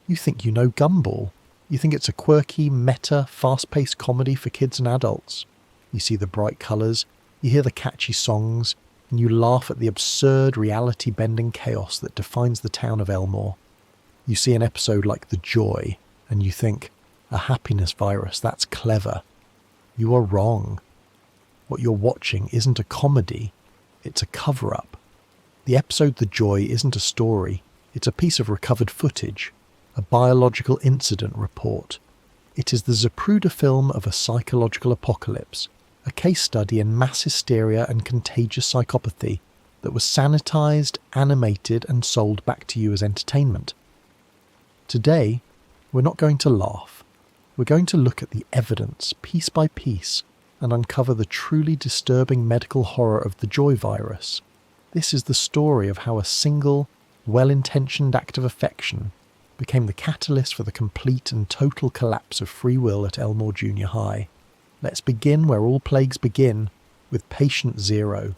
You think you know Gumball. You think it's a quirky, meta, fast-paced comedy for kids and adults. You see the bright colours, you hear the catchy songs, and you laugh at the absurd reality-bending chaos that defines the town of Elmore. You see an episode like The Joy, and you think, a happiness virus, that's clever. You are wrong. What you're watching isn't a comedy, it's a cover-up. The episode The Joy isn't a story, it's a piece of recovered footage, a biological incident report. It is the Zapruder film of a psychological apocalypse, a case study in mass hysteria and contagious psychopathy that was sanitized, animated and sold back to you as entertainment. Today, we're not going to laugh. We're going to look at the evidence, piece by piece, and uncover the truly disturbing medical horror of the joy virus. This is the story of how a single, well-intentioned act of affection became the catalyst for the complete and total collapse of free will at Elmore Junior High. Let's begin where all plagues begin, with Patient Zero.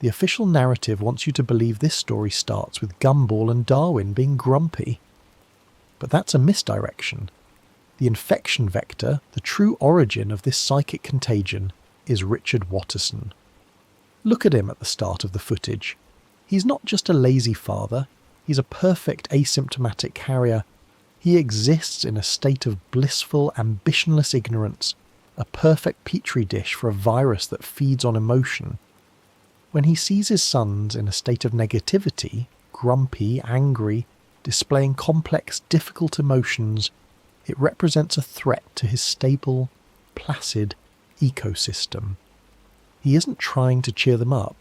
The official narrative wants you to believe this story starts with Gumball and Darwin being grumpy. But that's a misdirection. The infection vector, the true origin of this psychic contagion, is Richard Watterson. Look at him at the start of the footage. He's not just a lazy father, he's a perfect asymptomatic carrier. He exists in a state of blissful, ambitionless ignorance, a perfect petri dish for a virus that feeds on emotion. When he sees his sons in a state of negativity, grumpy, angry, displaying complex, difficult emotions, it represents a threat to his stable, placid ecosystem. He isn't trying to cheer them up.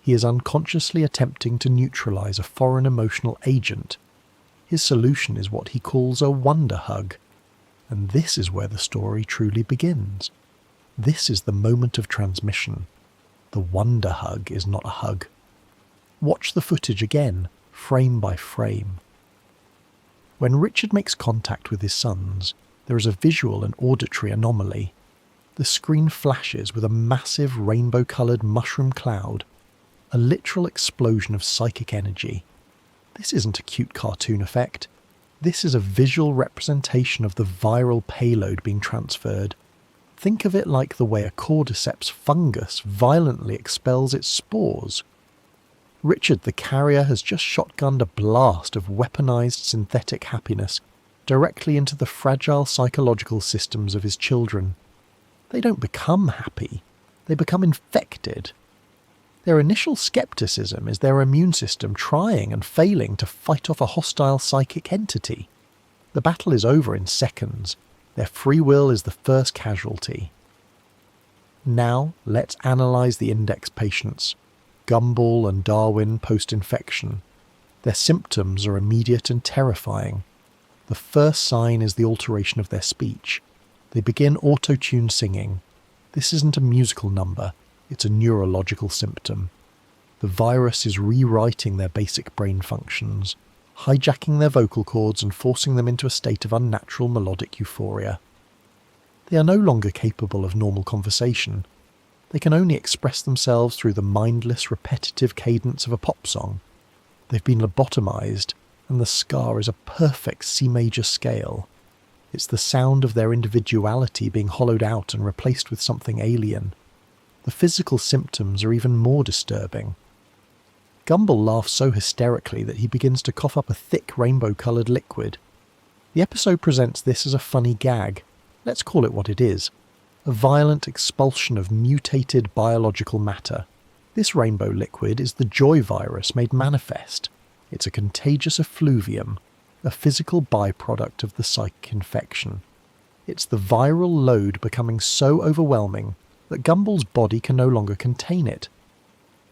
He is unconsciously attempting to neutralize a foreign emotional agent. His solution is what he calls a wonder hug. And this is where the story truly begins. This is the moment of transmission. The wonder hug is not a hug. Watch the footage again, frame by frame. When Richard makes contact with his sons, there is a visual and auditory anomaly. The screen flashes with a massive rainbow-coloured mushroom cloud, a literal explosion of psychic energy. This isn't a cute cartoon effect. This is a visual representation of the viral payload being transferred. Think of it like the way a cordyceps fungus violently expels its spores. Richard the carrier has just shotgunned a blast of weaponized synthetic happiness directly into the fragile psychological systems of his children. They don't become happy, they become infected. Their initial skepticism is their immune system trying and failing to fight off a hostile psychic entity. The battle is over in seconds. Their free will is the first casualty. Now let's analyse the index patients. Gumball and Darwin post-infection. Their symptoms are immediate and terrifying. The first sign is the alteration of their speech. They begin auto-tune singing. This isn't a musical number, it's a neurological symptom. The virus is rewriting their basic brain functions, hijacking their vocal cords and forcing them into a state of unnatural melodic euphoria. They are no longer capable of normal conversation. They can only express themselves through the mindless, repetitive cadence of a pop song. They've been lobotomized, and the scar is a perfect C major scale. It's the sound of their individuality being hollowed out and replaced with something alien. The physical symptoms are even more disturbing. Gumball laughs so hysterically that he begins to cough up a thick rainbow-coloured liquid. The episode presents this as a funny gag. Let's call it what it is. A violent expulsion of mutated biological matter. This rainbow liquid is the joy virus made manifest. It's a contagious effluvium, a physical byproduct of the psychic infection. It's the viral load becoming so overwhelming that Gumball's body can no longer contain it.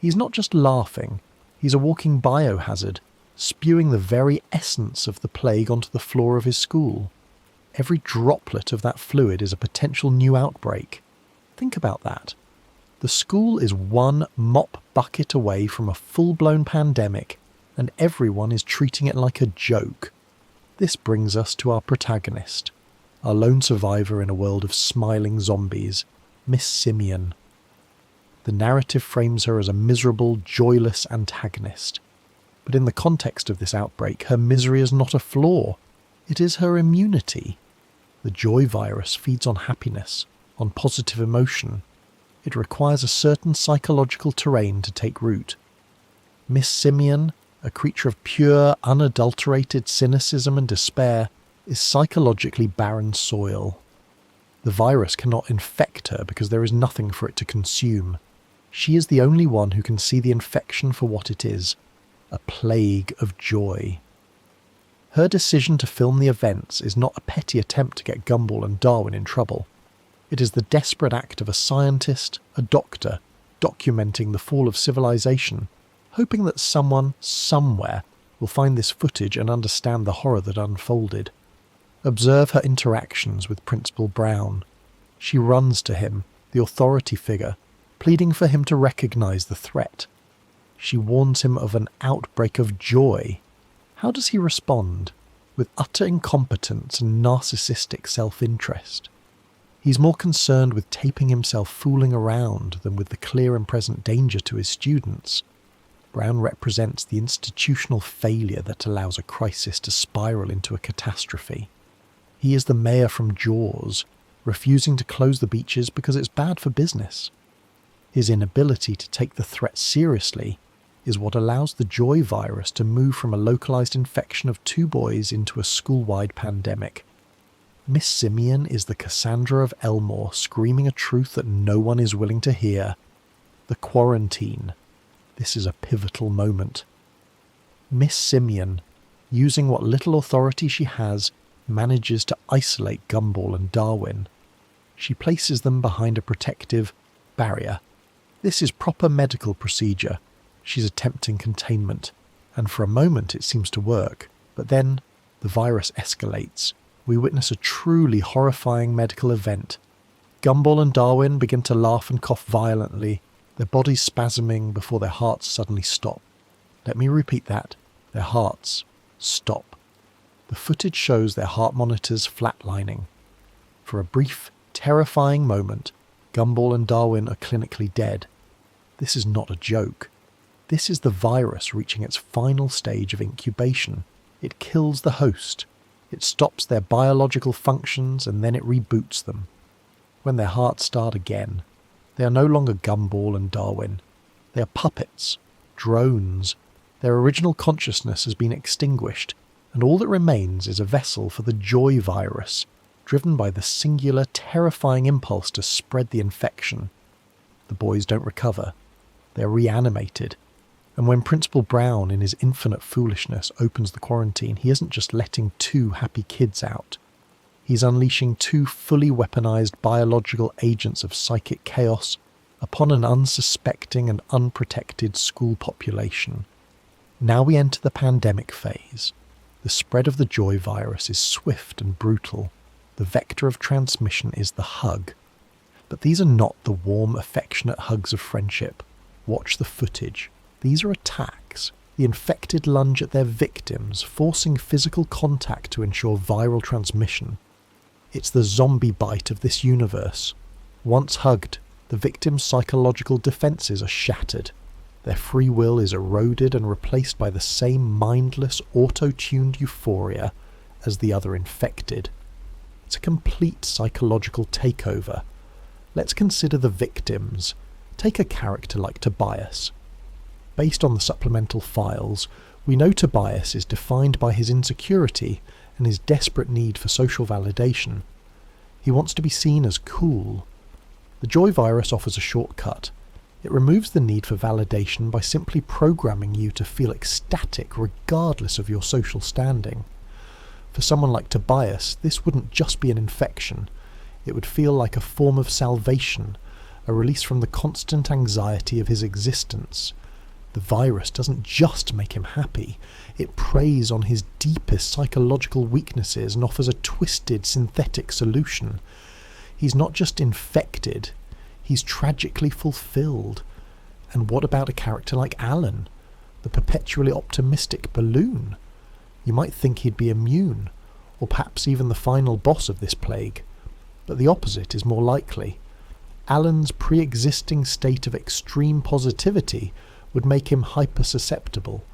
He's not just laughing, he's a walking biohazard, spewing the very essence of the plague onto the floor of his school. Every droplet of that fluid is a potential new outbreak. Think about that. The school is one mop bucket away from a full-blown pandemic, and everyone is treating it like a joke. This brings us to our protagonist, our lone survivor in a world of smiling zombies, Miss Simeon. The narrative frames her as a miserable, joyless antagonist. But in the context of this outbreak, her misery is not a flaw. It is her immunity. The joy virus feeds on happiness, on positive emotion. It requires a certain psychological terrain to take root. Miss Simeon, a creature of pure, unadulterated cynicism and despair, is psychologically barren soil. The virus cannot infect her because there is nothing for it to consume. She is the only one who can see the infection for what it is, a plague of joy. Her decision to film the events is not a petty attempt to get Gumball and Darwin in trouble. It is the desperate act of a scientist, a doctor, documenting the fall of civilization, hoping that someone, somewhere, will find this footage and understand the horror that unfolded. Observe her interactions with Principal Brown. She runs to him, the authority figure, pleading for him to recognize the threat. She warns him of an outbreak of joy. How does he respond? With utter incompetence and narcissistic self-interest. He's more concerned with taping himself fooling around than with the clear and present danger to his students. Brown represents the institutional failure that allows a crisis to spiral into a catastrophe. He is the mayor from Jaws, refusing to close the beaches because it's bad for business. His inability to take the threat seriously is what allows the joy virus to move from a localized infection of 2 boys into a school-wide pandemic. Miss Simeon is the Cassandra of Elmore, screaming a truth that no one is willing to hear. The quarantine. This is a pivotal moment. Miss Simeon, using what little authority she has, manages to isolate Gumball and Darwin. She places them behind a protective barrier. This is proper medical procedure. She's attempting containment, and for a moment it seems to work, but then the virus escalates. We witness a truly horrifying medical event. Gumball and Darwin begin to laugh and cough violently, their bodies spasming before their hearts suddenly stop. Let me repeat that. Their hearts stop. The footage shows their heart monitors flatlining. For a brief, terrifying moment, Gumball and Darwin are clinically dead. This is not a joke. This is the virus reaching its final stage of incubation. It kills the host. It stops their biological functions and then it reboots them. When their hearts start again, they are no longer Gumball and Darwin. They are puppets, drones. Their original consciousness has been extinguished, and all that remains is a vessel for the joy virus, driven by the singular, terrifying impulse to spread the infection. The boys don't recover. They are reanimated. And when Principal Brown, in his infinite foolishness, opens the quarantine, he isn't just letting 2 happy kids out. He's unleashing 2 fully weaponized biological agents of psychic chaos upon an unsuspecting and unprotected school population. Now we enter the pandemic phase. The spread of the joy virus is swift and brutal. The vector of transmission is the hug. But these are not the warm, affectionate hugs of friendship. Watch the footage. These are attacks. The infected lunge at their victims, forcing physical contact to ensure viral transmission. It's the zombie bite of this universe. Once hugged, the victim's psychological defenses are shattered. Their free will is eroded and replaced by the same mindless, auto-tuned euphoria as the other infected. It's a complete psychological takeover. Let's consider the victims. Take a character like Tobias. Based on the supplemental files, we know Tobias is defined by his insecurity and his desperate need for social validation. He wants to be seen as cool. The joy virus offers a shortcut. It removes the need for validation by simply programming you to feel ecstatic regardless of your social standing. For someone like Tobias, this wouldn't just be an infection. It would feel like a form of salvation, a release from the constant anxiety of his existence. The virus doesn't just make him happy, it preys on his deepest psychological weaknesses and offers a twisted synthetic solution. He's not just infected, he's tragically fulfilled. And what about a character like Alan, the perpetually optimistic balloon? You might think he'd be immune, or perhaps even the final boss of this plague. But the opposite is more likely. Alan's pre-existing state of extreme positivity would make him hyper-susceptible.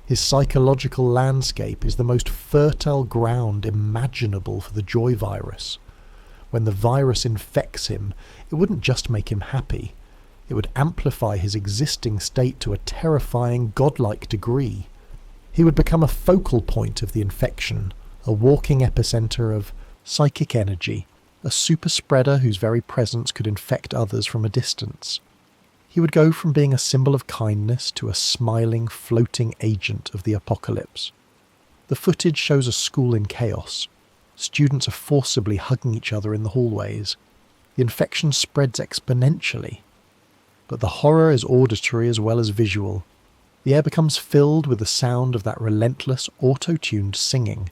His psychological landscape is the most fertile ground imaginable for the joy virus. When the virus infects him, it wouldn't just make him happy. It would amplify his existing state to a terrifying, godlike degree. He would become a focal point of the infection, a walking epicenter of psychic energy, a super spreader whose very presence could infect others from a distance. He would go from being a symbol of kindness to a smiling, floating agent of the apocalypse. The footage shows a school in chaos. Students are forcibly hugging each other in the hallways. The infection spreads exponentially. But the horror is auditory as well as visual. The air becomes filled with the sound of that relentless, auto-tuned singing.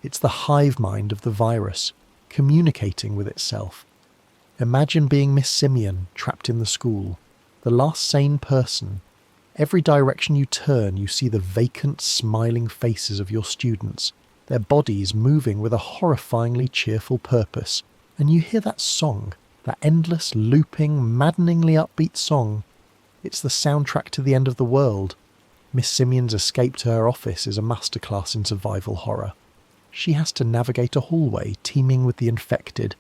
It's the hive mind of the virus, communicating with itself. Imagine being Miss Simeon, trapped in the school, the last sane person. Every direction you turn, you see the vacant, smiling faces of your students, their bodies moving with a horrifyingly cheerful purpose. And you hear that song, that endless, looping, maddeningly upbeat song. It's the soundtrack to the end of the world. Miss Simeon's escape to her office is a masterclass in survival horror. She has to navigate a hallway teeming with the infected.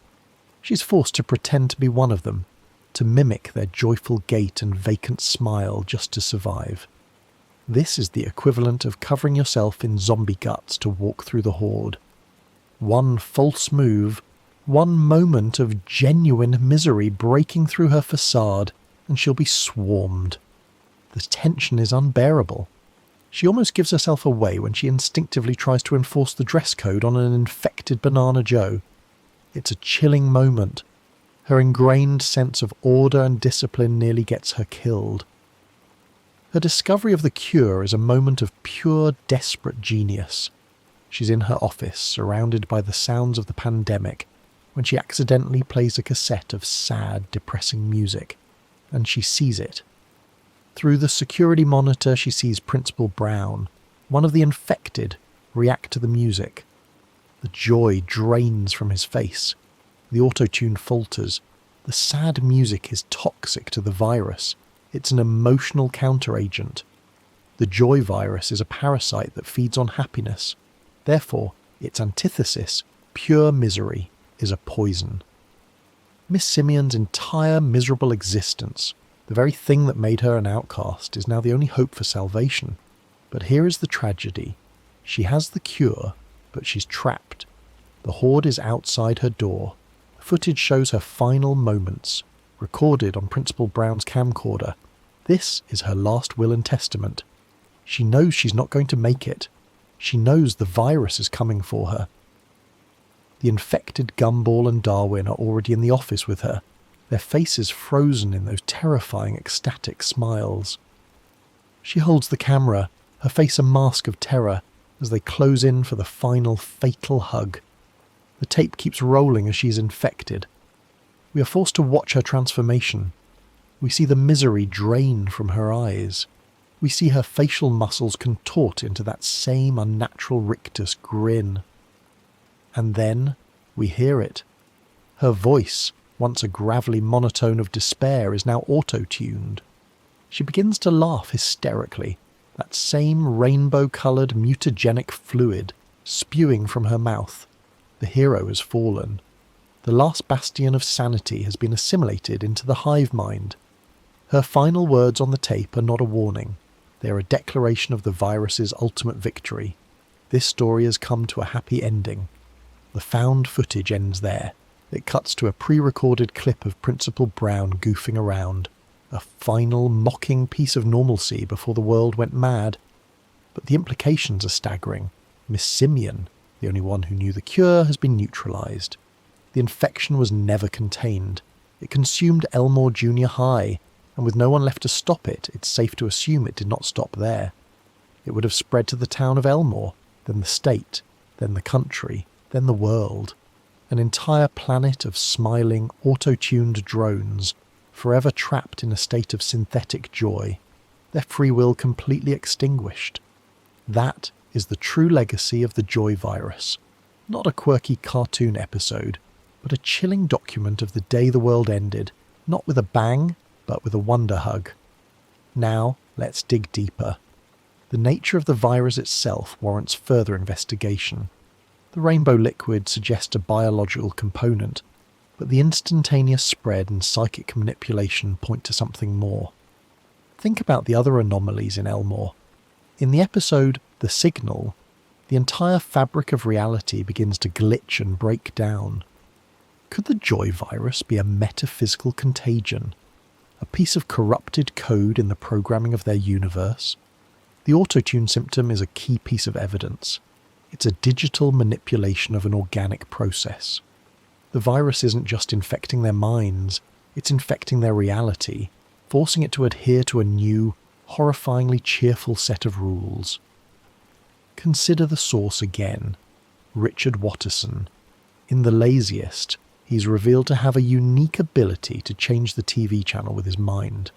She's forced to pretend to be one of them, to mimic their joyful gait and vacant smile just to survive. This is the equivalent of covering yourself in zombie guts to walk through the horde. One false move, one moment of genuine misery breaking through her facade, and she'll be swarmed. The tension is unbearable. She almost gives herself away when she instinctively tries to enforce the dress code on an infected Banana Joe. It's a chilling moment. Her ingrained sense of order and discipline nearly gets her killed. Her discovery of the cure is a moment of pure, desperate genius. She's in her office, surrounded by the sounds of the pandemic, when she accidentally plays a cassette of sad, depressing music, and she sees it. Through the security monitor, she sees Principal Brown, one of the infected, react to the music. The joy drains from his face. The auto-tune falters. The sad music is toxic to the virus. It's an emotional counteragent. The joy virus is a parasite that feeds on happiness. Therefore, its antithesis, pure misery, is a poison. Miss Simeon's entire miserable existence, the very thing that made her an outcast, is now the only hope for salvation. But here is the tragedy. She has the cure, but she's trapped. The horde is outside her door. Footage shows her final moments, recorded on Principal Brown's camcorder. This is her last will and testament. She knows she's not going to make it. She knows the virus is coming for her. The infected Gumball and Darwin are already in the office with her, their faces frozen in those terrifying ecstatic smiles. She holds the camera, her face a mask of terror, as they close in for the final fatal hug. The tape keeps rolling as she's infected. We are forced to watch her transformation. We see the misery drain from her eyes. We see her facial muscles contort into that same unnatural rictus grin. And then we hear it. Her voice, once a gravelly monotone of despair, is now auto-tuned. She begins to laugh hysterically, that same rainbow-coloured mutagenic fluid spewing from her mouth. The hero has fallen. The last bastion of sanity has been assimilated into the hive mind. Her final words on the tape are not a warning. They are a declaration of the virus's ultimate victory. This story has come to a happy ending. The found footage ends there. It cuts to a pre-recorded clip of Principal Brown goofing around. A final, mocking piece of normalcy before the world went mad. But the implications are staggering. Miss Simeon, the only one who knew the cure, has been neutralised. The infection was never contained. It consumed Elmore Junior High, and with no one left to stop it, it's safe to assume it did not stop there. It would have spread to the town of Elmore, then the state, then the country, then the world. An entire planet of smiling, auto-tuned drones, forever trapped in a state of synthetic joy, their free will completely extinguished. That is the true legacy of the joy virus. Not a quirky cartoon episode, but a chilling document of the day the world ended, not with a bang, but with a wonder hug. Now, let's dig deeper. The nature of the virus itself warrants further investigation. The rainbow liquid suggests a biological component, but the instantaneous spread and psychic manipulation point to something more. Think about the other anomalies in Elmore. In the episode The Signal, the entire fabric of reality begins to glitch and break down. Could the joy virus be a metaphysical contagion? A piece of corrupted code in the programming of their universe? The autotune symptom is a key piece of evidence. It's a digital manipulation of an organic process. The virus isn't just infecting their minds, it's infecting their reality, forcing it to adhere to a new, horrifyingly cheerful set of rules. Consider the source again, Richard Watterson. In The Laziest, he's revealed to have a unique ability to change the TV channel with his mind.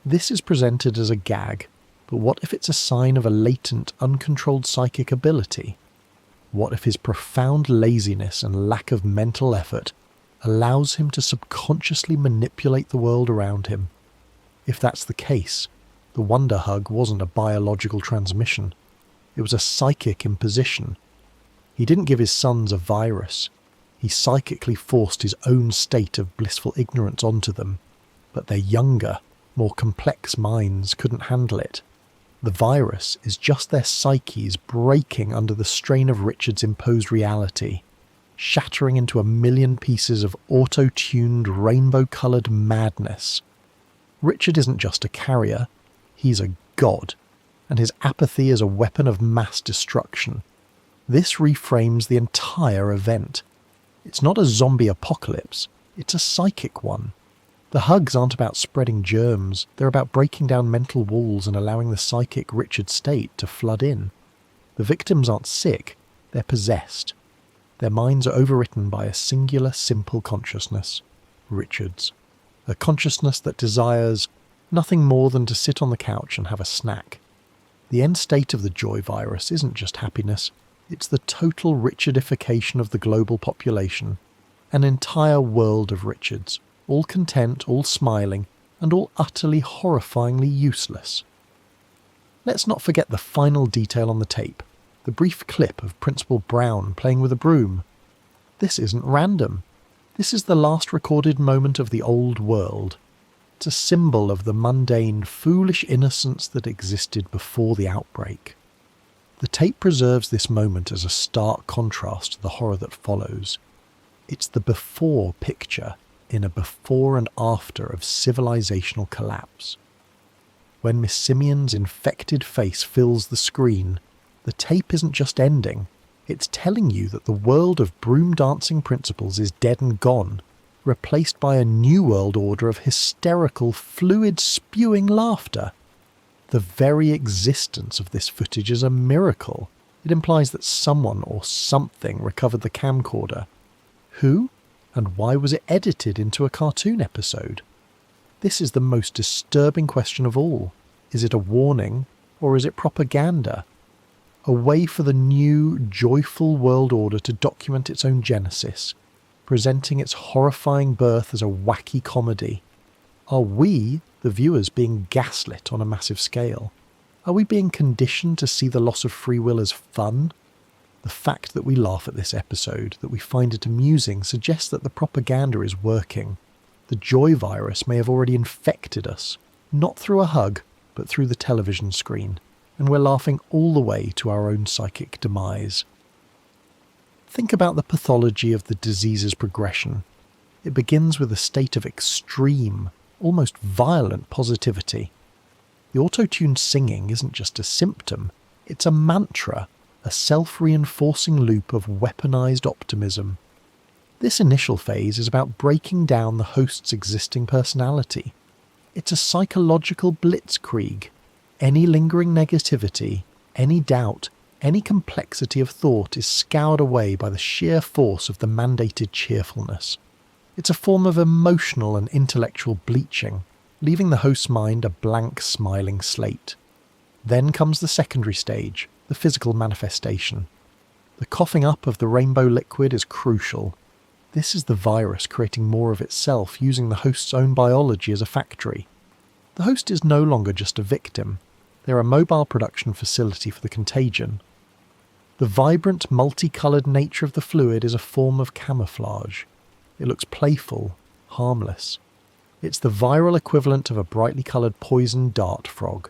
This is presented as a gag, but what if it's a sign of a latent, uncontrolled psychic ability? What if his profound laziness and lack of mental effort allows him to subconsciously manipulate the world around him? If that's the case, the Wonder Hug wasn't a biological transmission. It was a psychic imposition. He didn't give his sons a virus. He psychically forced his own state of blissful ignorance onto them, but their younger, more complex minds couldn't handle it. The virus is just their psyches breaking under the strain of Richard's imposed reality, shattering into a million pieces of auto-tuned, rainbow-coloured madness. Richard isn't just a carrier, he's a god, and his apathy is a weapon of mass destruction. This reframes the entire event. It's not a zombie apocalypse, it's a psychic one. The hugs aren't about spreading germs, they're about breaking down mental walls and allowing the psychic Richard state to flood in. The victims aren't sick, they're possessed. Their minds are overwritten by a singular, simple consciousness, Richard's. A consciousness that desires nothing more than to sit on the couch and have a snack. The end state of the joy virus isn't just happiness, it's the total Richardification of the global population. An entire world of Richards, all content, all smiling, and all utterly horrifyingly useless. Let's not forget the final detail on the tape, the brief clip of Principal Brown playing with a broom. This isn't random. This is the last recorded moment of the old world. It's a symbol of the mundane, foolish innocence that existed before the outbreak. The tape preserves this moment as a stark contrast to the horror that follows. It's the before picture in a before and after of civilizational collapse. When Miss Simeon's infected face fills the screen, the tape isn't just ending, it's telling you that the world of broom-dancing principals is dead and gone, replaced by a new world order of hysterical, fluid-spewing laughter. The very existence of this footage is a miracle. It implies that someone or something recovered the camcorder. Who? And why was it edited into a cartoon episode? This is the most disturbing question of all. Is it a warning, or is it propaganda? A way for the new, joyful world order to document its own genesis, presenting its horrifying birth as a wacky comedy. Are we, the viewers, being gaslit on a massive scale? Are we being conditioned to see the loss of free will as fun? The fact that we laugh at this episode, that we find it amusing, suggests that the propaganda is working. The joy virus may have already infected us, not through a hug, but through the television screen, and we're laughing all the way to our own psychic demise. Think about the pathology of the disease's progression. It begins with a state of extreme, almost violent positivity. The auto-tuned singing isn't just a symptom, it's a mantra, a self-reinforcing loop of weaponized optimism. This initial phase is about breaking down the host's existing personality. It's a psychological blitzkrieg. Any lingering negativity, any doubt, any complexity of thought is scoured away by the sheer force of the mandated cheerfulness. It's a form of emotional and intellectual bleaching, leaving the host's mind a blank, smiling slate. Then comes the secondary stage, the physical manifestation. The coughing up of the rainbow liquid is crucial. This is the virus creating more of itself using the host's own biology as a factory. The host is no longer just a victim. They're a mobile production facility for the contagion. The vibrant, multicoloured nature of the fluid is a form of camouflage. It looks playful, harmless. It's the viral equivalent of a brightly coloured poison dart frog.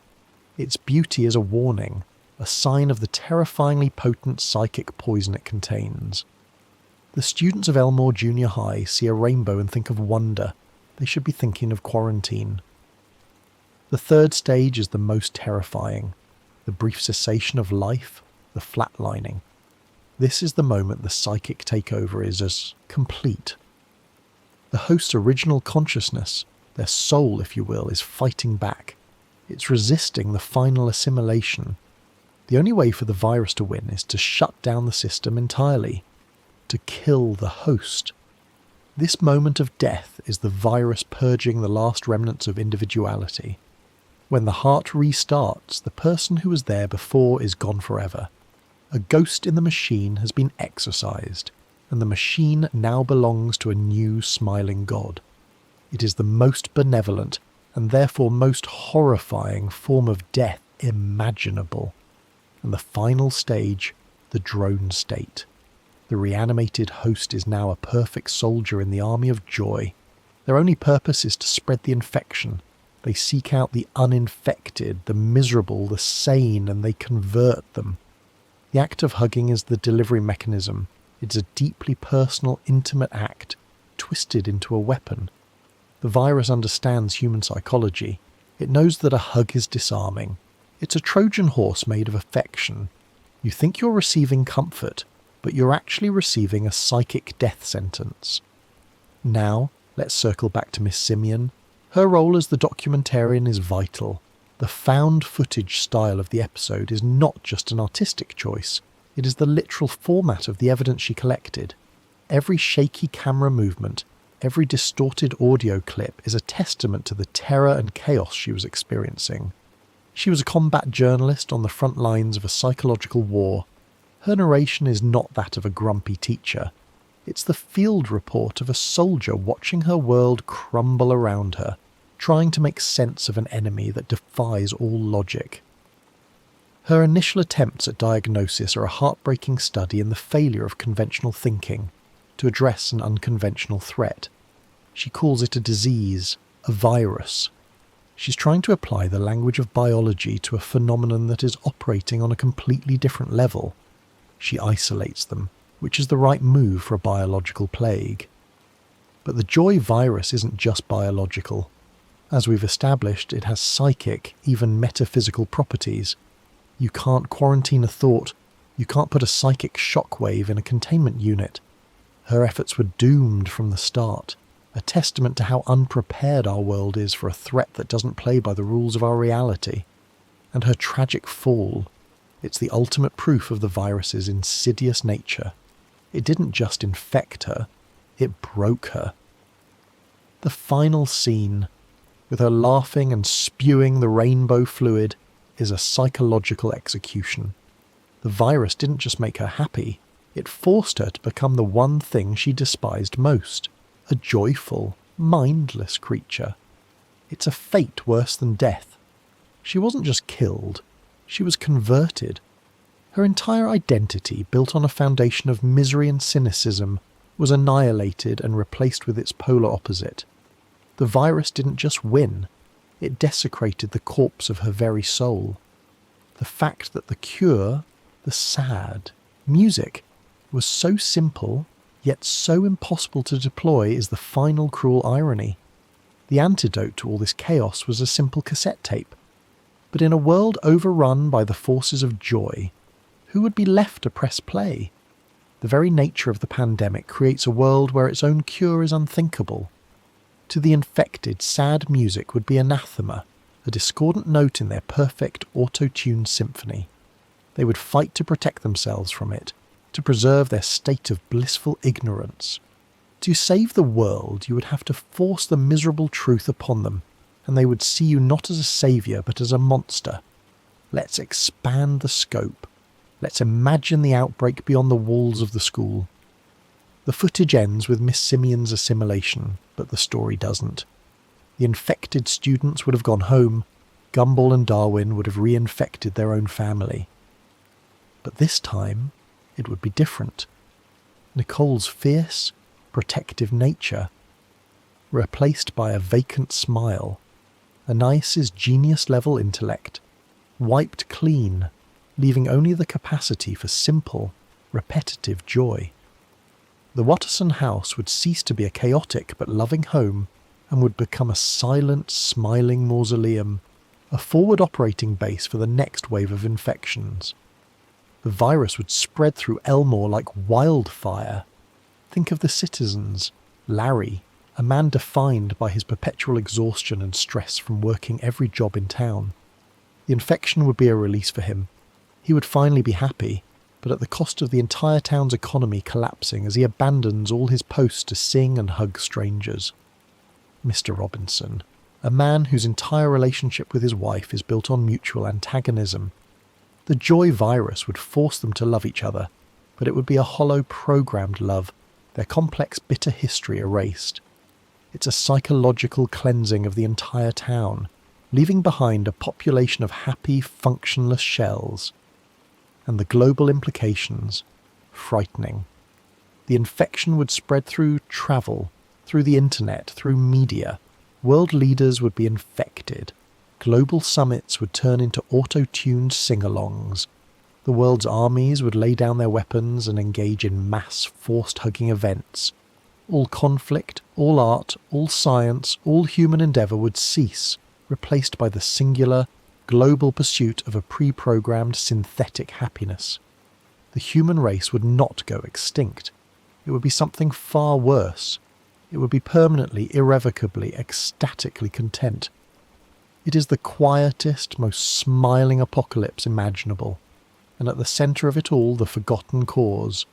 Its beauty is a warning, a sign of the terrifyingly potent psychic poison it contains. The students of Elmore Junior High see a rainbow and think of wonder. They should be thinking of quarantine. The third stage is the most terrifying. The brief cessation of life, the flatlining. This is the moment the psychic takeover is as complete. The host's original consciousness, their soul if you will, is fighting back. It's resisting the final assimilation. The only way for the virus to win is to shut down the system entirely, to kill the host. This moment of death is the virus purging the last remnants of individuality. When the heart restarts, the person who was there before is gone forever. A ghost in the machine has been exorcised, and the machine now belongs to a new smiling god. It is the most benevolent, and therefore most horrifying form of death imaginable. And the final stage, the drone state. The reanimated host is now a perfect soldier in the army of joy. Their only purpose is to spread the infection. They seek out the uninfected, the miserable, the sane, and they convert them. The act of hugging is the delivery mechanism. It's a deeply personal, intimate act, twisted into a weapon. The virus understands human psychology. It knows that a hug is disarming. It's a Trojan horse made of affection. You think you're receiving comfort, but you're actually receiving a psychic death sentence. Now, let's circle back to Miss Simeon. Her role as the documentarian is vital. The found footage style of the episode is not just an artistic choice, it is the literal format of the evidence she collected. Every shaky camera movement, every distorted audio clip is a testament to the terror and chaos she was experiencing. She was a combat journalist on the front lines of a psychological war. Her narration is not that of a grumpy teacher. It's the field report of a soldier watching her world crumble around her, trying to make sense of an enemy that defies all logic. Her initial attempts at diagnosis are a heartbreaking study in the failure of conventional thinking to address an unconventional threat. She calls it a disease, a virus. She's trying to apply the language of biology to a phenomenon that is operating on a completely different level. She isolates them, which is the right move for a biological plague. But the joy virus isn't just biological. As we've established, it has psychic, even metaphysical properties. You can't quarantine a thought. You can't put a psychic shockwave in a containment unit. Her efforts were doomed from the start, a testament to how unprepared our world is for a threat that doesn't play by the rules of our reality. And her tragic fall, it's the ultimate proof of the virus's insidious nature. It didn't just infect her, it broke her. The final scene, with her laughing and spewing the rainbow fluid, is a psychological execution. The virus didn't just make her happy, it forced her to become the one thing she despised most, a joyful, mindless creature. It's a fate worse than death. She wasn't just killed, she was converted. Her entire identity, built on a foundation of misery and cynicism, was annihilated and replaced with its polar opposite. The virus didn't just win, it desecrated the corpse of her very soul. The fact that the cure, the sad, music, was so simple, yet so impossible to deploy is the final cruel irony. The antidote to all this chaos was a simple cassette tape. But in a world overrun by the forces of joy, who would be left to press play? The very nature of the pandemic creates a world where its own cure is unthinkable. To the infected, sad music would be anathema, a discordant note in their perfect auto-tuned symphony. They would fight to protect themselves from it, to preserve their state of blissful ignorance. To save the world, you would have to force the miserable truth upon them, and they would see you not as a saviour but as a monster. Let's expand the scope. Let's imagine the outbreak beyond the walls of the school. The footage ends with Miss Simeon's assimilation, but the story doesn't. The infected students would have gone home, Gumball and Darwin would have reinfected their own family. But this time, it would be different. Nicole's fierce, protective nature, replaced by a vacant smile, Anais' genius-level intellect, wiped clean, leaving only the capacity for simple, repetitive joy. The Watterson house would cease to be a chaotic but loving home and would become a silent, smiling mausoleum, a forward operating base for the next wave of infections. The virus would spread through Elmore like wildfire. Think of the citizens. Larry, a man defined by his perpetual exhaustion and stress from working every job in town. The infection would be a release for him. He would finally be happy, but at the cost of the entire town's economy collapsing as he abandons all his posts to sing and hug strangers. Mr. Robinson, a man whose entire relationship with his wife is built on mutual antagonism. The joy virus would force them to love each other, but it would be a hollow programmed love, their complex bitter history erased. It's a psychological cleansing of the entire town, leaving behind a population of happy, functionless shells. And the global implications, frightening. The infection would spread through travel, through the internet, through media. World leaders would be infected. Global summits would turn into auto-tuned sing-alongs. The world's armies would lay down their weapons and engage in mass forced-hugging events. All conflict, all art, all science, all human endeavour would cease, replaced by the singular, global pursuit of a pre-programmed synthetic happiness. The human race would not go extinct. It would be something far worse. It would be permanently, irrevocably, ecstatically content. It is the quietest, most smiling apocalypse imaginable, and at the centre of it all the forgotten cause,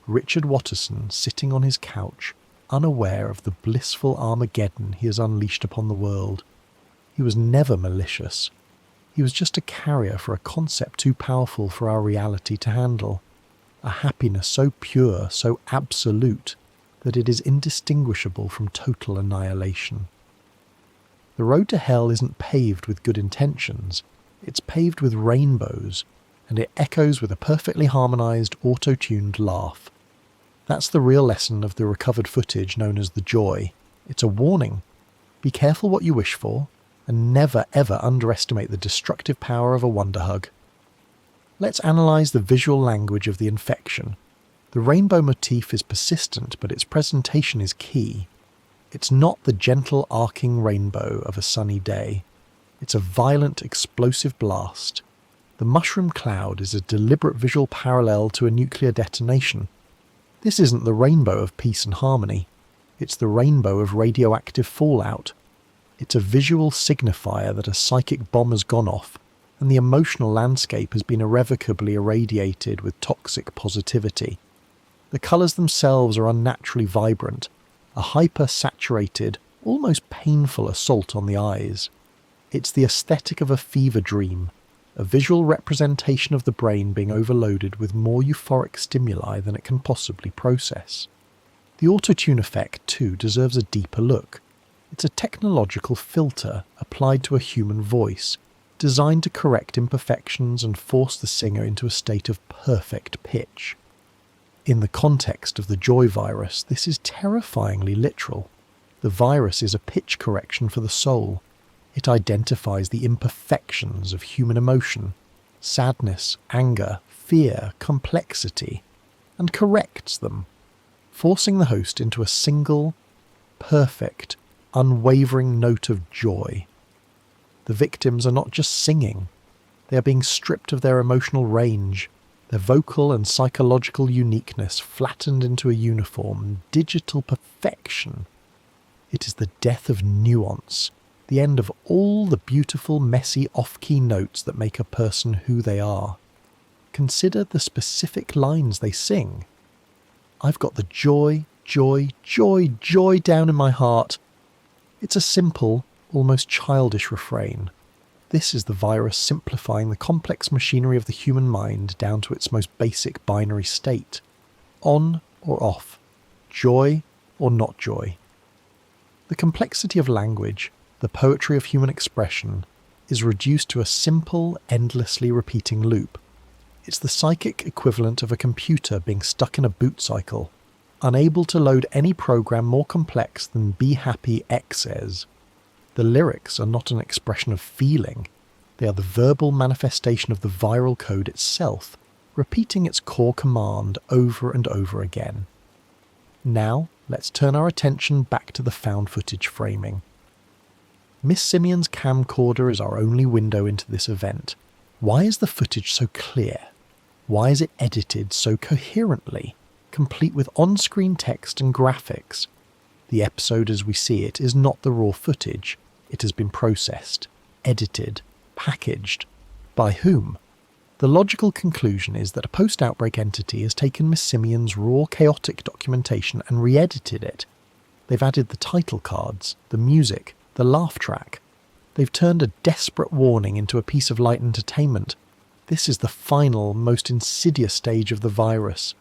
Richard Watterson sitting on his couch, unaware of the blissful Armageddon he has unleashed upon the world. He was never malicious. He was just a carrier for a concept too powerful for our reality to handle, a happiness so pure, so absolute, that it is indistinguishable from total annihilation. The road to hell isn't paved with good intentions, it's paved with rainbows, and it echoes with a perfectly harmonised, auto-tuned laugh. That's the real lesson of the recovered footage known as the joy. It's a warning. Be careful what you wish for, and never ever underestimate the destructive power of a wonder hug. Let's analyse the visual language of the infection. The rainbow motif is persistent, but its presentation is key. It's not the gentle arcing rainbow of a sunny day. It's a violent, explosive blast. The mushroom cloud is a deliberate visual parallel to a nuclear detonation. This isn't the rainbow of peace and harmony. It's the rainbow of radioactive fallout. It's a visual signifier that a psychic bomb has gone off, and the emotional landscape has been irrevocably irradiated with toxic positivity. The colours themselves are unnaturally vibrant, a hyper-saturated, almost painful assault on the eyes. It's the aesthetic of a fever dream, a visual representation of the brain being overloaded with more euphoric stimuli than it can possibly process. The autotune effect, too, deserves a deeper look. It's a technological filter applied to a human voice, designed to correct imperfections and force the singer into a state of perfect pitch. In the context of the joy virus, this is terrifyingly literal. The virus is a pitch correction for the soul. It identifies the imperfections of human emotion, sadness, anger, fear, complexity, and corrects them, forcing the host into a single, perfect, unwavering note of joy. The victims are not just singing, they are being stripped of their emotional range, their vocal and psychological uniqueness flattened into a uniform, digital perfection. It is the death of nuance, the end of all the beautiful, messy, off-key notes that make a person who they are. Consider the specific lines they sing. I've got the joy, joy, joy, joy down in my heart. It's a simple, almost childish refrain. This is the virus simplifying the complex machinery of the human mind down to its most basic binary state. On or off. Joy or not joy. The complexity of language, the poetry of human expression, is reduced to a simple, endlessly repeating loop. It's the psychic equivalent of a computer being stuck in a boot cycle, unable to load any program more complex than Be Happy X says. The lyrics are not an expression of feeling, they are the verbal manifestation of the viral code itself, repeating its core command over and over again. Now, let's turn our attention back to the found footage framing. Miss Simeon's camcorder is our only window into this event. Why is the footage so clear? Why is it edited so coherently, complete with on-screen text and graphics? The episode as we see it is not the raw footage. It has been processed, edited, packaged. By whom? The logical conclusion is that a post-outbreak entity has taken Miss Simeon's raw, chaotic documentation and re-edited it. They've added the title cards, the music, the laugh track. They've turned a desperate warning into a piece of light entertainment. This is the final, most insidious stage of the virus.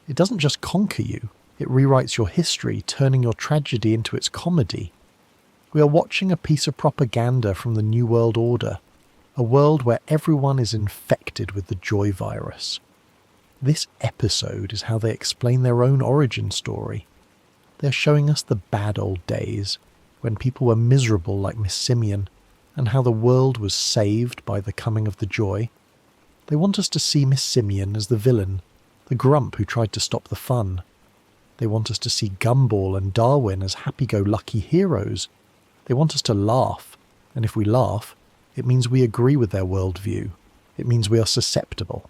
It doesn't just conquer you, it rewrites your history, turning your tragedy into its comedy. We are watching a piece of propaganda from the New World Order, a world where everyone is infected with the joy virus. This episode is how they explain their own origin story. They're showing us the bad old days, when people were miserable like Miss Simeon, and how the world was saved by the coming of the joy. They want us to see Miss Simeon as the villain, the grump who tried to stop the fun. They want us to see Gumball and Darwin as happy-go-lucky heroes. They want us to laugh, and if we laugh, it means we agree with their worldview. It means we are susceptible.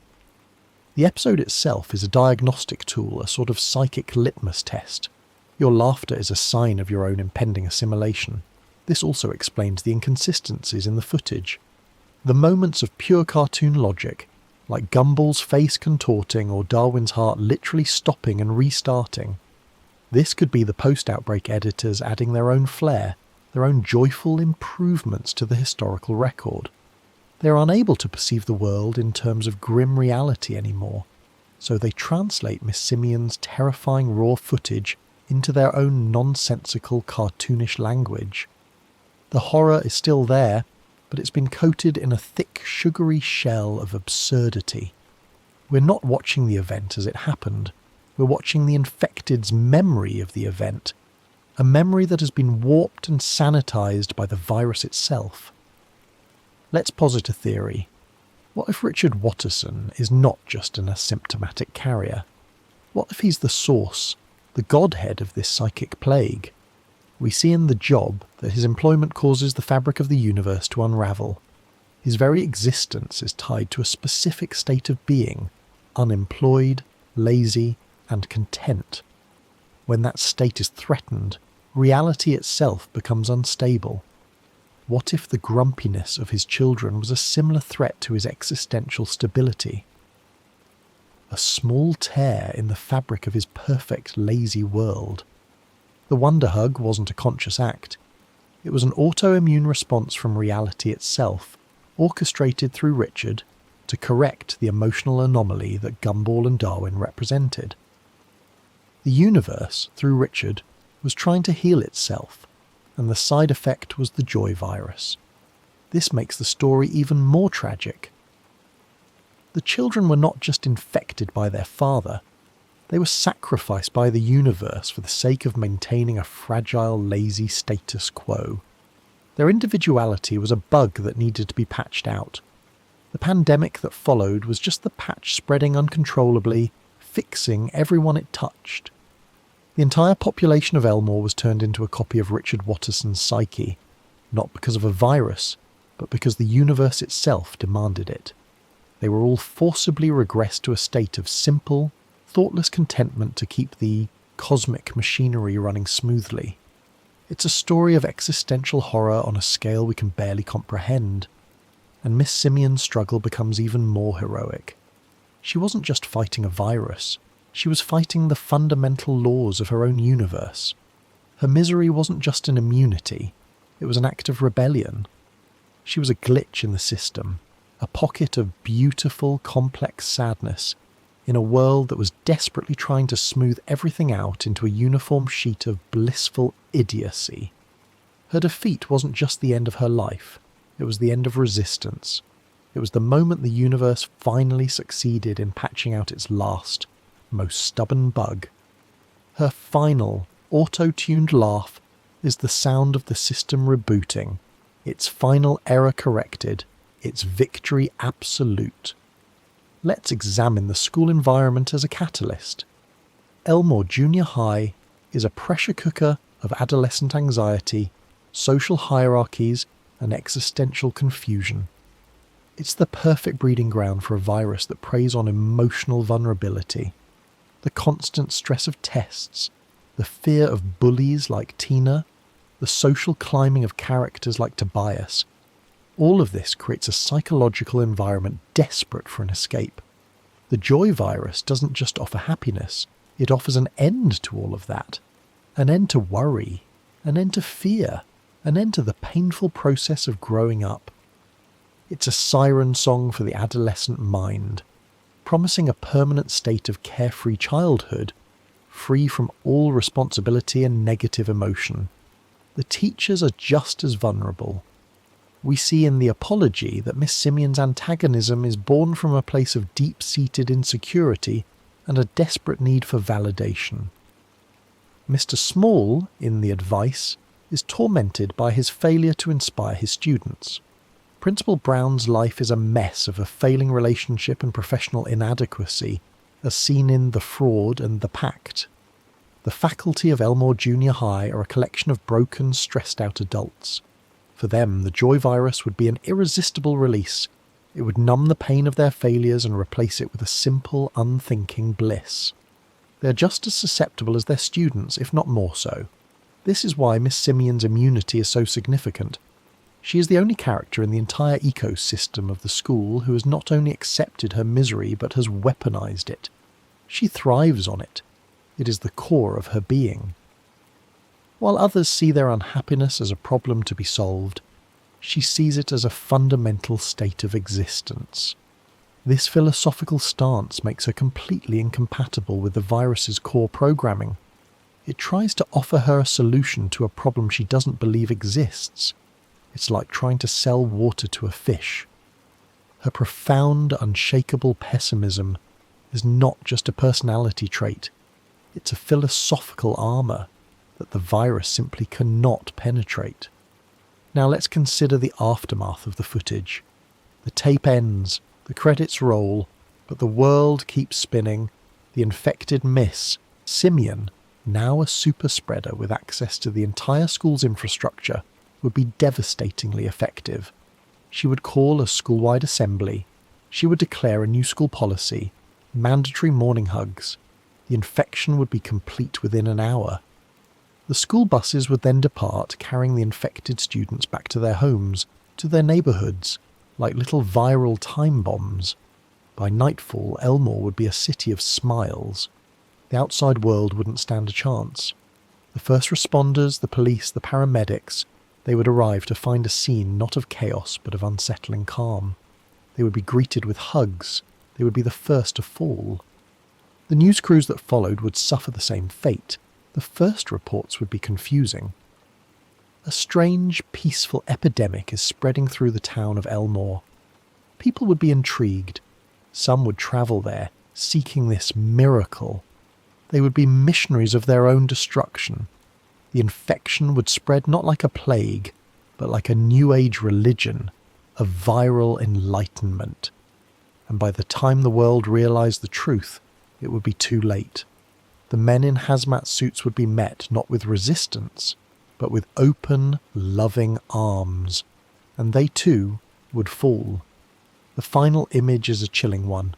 The episode itself is a diagnostic tool, a sort of psychic litmus test. Your laughter is a sign of your own impending assimilation. This also explains the inconsistencies in the footage. The moments of pure cartoon logic, like Gumball's face contorting or Darwin's heart literally stopping and restarting. This could be the post-outbreak editors adding their own flair, their own joyful improvements to the historical record. They are unable to perceive the world in terms of grim reality anymore, so they translate Miss Simeon's terrifying raw footage into their own nonsensical cartoonish language. The horror is still there, but it's been coated in a thick, sugary shell of absurdity. We're not watching the event as it happened. We're watching the infected's memory of the event, a memory that has been warped and sanitized by the virus itself. Let's posit a theory. What if Richard Watterson is not just an asymptomatic carrier? What if he's the source, the godhead of this psychic plague? We see in The Job that his employment causes the fabric of the universe to unravel. His very existence is tied to a specific state of being, unemployed, lazy, and content. When that state is threatened, reality itself becomes unstable. What if the grumpiness of his children was a similar threat to his existential stability? A small tear in the fabric of his perfect, lazy world. The wonder hug wasn't a conscious act. It was an autoimmune response from reality itself, orchestrated through Richard to correct the emotional anomaly that Gumball and Darwin represented. The universe, through Richard, was trying to heal itself, and the side effect was the joy virus. This makes the story even more tragic. The children were not just infected by their father, they were sacrificed by the universe for the sake of maintaining a fragile, lazy status quo. Their individuality was a bug that needed to be patched out. The pandemic that followed was just the patch spreading uncontrollably, fixing everyone it touched. The entire population of Elmore was turned into a copy of Richard Watterson's psyche, not because of a virus, but because the universe itself demanded it. They were all forcibly regressed to a state of simple, thoughtless contentment to keep the cosmic machinery running smoothly. It's a story of existential horror on a scale we can barely comprehend, and Miss Simeon's struggle becomes even more heroic. She wasn't just fighting a virus, she was fighting the fundamental laws of her own universe. Her misery wasn't just an immunity, it was an act of rebellion. She was a glitch in the system, a pocket of beautiful, complex sadness in a world that was desperately trying to smooth everything out into a uniform sheet of blissful idiocy. Her defeat wasn't just the end of her life, It was the end of resistance. It was the moment the universe finally succeeded in patching out its last, most stubborn bug. Her final, auto-tuned laugh is the sound of the system rebooting, its final error corrected, its victory absolute. Let's examine the school environment as a catalyst. Elmore Junior High is a pressure cooker of adolescent anxiety, social hierarchies, and existential confusion. It's the perfect breeding ground for a virus that preys on emotional vulnerability. The constant stress of tests, the fear of bullies like Tina, the social climbing of characters like Tobias. All of this creates a psychological environment desperate for an escape. The joy virus doesn't just offer happiness, it offers an end to all of that. An end to worry, an end to fear, an end to the painful process of growing up. It's a siren song for the adolescent mind, promising a permanent state of carefree childhood, free from all responsibility and negative emotion. The teachers are just as vulnerable. We see in The Apology that Miss Simeon's antagonism is born from a place of deep-seated insecurity and a desperate need for validation. Mr. Small, in The Advice, is tormented by his failure to inspire his students. Principal Brown's life is a mess of a failing relationship and professional inadequacy, as seen in The Fraud and The Pact. The faculty of Elmore Junior High are a collection of broken, stressed-out adults. For them, the joy virus would be an irresistible release. It would numb the pain of their failures and replace it with a simple, unthinking bliss. They are just as susceptible as their students, if not more so. This is why Miss Simeon's immunity is so significant. She is the only character in the entire ecosystem of the school who has not only accepted her misery but has weaponized it. She thrives on it. It is the core of her being. While others see their unhappiness as a problem to be solved, she sees it as a fundamental state of existence. This philosophical stance makes her completely incompatible with the virus's core programming. It tries to offer her a solution to a problem she doesn't believe exists. It's like trying to sell water to a fish. Her profound, unshakable pessimism is not just a personality trait. It's a philosophical armour that the virus simply cannot penetrate. Now let's consider the aftermath of the footage. The tape ends, the credits roll, but the world keeps spinning. The infected Miss Simeon, now a super spreader with access to the entire school's infrastructure, would be devastatingly effective. She would call a school-wide assembly. She would declare a new school policy, mandatory morning hugs. The infection would be complete within an hour. The school buses would then depart, carrying the infected students back to their homes, to their neighbourhoods, like little viral time bombs. By nightfall, Elmore would be a city of smiles. The outside world wouldn't stand a chance. The first responders, the police, the paramedics, they would arrive to find a scene not of chaos but of unsettling calm. They would be greeted with hugs. They would be the first to fall. The news crews that followed would suffer the same fate. The first reports would be confusing. A strange, peaceful epidemic is spreading through the town of Elmore. People would be intrigued. Some would travel there, seeking this miracle. They would be missionaries of their own destruction. The infection would spread not like a plague, but like a New Age religion, a viral enlightenment. And by the time the world realized the truth, it would be too late. The men in hazmat suits would be met not with resistance, but with open, loving arms, and they too would fall. The final image is a chilling one.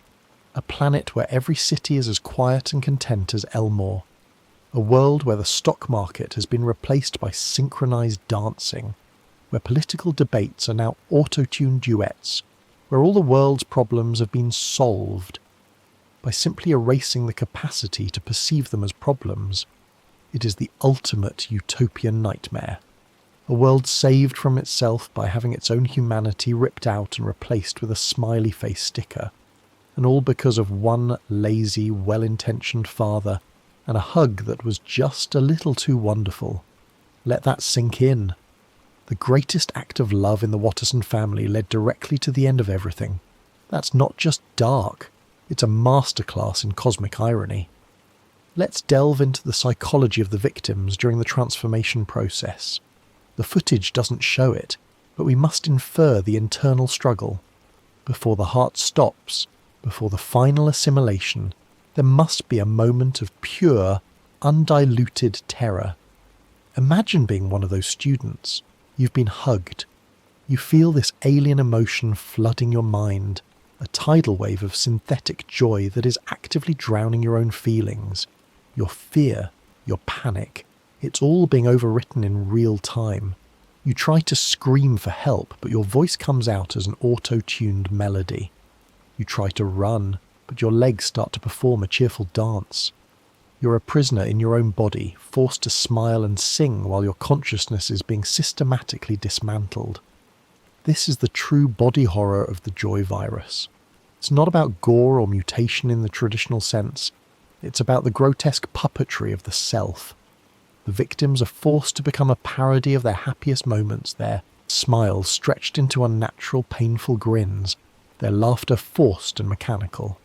A planet where every city is as quiet and content as Elmore. A world where the stock market has been replaced by synchronized dancing, where political debates are now auto-tuned duets, where all the world's problems have been solved. By simply erasing the capacity to perceive them as problems, it is the ultimate utopian nightmare. A world saved from itself by having its own humanity ripped out and replaced with a smiley face sticker. And all because of one lazy, well-intentioned father and a hug that was just a little too wonderful. Let that sink in. The greatest act of love in the Watterson family led directly to the end of everything. That's not just dark, it's a masterclass in cosmic irony. Let's delve into the psychology of the victims during the transformation process. The footage doesn't show it, but we must infer the internal struggle. Before the heart stops, before the final assimilation, there must be a moment of pure, undiluted terror. Imagine being one of those students. You've been hugged. You feel this alien emotion flooding your mind, a tidal wave of synthetic joy that is actively drowning your own feelings. Your fear, your panic, it's all being overwritten in real time. You try to scream for help, but your voice comes out as an auto-tuned melody. You try to run, but your legs start to perform a cheerful dance. You're a prisoner in your own body, forced to smile and sing while your consciousness is being systematically dismantled. This is the true body horror of the joy virus. It's not about gore or mutation in the traditional sense. It's about the grotesque puppetry of the self. The victims are forced to become a parody of their happiest moments, their smiles stretched into unnatural, painful grins, their laughter forced and mechanical.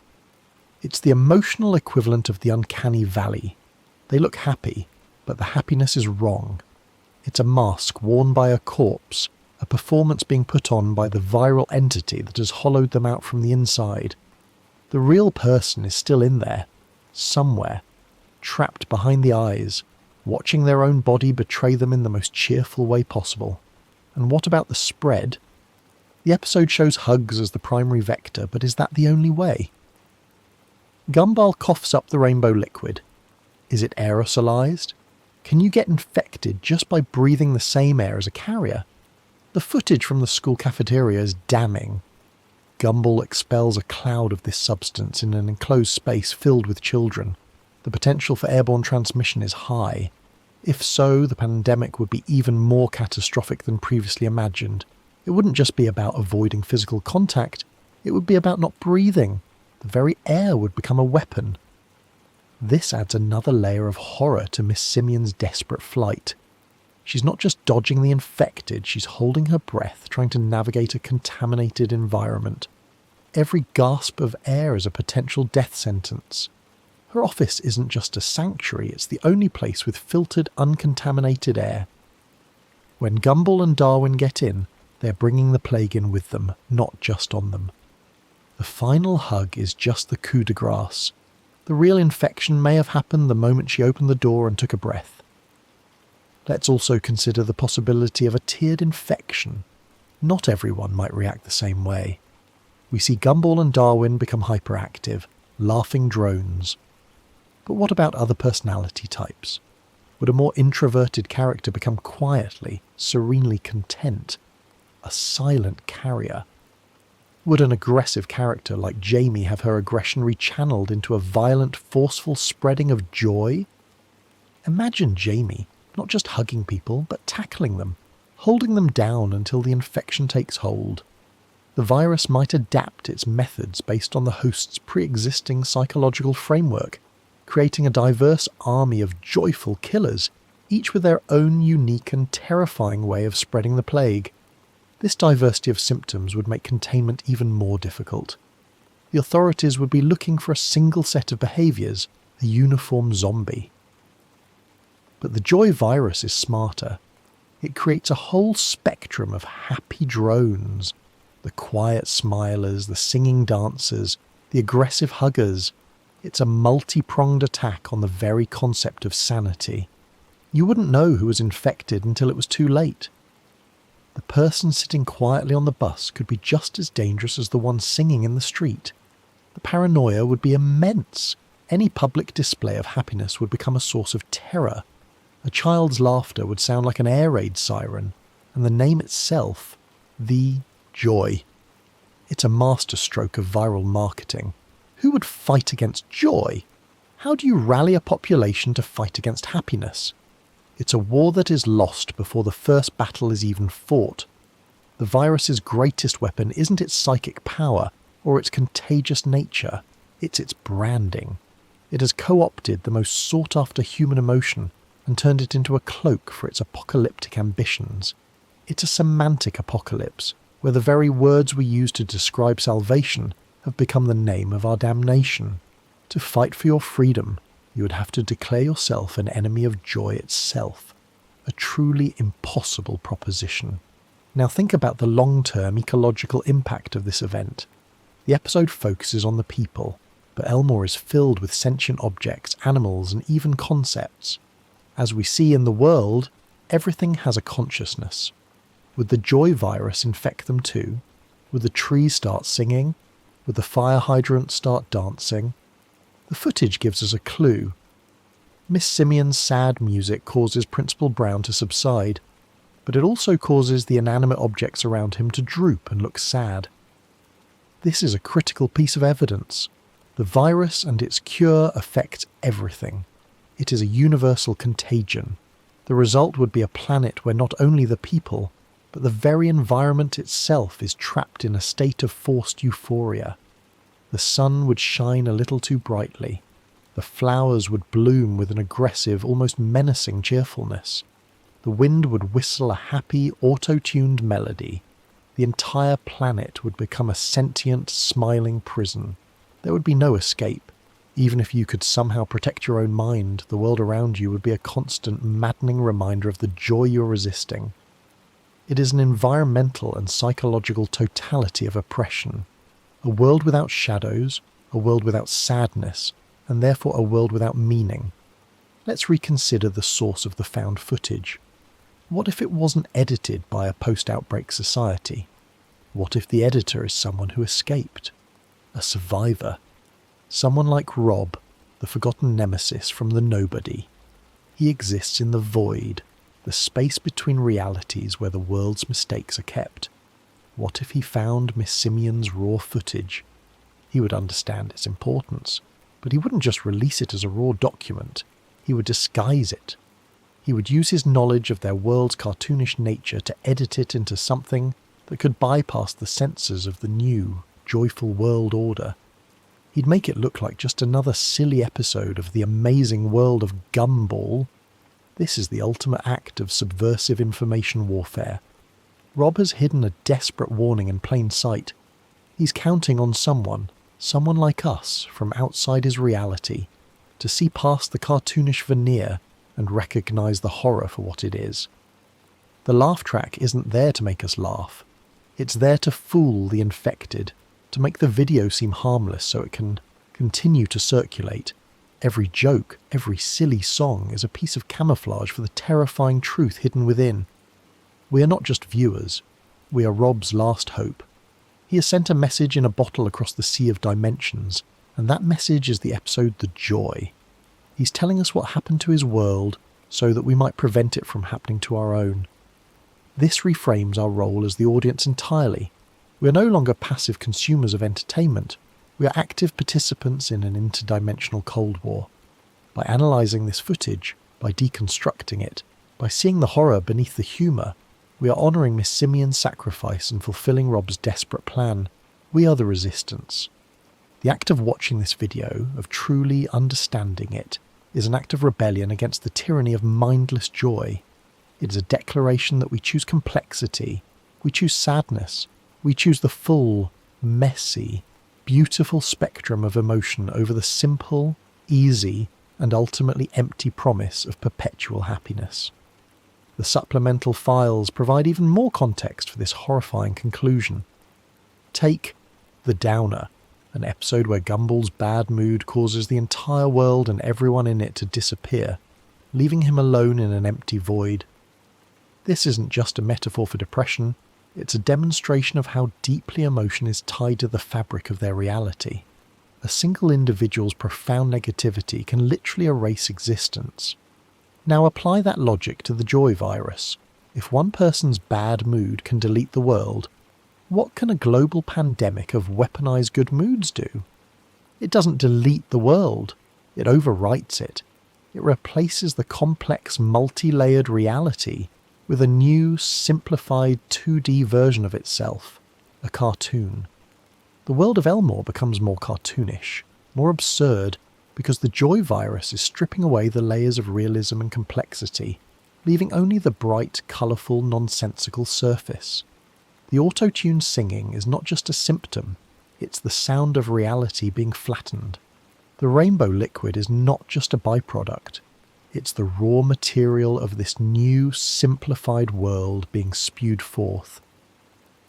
It's the emotional equivalent of the uncanny valley. They look happy, but the happiness is wrong. It's a mask worn by a corpse, a performance being put on by the viral entity that has hollowed them out from the inside. The real person is still in there, somewhere, trapped behind the eyes, watching their own body betray them in the most cheerful way possible. And what about the spread? The episode shows hugs as the primary vector, but is that the only way? Gumball coughs up the rainbow liquid. Is it aerosolized? Can you get infected just by breathing the same air as a carrier? The footage from the school cafeteria is damning. Gumball expels a cloud of this substance in an enclosed space filled with children. The potential for airborne transmission is high. If so, the pandemic would be even more catastrophic than previously imagined. It wouldn't just be about avoiding physical contact, it would be about not breathing. The very air would become a weapon. This adds another layer of horror to Miss Simeon's desperate flight. She's not just dodging the infected, she's holding her breath, trying to navigate a contaminated environment. Every gasp of air is a potential death sentence. Her office isn't just a sanctuary, it's the only place with filtered, uncontaminated air. When Gumball and Darwin get in, they're bringing the plague in with them, not just on them. The final hug is just the coup de grace. The real infection may have happened the moment she opened the door and took a breath. Let's also consider the possibility of a tiered infection. Not everyone might react the same way. We see Gumball and Darwin become hyperactive, laughing drones. But what about other personality types? Would a more introverted character become quietly, serenely content? A silent carrier? Would an aggressive character like Jamie have her aggression rechanneled into a violent, forceful spreading of joy? Imagine Jamie not just hugging people, but tackling them, holding them down until the infection takes hold. The virus might adapt its methods based on the host's pre-existing psychological framework, creating a diverse army of joyful killers, each with their own unique and terrifying way of spreading the plague. This diversity of symptoms would make containment even more difficult. The authorities would be looking for a single set of behaviours, a uniform zombie. But the joy virus is smarter. It creates a whole spectrum of happy drones. The quiet smilers, the singing dancers, the aggressive huggers. It's a multi-pronged attack on the very concept of sanity. You wouldn't know who was infected until it was too late. The person sitting quietly on the bus could be just as dangerous as the one singing in the street. The paranoia would be immense. Any public display of happiness would become a source of terror. A child's laughter would sound like an air raid siren, and the name itself, the Joy. It's a masterstroke of viral marketing. Who would fight against joy? How do you rally a population to fight against happiness? It's a war that is lost before the first battle is even fought. The virus's greatest weapon isn't its psychic power or its contagious nature, it's its branding. It has co-opted the most sought-after human emotion and turned it into a cloak for its apocalyptic ambitions. It's a semantic apocalypse, where the very words we use to describe salvation have become the name of our damnation. To fight for your freedom, you would have to declare yourself an enemy of joy itself. A truly impossible proposition. Now think about the long-term ecological impact of this event. The episode focuses on the people, but Elmore is filled with sentient objects, animals, and even concepts. As we see in the world, everything has a consciousness. Would the joy virus infect them too? Would the trees start singing? Would the fire hydrants start dancing? The footage gives us a clue. Miss Simeon's sad music causes Principal Brown to subside, but it also causes the inanimate objects around him to droop and look sad. This is a critical piece of evidence. The virus and its cure affect everything. It is a universal contagion. The result would be a planet where not only the people, but the very environment itself is trapped in a state of forced euphoria. The sun would shine a little too brightly. The flowers would bloom with an aggressive, almost menacing cheerfulness. The wind would whistle a happy, auto-tuned melody. The entire planet would become a sentient, smiling prison. There would be no escape. Even if you could somehow protect your own mind, the world around you would be a constant, maddening reminder of the joy you're resisting. It is an environmental and psychological totality of oppression. A world without shadows, a world without sadness, and therefore a world without meaning. Let's reconsider the source of the found footage. What if it wasn't edited by a post-outbreak society? What if the editor is someone who escaped? A survivor? Someone like Rob, the forgotten nemesis from the nobody. He exists in the void, the space between realities where the world's mistakes are kept. What if he found Miss Simeon's raw footage? He would understand its importance, but he wouldn't just release it as a raw document. He would disguise it. He would use his knowledge of their world's cartoonish nature to edit it into something that could bypass the censors of the new, joyful world order. He'd make it look like just another silly episode of the amazing world of Gumball. This is the ultimate act of subversive information warfare. Rob has hidden a desperate warning in plain sight. He's counting on someone like us from outside his reality, to see past the cartoonish veneer and recognise the horror for what it is. The laugh track isn't there to make us laugh. It's there to fool the infected, to make the video seem harmless so it can continue to circulate. Every joke, every silly song is a piece of camouflage for the terrifying truth hidden within. We are not just viewers. We are Rob's last hope. He has sent a message in a bottle across the sea of dimensions, and that message is the episode The Joy. He's telling us what happened to his world so that we might prevent it from happening to our own. This reframes our role as the audience entirely. We are no longer passive consumers of entertainment. We are active participants in an interdimensional Cold War. By analysing this footage, by deconstructing it, by seeing the horror beneath the humour, we are honouring Miss Simeon's sacrifice and fulfilling Rob's desperate plan. We are the resistance. The act of watching this video, of truly understanding it, is an act of rebellion against the tyranny of mindless joy. It is a declaration that we choose complexity, we choose sadness, we choose the full, messy, beautiful spectrum of emotion over the simple, easy, and ultimately empty promise of perpetual happiness. The supplemental files provide even more context for this horrifying conclusion. Take The Downer, an episode where Gumball's bad mood causes the entire world and everyone in it to disappear, leaving him alone in an empty void. This isn't just a metaphor for depression, it's a demonstration of how deeply emotion is tied to the fabric of their reality. A single individual's profound negativity can literally erase existence. Now apply that logic to the joy virus. If one person's bad mood can delete the world, what can a global pandemic of weaponized good moods do? It doesn't delete the world, it overwrites it. It replaces the complex, multi-layered reality with a new, simplified 2D version of itself, a cartoon. The world of Elmore becomes more cartoonish, more absurd, because the joy virus is stripping away the layers of realism and complexity, leaving only the bright, colourful, nonsensical surface. The auto-tune singing is not just a symptom, it's the sound of reality being flattened. The rainbow liquid is not just a byproduct, it's the raw material of this new, simplified world being spewed forth.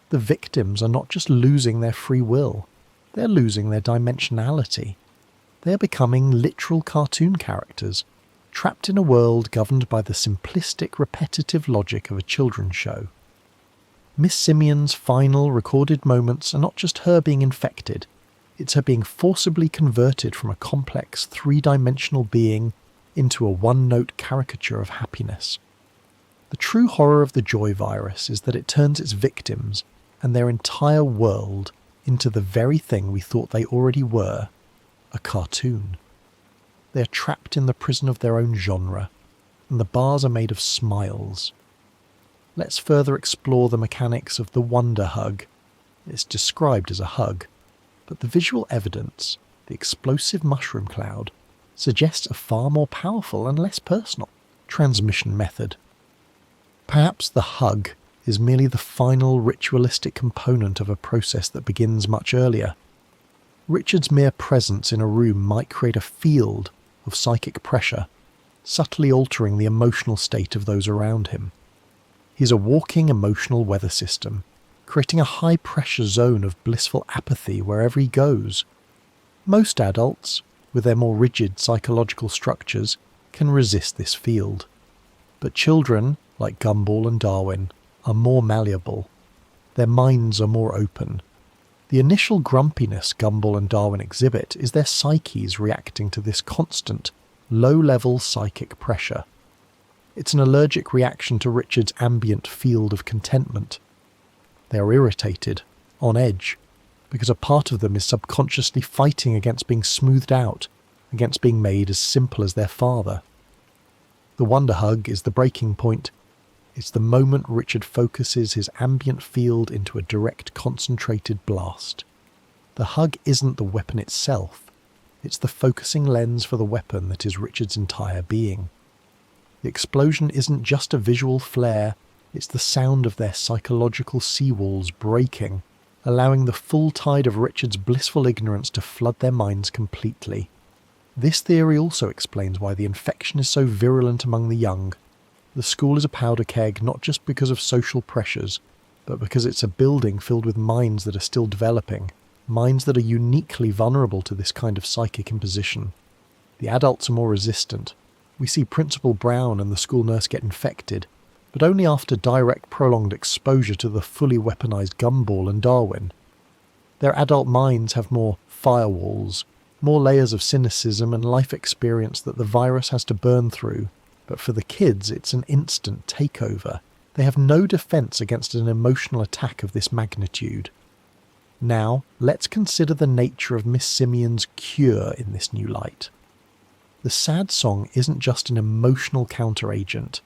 The victims are not just losing their free will, they're losing their dimensionality. They're becoming literal cartoon characters, trapped in a world governed by the simplistic, repetitive logic of a children's show. Miss Simeon's final recorded moments are not just her being infected, it's her being forcibly converted from a complex three-dimensional being into a one-note caricature of happiness. The true horror of the joy virus is that it turns its victims and their entire world into the very thing we thought they already were, a cartoon. They are trapped in the prison of their own genre, and the bars are made of smiles. Let's further explore the mechanics of the wonder hug. It's described as a hug, but the visual evidence, the explosive mushroom cloud, suggests a far more powerful and less personal transmission method. Perhaps the hug is merely the final ritualistic component of a process that begins much earlier. Richard's mere presence in a room might create a field of psychic pressure, subtly altering the emotional state of those around him. He's a walking emotional weather system, creating a high-pressure zone of blissful apathy wherever he goes. Most adults, with their more rigid psychological structures, can resist this field. But children, like Gumball and Darwin, are more malleable. Their minds are more open. The initial grumpiness Gumball and Darwin exhibit is their psyches reacting to this constant, low-level psychic pressure. It's an allergic reaction to Richard's ambient field of contentment. They are irritated, on edge, because a part of them is subconsciously fighting against being smoothed out, against being made as simple as their father. The wonder hug is the breaking point. It's the moment Richard focuses his ambient field into a direct, concentrated blast. The hug isn't the weapon itself. It's the focusing lens for the weapon that is Richard's entire being. The explosion isn't just a visual flare, it's the sound of their psychological seawalls breaking, allowing the full tide of Richard's blissful ignorance to flood their minds completely. This theory also explains why the infection is so virulent among the young. The school is a powder keg not just because of social pressures, but because it's a building filled with minds that are still developing, minds that are uniquely vulnerable to this kind of psychic imposition. The adults are more resistant. We see Principal Brown and the school nurse get infected, but only after direct prolonged exposure to the fully weaponized Gumball and Darwin. Their adult minds have more firewalls, more layers of cynicism and life experience that the virus has to burn through, but for the kids it's an instant takeover. They have no defense against an emotional attack of this magnitude. Now, let's consider the nature of Miss Simeon's cure in this new light. The sad song isn't just an emotional counteragent,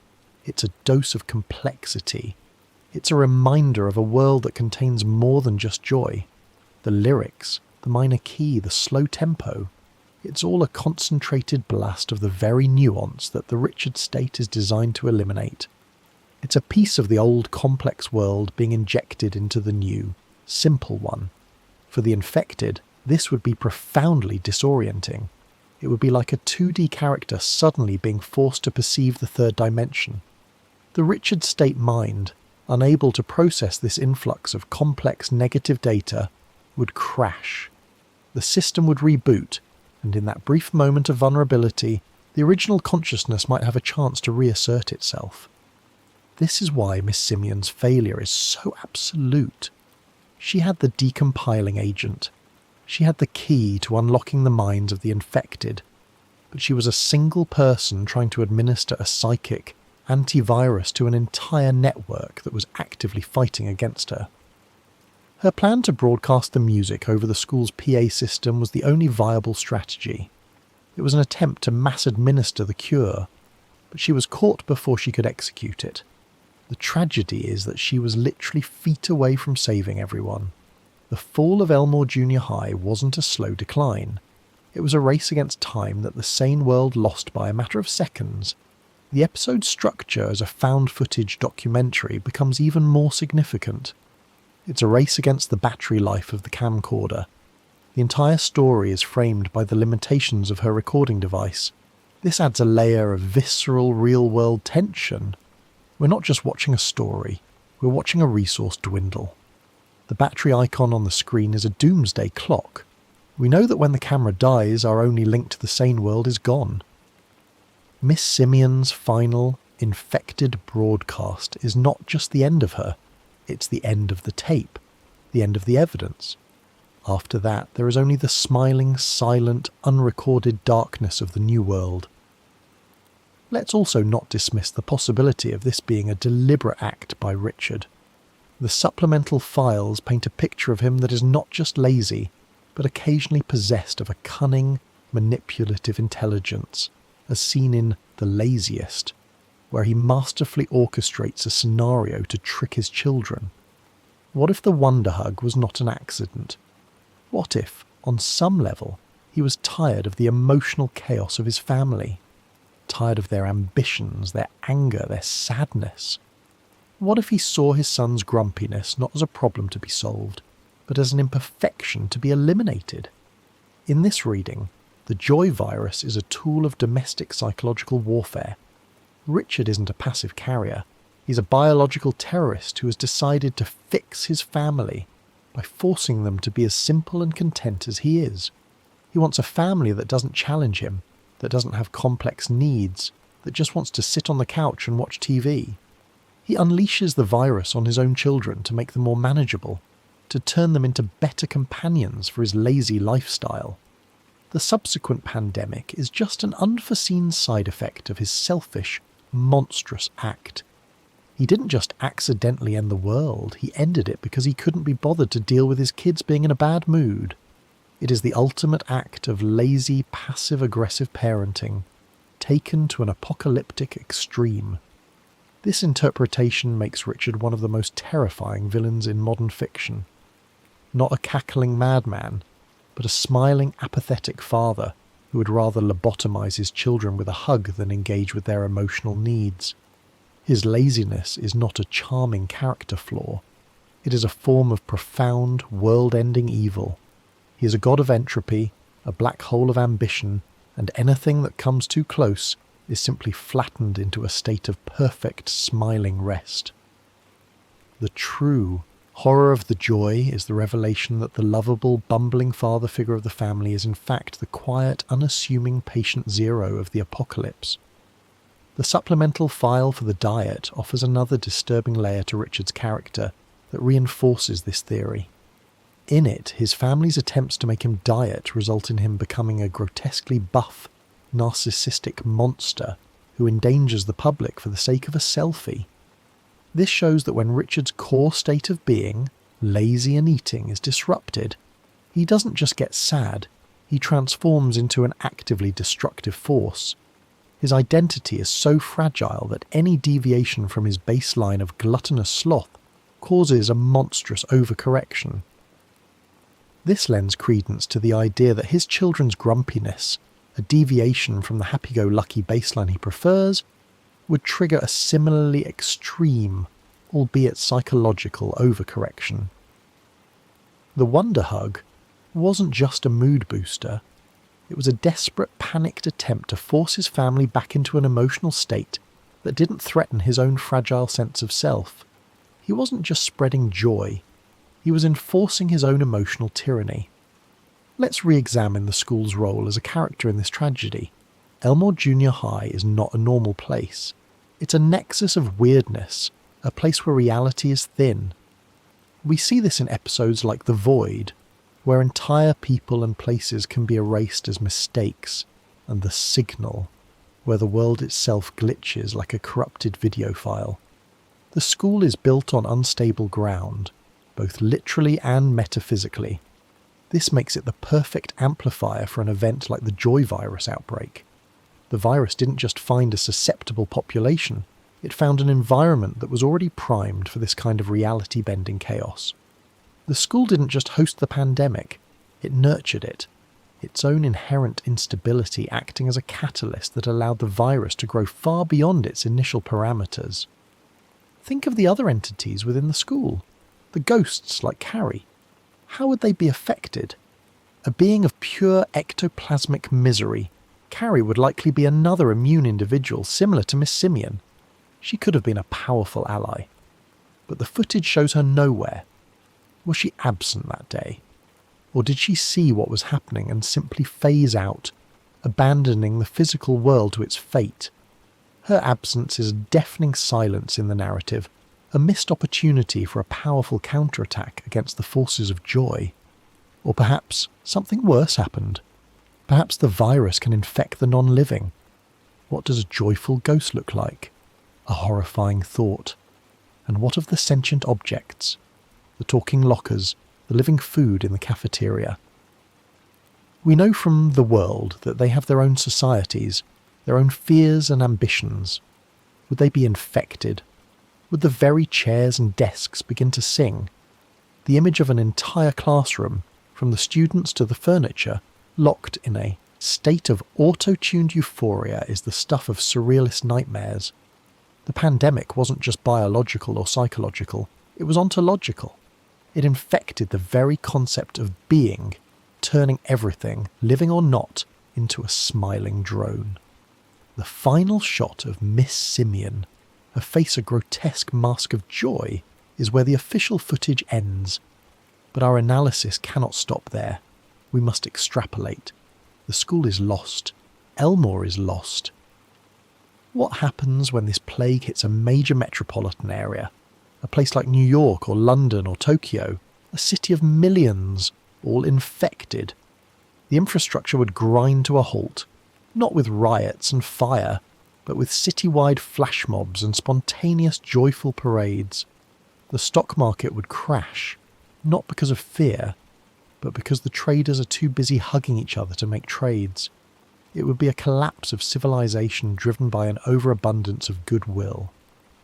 it's a dose of complexity. It's a reminder of a world that contains more than just joy. The lyrics, the minor key, the slow tempo, it's all a concentrated blast of the very nuance that the Richard state is designed to eliminate. It's a piece of the old complex world being injected into the new, simple one. For the infected, this would be profoundly disorienting. It would be like a 2D character suddenly being forced to perceive the third dimension. The Richard state mind, unable to process this influx of complex negative data, would crash. The system would reboot, and in that brief moment of vulnerability, the original consciousness might have a chance to reassert itself. This is why Miss Simeon's failure is so absolute. She had the decompiling agent. She had the key to unlocking the minds of the infected, but she was a single person trying to administer a psychic antivirus to an entire network that was actively fighting against her. Her plan to broadcast the music over the school's PA system was the only viable strategy. It was an attempt to mass administer the cure, but she was caught before she could execute it. The tragedy is that she was literally feet away from saving everyone. The fall of Elmore Junior High wasn't a slow decline. It was a race against time that the sane world lost by a matter of seconds. The episode's structure as a found-footage documentary becomes even more significant. It's a race against the battery life of the camcorder. The entire story is framed by the limitations of her recording device. This adds a layer of visceral, real-world tension. We're not just watching a story, we're watching a resource dwindle. The battery icon on the screen is a doomsday clock. We know that when the camera dies, our only link to the sane world is gone. Miss Simeon's final, infected broadcast is not just the end of her, it's the end of the tape, the end of the evidence. After that, there is only the smiling, silent, unrecorded darkness of the new world. Let's also not dismiss the possibility of this being a deliberate act by Richard. The supplemental files paint a picture of him that is not just lazy, but occasionally possessed of a cunning, manipulative intelligence, as seen in The Laziest, where he masterfully orchestrates a scenario to trick his children. What if the Wonder Hug was not an accident? What if, on some level, he was tired of the emotional chaos of his family? Tired of their ambitions, their anger, their sadness? What if he saw his son's grumpiness not as a problem to be solved, but as an imperfection to be eliminated? In this reading, the joy virus is a tool of domestic psychological warfare. Richard isn't a passive carrier. He's a biological terrorist who has decided to fix his family by forcing them to be as simple and content as he is. He wants a family that doesn't challenge him, that doesn't have complex needs, that just wants to sit on the couch and watch TV. He unleashes the virus on his own children to make them more manageable, to turn them into better companions for his lazy lifestyle. The subsequent pandemic is just an unforeseen side effect of his selfish, monstrous act. He didn't just accidentally end the world, he ended it because he couldn't be bothered to deal with his kids being in a bad mood. It is the ultimate act of lazy, passive-aggressive parenting, taken to an apocalyptic extreme. This interpretation makes Richard one of the most terrifying villains in modern fiction. Not a cackling madman, but a smiling, apathetic father who would rather lobotomize his children with a hug than engage with their emotional needs. His laziness is not a charming character flaw. It is a form of profound, world-ending evil. He is a god of entropy, a black hole of ambition, and anything that comes too close is simply flattened into a state of perfect, smiling rest. The true horror of the joy is the revelation that the lovable, bumbling father figure of the family is in fact the quiet, unassuming patient zero of the apocalypse. The supplemental file for the diet offers another disturbing layer to Richard's character that reinforces this theory. In it, his family's attempts to make him diet result in him becoming a grotesquely buff, narcissistic monster who endangers the public for the sake of a selfie. This shows that when Richard's core state of being, lazy and eating, is disrupted, he doesn't just get sad, he transforms into an actively destructive force. His identity is so fragile that any deviation from his baseline of gluttonous sloth causes a monstrous overcorrection. This lends credence to the idea that his children's grumpiness, a deviation from the happy-go-lucky baseline he prefers, would trigger a similarly extreme, albeit psychological, overcorrection. The Wonder Hug wasn't just a mood booster. It was a desperate, panicked attempt to force his family back into an emotional state that didn't threaten his own fragile sense of self. He wasn't just spreading joy, he was enforcing his own emotional tyranny. Let's re-examine the school's role as a character in this tragedy. Elmore Junior High is not a normal place. It's a nexus of weirdness, a place where reality is thin. We see this in episodes like The Void, where entire people and places can be erased as mistakes, and The Signal, where the world itself glitches like a corrupted video file. The school is built on unstable ground, both literally and metaphysically. This makes it the perfect amplifier for an event like the joy virus outbreak. The virus didn't just find a susceptible population, it found an environment that was already primed for this kind of reality-bending chaos. The school didn't just host the pandemic, it nurtured it. its own inherent instability acting as a catalyst that allowed the virus to grow far beyond its initial parameters. Think of the other entities within the school, the ghosts like Carrie. How would they be affected? A being of pure ectoplasmic misery, Carrie would likely be another immune individual similar to Miss Simeon. She could have been a powerful ally. But the footage shows her nowhere. Was she absent that day? Or did she see what was happening and simply phase out, abandoning the physical world to its fate? Her absence is a deafening silence in the narrative, a missed opportunity for a powerful counterattack against the forces of joy. Or perhaps something worse happened. Perhaps the virus can infect the non-living. What does a joyful ghost look like? A horrifying thought. And what of the sentient objects? The talking lockers, the living food in the cafeteria. We know from the world that they have their own societies, their own fears and ambitions. Would they be infected? Would the very chairs and desks begin to sing? The image of an entire classroom, from the students to the furniture, locked in a state of auto-tuned euphoria is the stuff of surrealist nightmares. The pandemic wasn't just biological or psychological, it was ontological. It infected the very concept of being, turning everything, living or not, into a smiling drone. The final shot of Miss Simeon, her face a grotesque mask of joy, is where the official footage ends. But our analysis cannot stop there. We must extrapolate. The school is lost. Elmore is lost. What happens when this plague hits a major metropolitan area? A place like New York or London or Tokyo, a city of millions, all infected. The infrastructure would grind to a halt, not with riots and fire, but with citywide flash mobs and spontaneous joyful parades. The stock market would crash, not because of fear, but because the traders are too busy hugging each other to make trades. It would be a collapse of civilization driven by an overabundance of goodwill.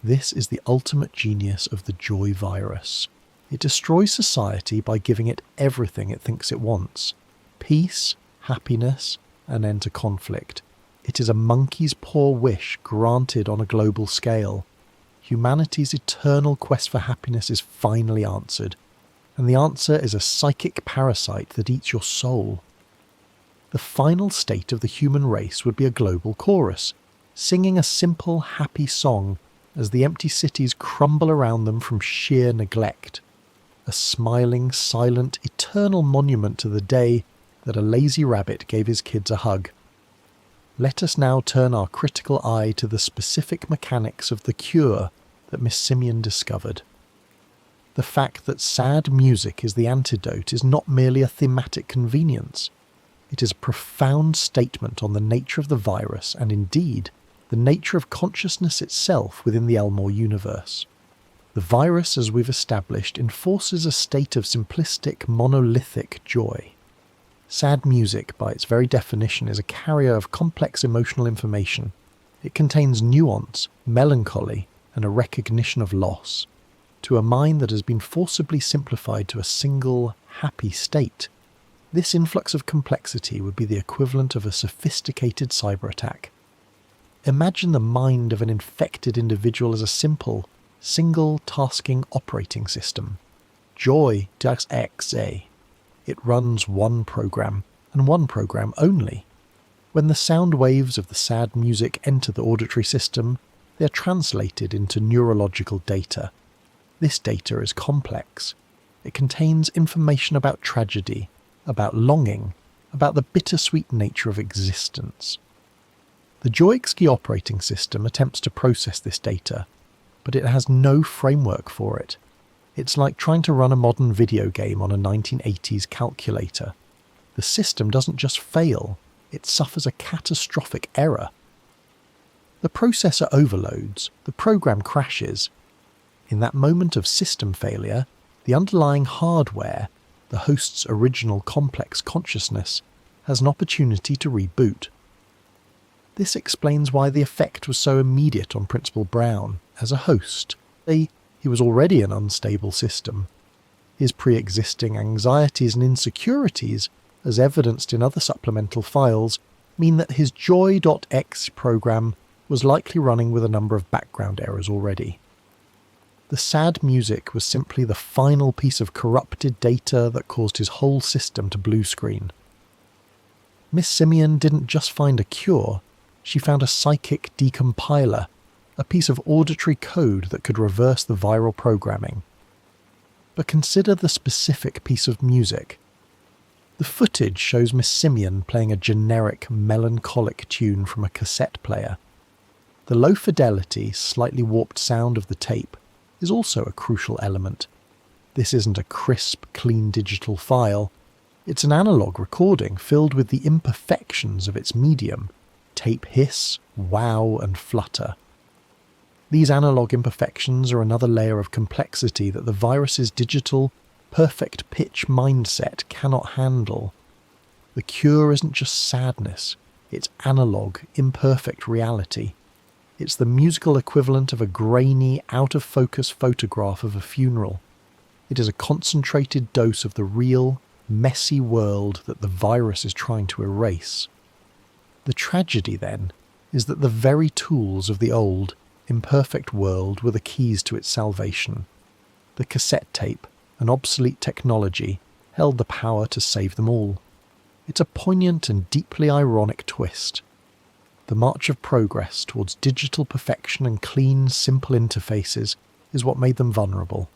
This is the ultimate genius of the joy virus. It destroys society by giving it everything it thinks it wants. Peace, happiness, an end to conflict. It is a monkey's paw wish granted on a global scale. Humanity's eternal quest for happiness is finally answered. And the answer is a psychic parasite that eats your soul. The final state of the human race would be a global chorus, singing a simple, happy song as the empty cities crumble around them from sheer neglect. A smiling, silent, eternal monument to the day that a lazy rabbit gave his kids a hug. Let us now turn our critical eye to the specific mechanics of the cure that Miss Simeon discovered. The fact that sad music is the antidote is not merely a thematic convenience. It is a profound statement on the nature of the virus and indeed the nature of consciousness itself within the Elmore universe. The virus, as we've established, enforces a state of simplistic, monolithic joy. Sad music, by its very definition, is a carrier of complex emotional information. It contains nuance, melancholy, and a recognition of loss. To a mind that has been forcibly simplified to a single, happy state, this influx of complexity would be the equivalent of a sophisticated cyber attack. Imagine the mind of an infected individual as a simple, single-tasking operating system. Joy does exe. It runs one program, and one program only. When the sound waves of the sad music enter the auditory system, they are translated into neurological data. This data is complex. It contains information about tragedy, about longing, about the bittersweet nature of existence. The Joyxki operating system attempts to process this data, but it has no framework for it. It's like trying to run a modern video game on a 1980s calculator. The system doesn't just fail, it suffers a catastrophic error. The processor overloads, the program crashes. In that moment of system failure, the underlying hardware, the host's original complex consciousness, has an opportunity to reboot. This explains why the effect was so immediate on Principal Brown as a host. He was already an unstable system. His pre-existing anxieties and insecurities as evidenced in other supplemental files, mean that his joy.exe program was likely running with a number of background errors already. The sad music was simply the final piece of corrupted data that caused his whole system to blue screen. Miss Simeon didn't just find a cure, she found a psychic decompiler, a piece of auditory code that could reverse the viral programming. But consider the specific piece of music. The footage shows Miss Simeon playing a generic, melancholic tune from a cassette player. The low-fidelity, slightly warped sound of the tape is also a crucial element. This isn't a crisp, clean digital file. It's an analog recording filled with the imperfections of its medium: tape hiss, wow, and flutter. These analog imperfections are another layer of complexity that the virus's digital, perfect pitch mindset cannot handle. The cure isn't just sadness, it's analog, imperfect reality. It's the musical equivalent of a grainy, out-of-focus photograph of a funeral. It is a concentrated dose of the real, messy world that the virus is trying to erase. The tragedy, then, is that the very tools of the old, imperfect world were the keys to its salvation. The cassette tape, an obsolete technology, held the power to save them all. It's a poignant and deeply ironic twist. The march of progress towards digital perfection and clean, simple interfaces is what made them vulnerable.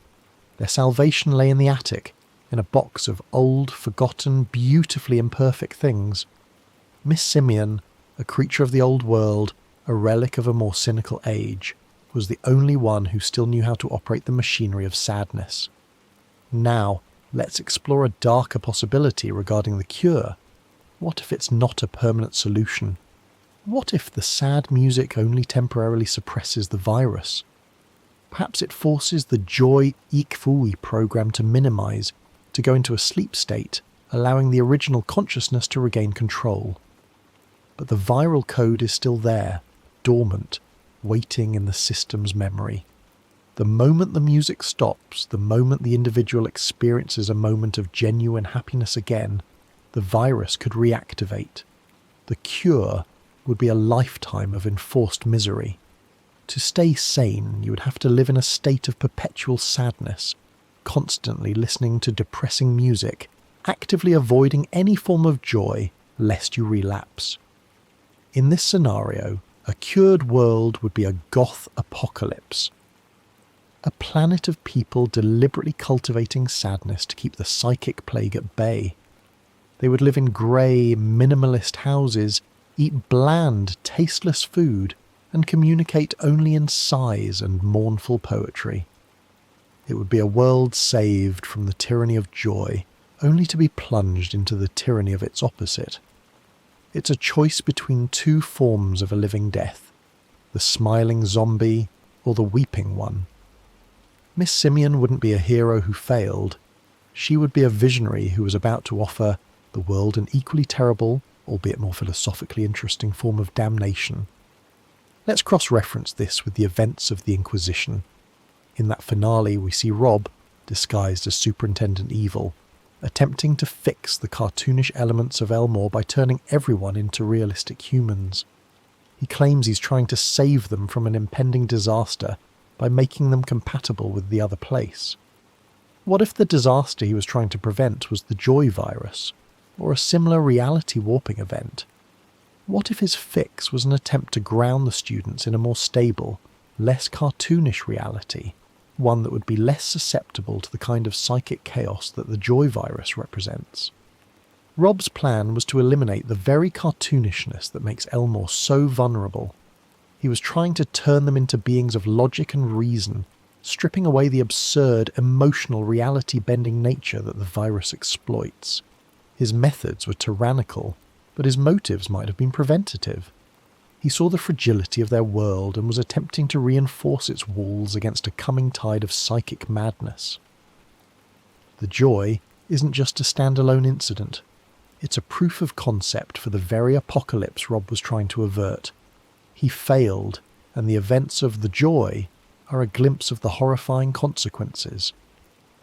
Their salvation lay in the attic, in a box of old, forgotten, beautifully imperfect things. Miss Simeon, a creature of the old world, a relic of a more cynical age, was the only one who still knew how to operate the machinery of sadness. Now, let's explore a darker possibility regarding the cure. What if it's not a permanent solution? What if the sad music only temporarily suppresses the virus? Perhaps it forces the joy ikfui program to minimize, to go into a sleep state, allowing the original consciousness to regain control. But the viral code is still there, dormant, waiting in the system's memory. The moment the music stops, the moment the individual experiences a moment of genuine happiness again, the virus could reactivate. The cure would be a lifetime of enforced misery. To stay sane, you would have to live in a state of perpetual sadness, constantly listening to depressing music, actively avoiding any form of joy, lest you relapse. In this scenario, a cured world would be a goth apocalypse. A planet of people deliberately cultivating sadness to keep the psychic plague at bay. They would live in grey, minimalist houses, eat bland, tasteless food, and communicate only in sighs and mournful poetry. It would be a world saved from the tyranny of joy, only to be plunged into the tyranny of its opposite. It's a choice between two forms of a living death, the smiling zombie or the weeping one. Miss Simeon wouldn't be a hero who failed. She would be a visionary who was about to offer the world an equally terrible, albeit more philosophically interesting form of damnation. Let's cross-reference this with the events of the Inquisition. In that finale we see Rob, disguised as Superintendent Evil, attempting to fix the cartoonish elements of Elmore by turning everyone into realistic humans. He claims he's trying to save them from an impending disaster by making them compatible with the other place. What if the disaster he was trying to prevent was the joy virus, or a similar reality warping event? What if his fix was an attempt to ground the students in a more stable, less cartoonish reality, one that would be less susceptible to the kind of psychic chaos that the joy virus represents? Rob's plan was to eliminate the very cartoonishness that makes Elmore so vulnerable. He was trying to turn them into beings of logic and reason, stripping away the absurd, emotional, reality-bending nature that the virus exploits. His methods were tyrannical, but his motives might have been preventative. He saw the fragility of their world and was attempting to reinforce its walls against a coming tide of psychic madness. The joy isn't just a standalone incident. It's a proof of concept for the very apocalypse Rob was trying to avert. He failed, and the events of the joy are a glimpse of the horrifying consequences.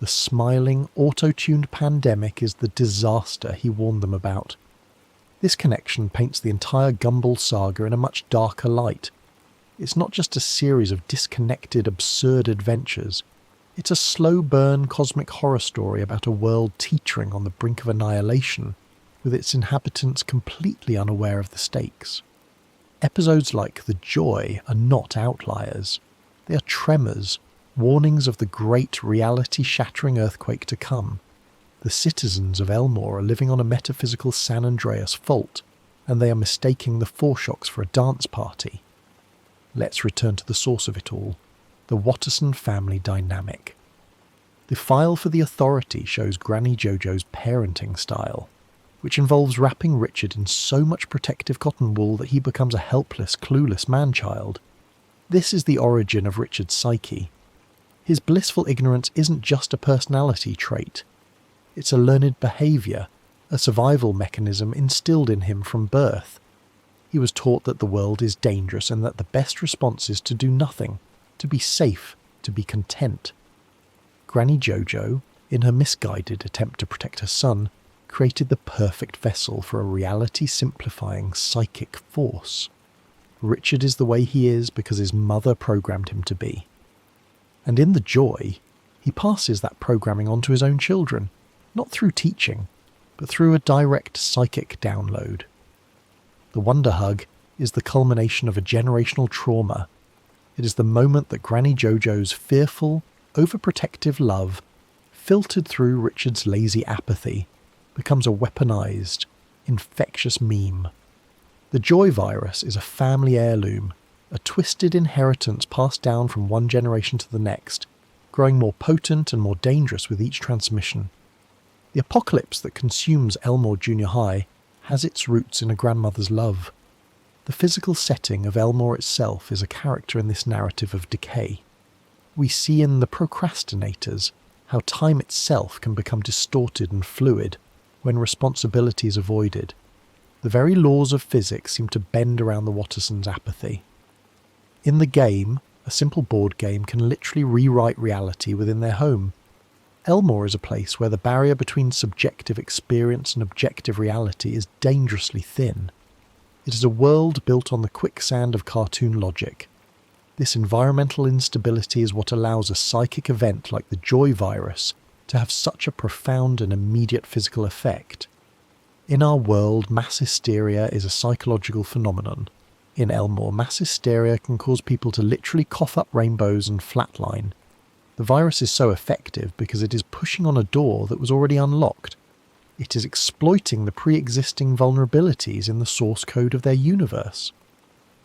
The smiling, auto-tuned pandemic is the disaster he warned them about. This connection paints the entire Gumball saga in a much darker light. It's not just a series of disconnected, absurd adventures. It's a slow-burn cosmic horror story about a world teetering on the brink of annihilation, with its inhabitants completely unaware of the stakes. Episodes like The Joy are not outliers. They are tremors, warnings of the great reality-shattering earthquake to come. The citizens of Elmore are living on a metaphysical San Andreas fault, and they are mistaking the foreshocks for a dance party. Let's return to the source of it all, the Watterson family dynamic. The file for the authority shows Granny Jojo's parenting style, which involves wrapping Richard in so much protective cotton wool that he becomes a helpless, clueless man-child. This is the origin of Richard's psyche. His blissful ignorance isn't just a personality trait. It's a learned behaviour, a survival mechanism instilled in him from birth. He was taught that the world is dangerous and that the best response is to do nothing, to be safe, to be content. Granny Jojo, in her misguided attempt to protect her son, created the perfect vessel for a reality-simplifying psychic force. Richard is the way he is because his mother programmed him to be. And in The Joy, he passes that programming on to his own children, not through teaching, but through a direct psychic download. The Wonder Hug is the culmination of a generational trauma. It is the moment that Granny Jojo's fearful, overprotective love, filtered through Richard's lazy apathy, becomes a weaponized, infectious meme. The Joy virus is a family heirloom, a twisted inheritance passed down from one generation to the next, growing more potent and more dangerous with each transmission. The apocalypse that consumes Elmore Junior High has its roots in a grandmother's love. The physical setting of Elmore itself is a character in this narrative of decay. We see in The Procrastinators how time itself can become distorted and fluid when responsibility is avoided. The very laws of physics seem to bend around the Wattersons' apathy. In the game, a simple board game can literally rewrite reality within their home. Elmore is a place where the barrier between subjective experience and objective reality is dangerously thin. It is a world built on the quicksand of cartoon logic. This environmental instability is what allows a psychic event like the Joy virus to have such a profound and immediate physical effect. In our world, mass hysteria is a psychological phenomenon. In Elmore, mass hysteria can cause people to literally cough up rainbows and flatline. The virus is so effective because it is pushing on a door that was already unlocked. It is exploiting the pre-existing vulnerabilities in the source code of their universe.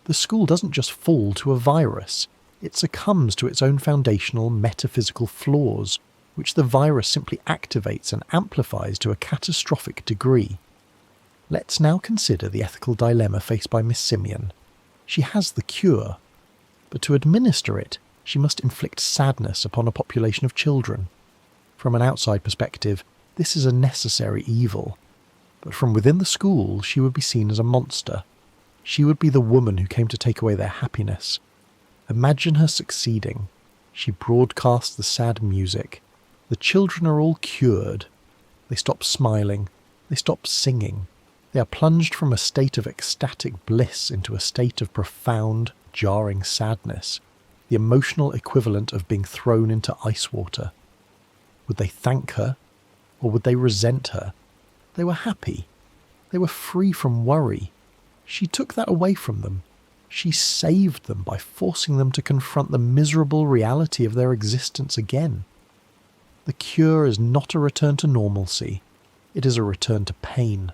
The school doesn't just fall to a virus, it succumbs to its own foundational metaphysical flaws, which the virus simply activates and amplifies to a catastrophic degree. Let's now consider the ethical dilemma faced by Miss Simeon. She has the cure, but to administer it, she must inflict sadness upon a population of children. From an outside perspective, this is a necessary evil, but from within the school she would be seen as a monster. She would be the woman who came to take away their happiness. Imagine her succeeding. She broadcasts the sad music. The children are all cured. They stop smiling. They stop singing. They are plunged from a state of ecstatic bliss into a state of profound, jarring sadness, the emotional equivalent of being thrown into ice water. Would they thank her, or would they resent her? They were happy. They were free from worry. She took that away from them. She saved them by forcing them to confront the miserable reality of their existence again. The cure is not a return to normalcy. It is a return to pain.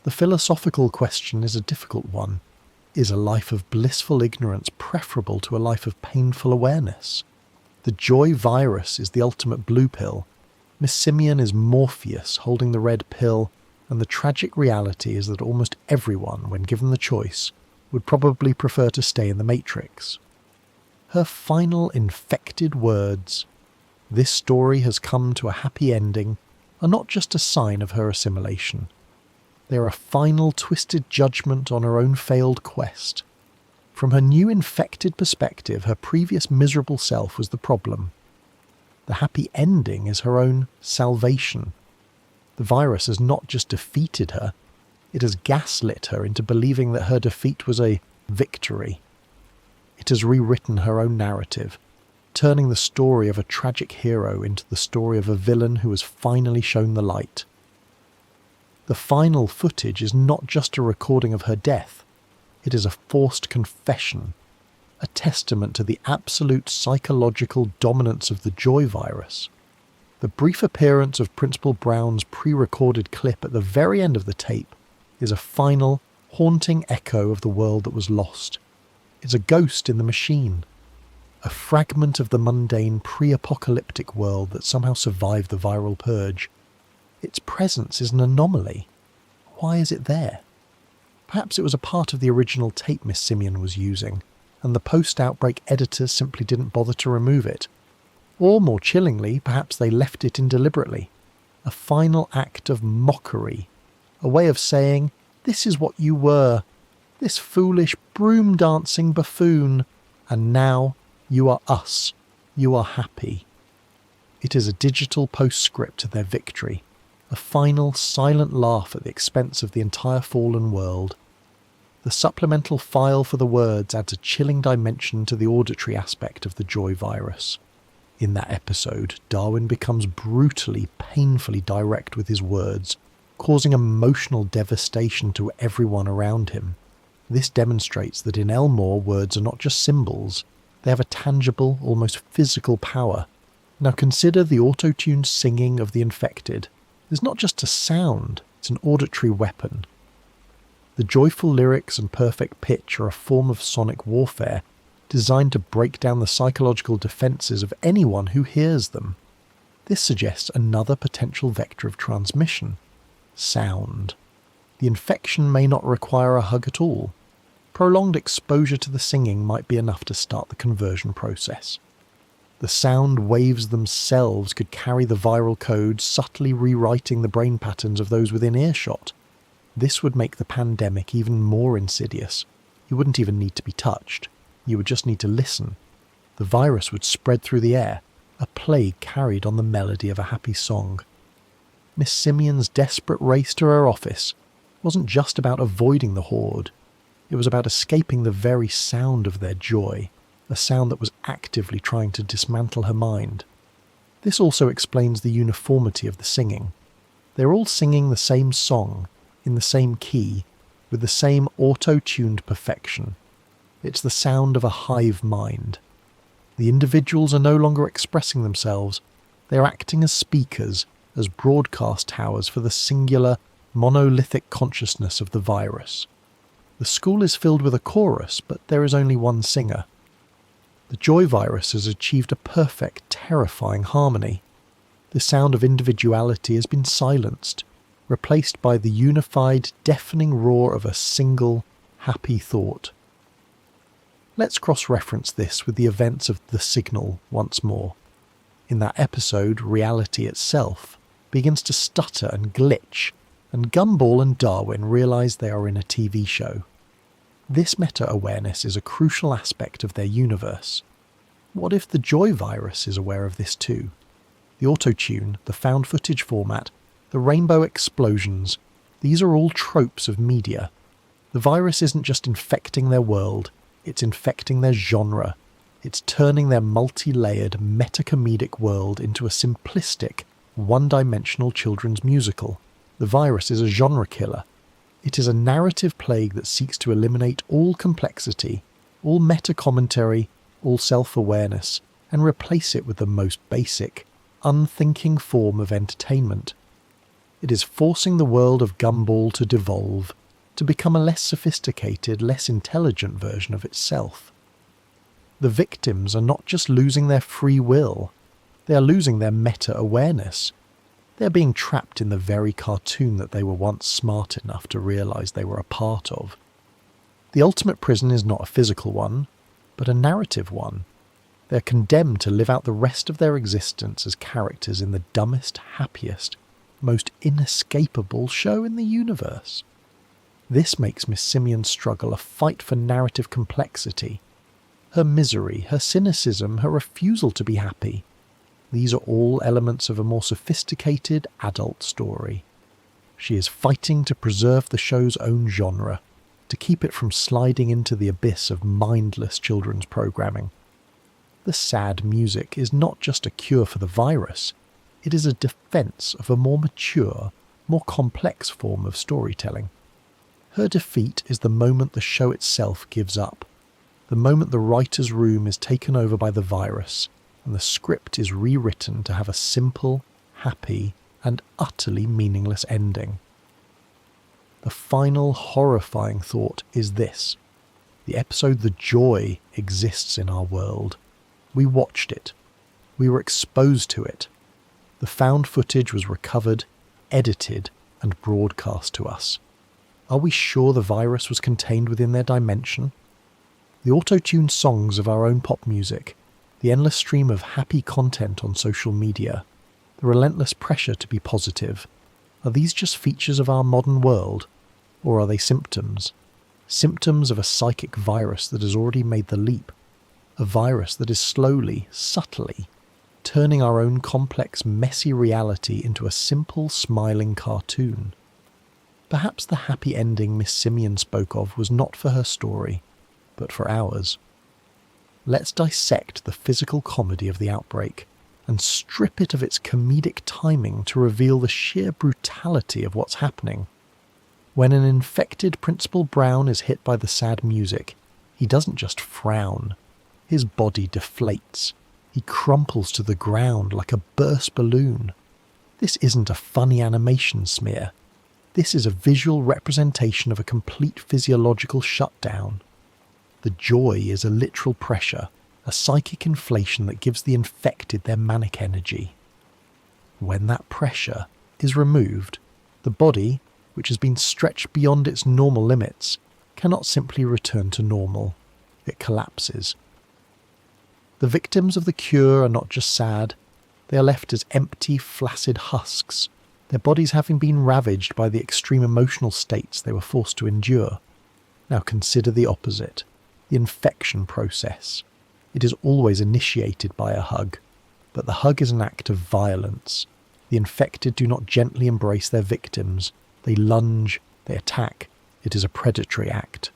The philosophical question is a difficult one. Is a life of blissful ignorance preferable to a life of painful awareness? The Joy virus is the ultimate blue pill. Miss Simeon is Morpheus holding the red pill, and the tragic reality is that almost everyone, when given the choice, would probably prefer to stay in the Matrix. Her final infected words, "This story has come to a happy ending," are not just a sign of her assimilation. They are a final twisted judgment on her own failed quest. From her new infected perspective, her previous miserable self was the problem. The happy ending is her own salvation. The virus has not just defeated her, it has gaslit her into believing that her defeat was a victory. It has rewritten her own narrative, turning the story of a tragic hero into the story of a villain who has finally shown the light. The final footage is not just a recording of her death, it is a forced confession, a testament to the absolute psychological dominance of the joy virus. The brief appearance of Principal Brown's pre-recorded clip at the very end of the tape is a final, haunting echo of the world that was lost. It's a ghost in the machine, a fragment of the mundane pre-apocalyptic world that somehow survived the viral purge. Its presence is an anomaly. Why is it there? Perhaps it was a part of the original tape Miss Simeon was using, and the post-outbreak editors simply didn't bother to remove it. Or, more chillingly, perhaps they left it in deliberately. A final act of mockery. A way of saying, this is what you were, this foolish broom-dancing buffoon, and now you are us. You are happy. It is a digital postscript to their victory. A final silent laugh at the expense of the entire fallen world. The supplemental file for the words adds a chilling dimension to the auditory aspect of the joy virus. In that episode, Darwin becomes brutally, painfully direct with his words, causing emotional devastation to everyone around him. This demonstrates that in Elmore, words are not just symbols, they have a tangible, almost physical power. Now consider the auto-tuned singing of the infected. It's not just a sound, it's an auditory weapon. The joyful lyrics and perfect pitch are a form of sonic warfare designed to break down the psychological defences of anyone who hears them. This suggests another potential vector of transmission: sound. The infection may not require a hug at all. Prolonged exposure to the singing might be enough to start the conversion process. The sound waves themselves could carry the viral code, subtly rewriting the brain patterns of those within earshot. This would make the pandemic even more insidious. You wouldn't even need to be touched. You would just need to listen. The virus would spread through the air, a plague carried on the melody of a happy song. Miss Simeon's desperate race to her office wasn't just about avoiding the horde. It was about escaping the very sound of their joy, a sound that was actively trying to dismantle her mind. This also explains the uniformity of the singing. They're all singing the same song, in the same key, with the same auto-tuned perfection. It's the sound of a hive mind. The individuals are no longer expressing themselves. They are acting as speakers, as broadcast towers for the singular, monolithic consciousness of the virus. The school is filled with a chorus, but there is only one singer. The joy virus has achieved a perfect, terrifying harmony. The sound of individuality has been silenced, replaced by the unified, deafening roar of a single, happy thought. Let's cross-reference this with the events of The Signal once more. In that episode, reality itself begins to stutter and glitch, and Gumball and Darwin realise they are in a TV show. This meta-awareness is a crucial aspect of their universe. What if the joy virus is aware of this too? The auto-tune, the found footage format, the rainbow explosions, these are all tropes of media. The virus isn't just infecting their world, it's infecting their genre. It's turning their multi-layered, meta-comedic world into a simplistic, one-dimensional children's musical. The virus is a genre killer. It is a narrative plague that seeks to eliminate all complexity, all meta-commentary, all self-awareness, and replace it with the most basic, unthinking form of entertainment. It is forcing the world of Gumball to devolve, to become a less sophisticated, less intelligent version of itself. The victims are not just losing their free will, they are losing their meta-awareness. They are being trapped in the very cartoon that they were once smart enough to realise they were a part of. The ultimate prison is not a physical one, but a narrative one. They are condemned to live out the rest of their existence as characters in the dumbest, happiest, most inescapable show in the universe. This makes Miss Simeon's struggle a fight for narrative complexity. Her misery, her cynicism, her refusal to be happy. These are all elements of a more sophisticated adult story. She is fighting to preserve the show's own genre, to keep it from sliding into the abyss of mindless children's programming. The sad music is not just a cure for the virus, it is a defense of a more mature, more complex form of storytelling. Her defeat is the moment the show itself gives up, the moment the writer's room is taken over by the virus, and the script is rewritten to have a simple, happy, and utterly meaningless ending. The final horrifying thought is this. The episode The Joy exists in our world. We watched it. We were exposed to it. The found footage was recovered, edited, and broadcast to us. Are we sure the virus was contained within their dimension? The auto-tuned songs of our own pop music, the endless stream of happy content on social media, the relentless pressure to be positive, are these just features of our modern world, or are they symptoms? Symptoms of a psychic virus that has already made the leap, a virus that is slowly, subtly, turning our own complex, messy reality into a simple, smiling cartoon. Perhaps the happy ending Miss Simeon spoke of was not for her story, but for ours. Let's dissect the physical comedy of the outbreak and strip it of its comedic timing to reveal the sheer brutality of what's happening. When an infected Principal Brown is hit by the sad music, he doesn't just frown. His body deflates. He crumples to the ground like a burst balloon. This isn't a funny animation smear. This is a visual representation of a complete physiological shutdown. The joy is a literal pressure, a psychic inflation that gives the infected their manic energy. When that pressure is removed, the body, which has been stretched beyond its normal limits, cannot simply return to normal. It collapses. The victims of the cure are not just sad, they are left as empty, flaccid husks, their bodies having been ravaged by the extreme emotional states they were forced to endure. Now consider the opposite, the infection process. It is always initiated by a hug, but the hug is an act of violence. The infected do not gently embrace their victims. They lunge, they attack. It is a predatory act.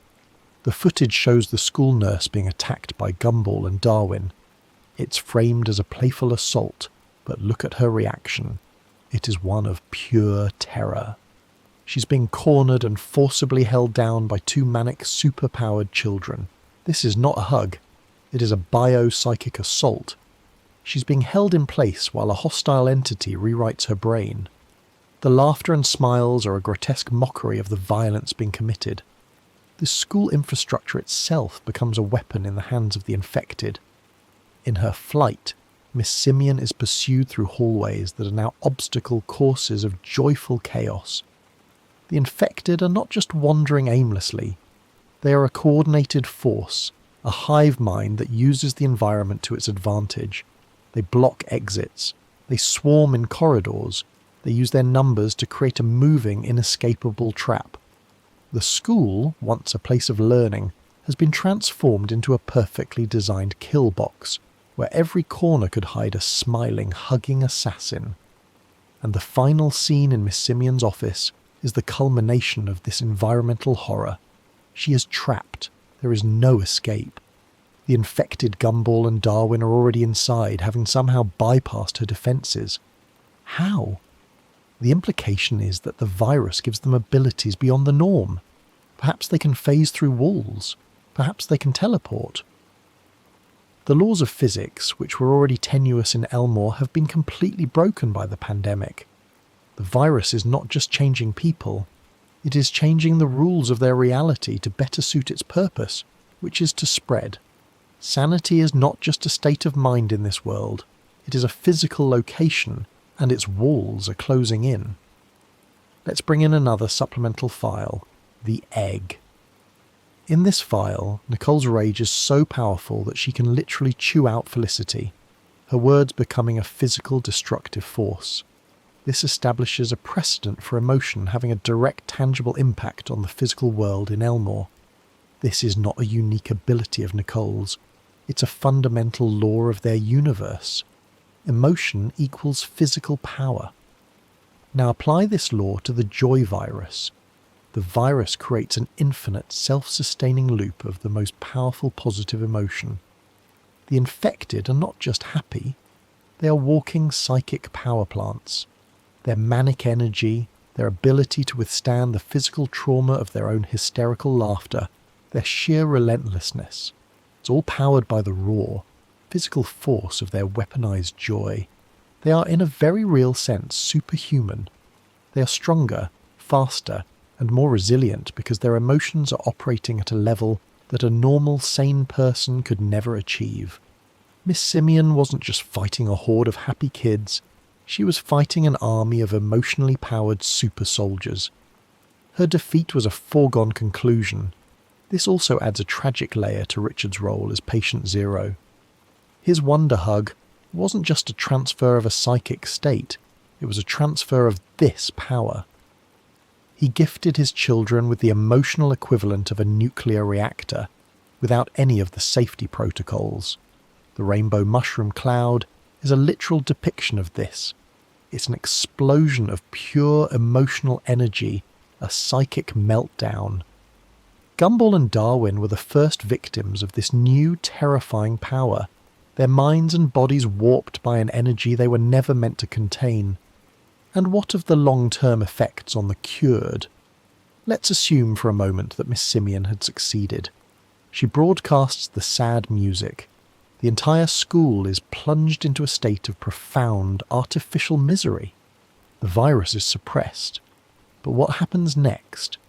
The footage shows the school nurse being attacked by Gumball and Darwin. It's framed as a playful assault, but look at her reaction. It is one of pure terror. She's being cornered and forcibly held down by two manic, superpowered children. This is not a hug. It is a bio-psychic assault. She's being held in place while a hostile entity rewrites her brain. The laughter and smiles are a grotesque mockery of the violence being committed. The school infrastructure itself becomes a weapon in the hands of the infected. In her flight, Miss Simeon is pursued through hallways that are now obstacle courses of joyful chaos. The infected are not just wandering aimlessly. They are a coordinated force, a hive mind that uses the environment to its advantage. They block exits. They swarm in corridors. They use their numbers to create a moving, inescapable trap. The school, once a place of learning, has been transformed into a perfectly designed kill box, where every corner could hide a smiling, hugging assassin. And the final scene in Miss Simeon's office is the culmination of this environmental horror. She is trapped. There is no escape. The infected Gumball and Darwin are already inside, having somehow bypassed her defences. How? The implication is that the virus gives them abilities beyond the norm. Perhaps they can phase through walls. Perhaps they can teleport. The laws of physics, which were already tenuous in Elmore, have been completely broken by the pandemic. The virus is not just changing people, it is changing the rules of their reality to better suit its purpose, which is to spread. Sanity is not just a state of mind in this world, it is a physical location, and its walls are closing in. Let's bring in another supplemental file, the egg. In this file, Nicole's rage is so powerful that she can literally chew out Felicity, her words becoming a physical destructive force. This establishes a precedent for emotion having a direct tangible impact on the physical world in Elmore. This is not a unique ability of Nicole's, it's a fundamental law of their universe. emotion equals physical power. Now apply this law to the joy virus. The virus creates an infinite, self-sustaining loop of the most powerful positive emotion. The infected are not just happy, they are walking psychic power plants. Their manic energy, their ability to withstand the physical trauma of their own hysterical laughter, their sheer relentlessness. It's all powered by the raw, physical force of their weaponized joy. They are in a very real sense superhuman. They are stronger, faster, and more resilient because their emotions are operating at a level that a normal, sane person could never achieve. Miss Simeon wasn't just fighting a horde of happy kids, she was fighting an army of emotionally powered super soldiers. Her defeat was a foregone conclusion. This also adds a tragic layer to Richard's role as patient zero. His wonder hug wasn't just a transfer of a psychic state, it was a transfer of this power. He gifted his children with the emotional equivalent of a nuclear reactor, without any of the safety protocols. The rainbow mushroom cloud is a literal depiction of this. It's an explosion of pure emotional energy, a psychic meltdown. Gumball and Darwin were the first victims of this new, terrifying power, their minds and bodies warped by an energy they were never meant to contain. And what of the long-term effects on the cured? Let's assume for a moment that Miss Simeon had succeeded. She broadcasts the sad music. The entire school is plunged into a state of profound, artificial misery. The virus is suppressed. But what happens next?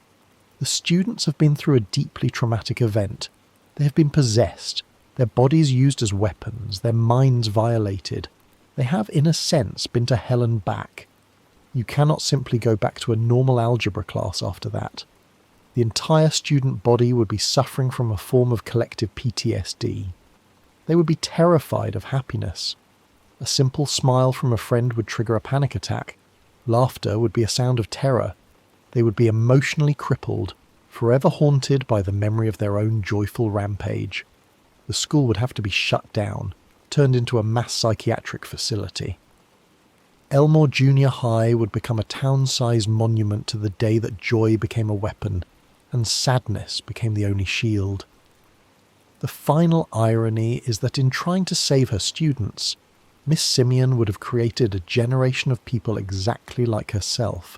The students have been through a deeply traumatic event. They have been possessed, their bodies used as weapons, their minds violated. They have, in a sense, been to hell and back. You cannot simply go back to a normal algebra class after that. The entire student body would be suffering from a form of collective PTSD. They would be terrified of happiness. A simple smile from a friend would trigger a panic attack. Laughter would be a sound of terror. They would be emotionally crippled, forever haunted by the memory of their own joyful rampage. The school would have to be shut down, turned into a mass psychiatric facility. Elmore Junior High would become a town-sized monument to the day that joy became a weapon, and sadness became the only shield. The final irony is that in trying to save her students, Miss Simeon would have created a generation of people exactly like herself,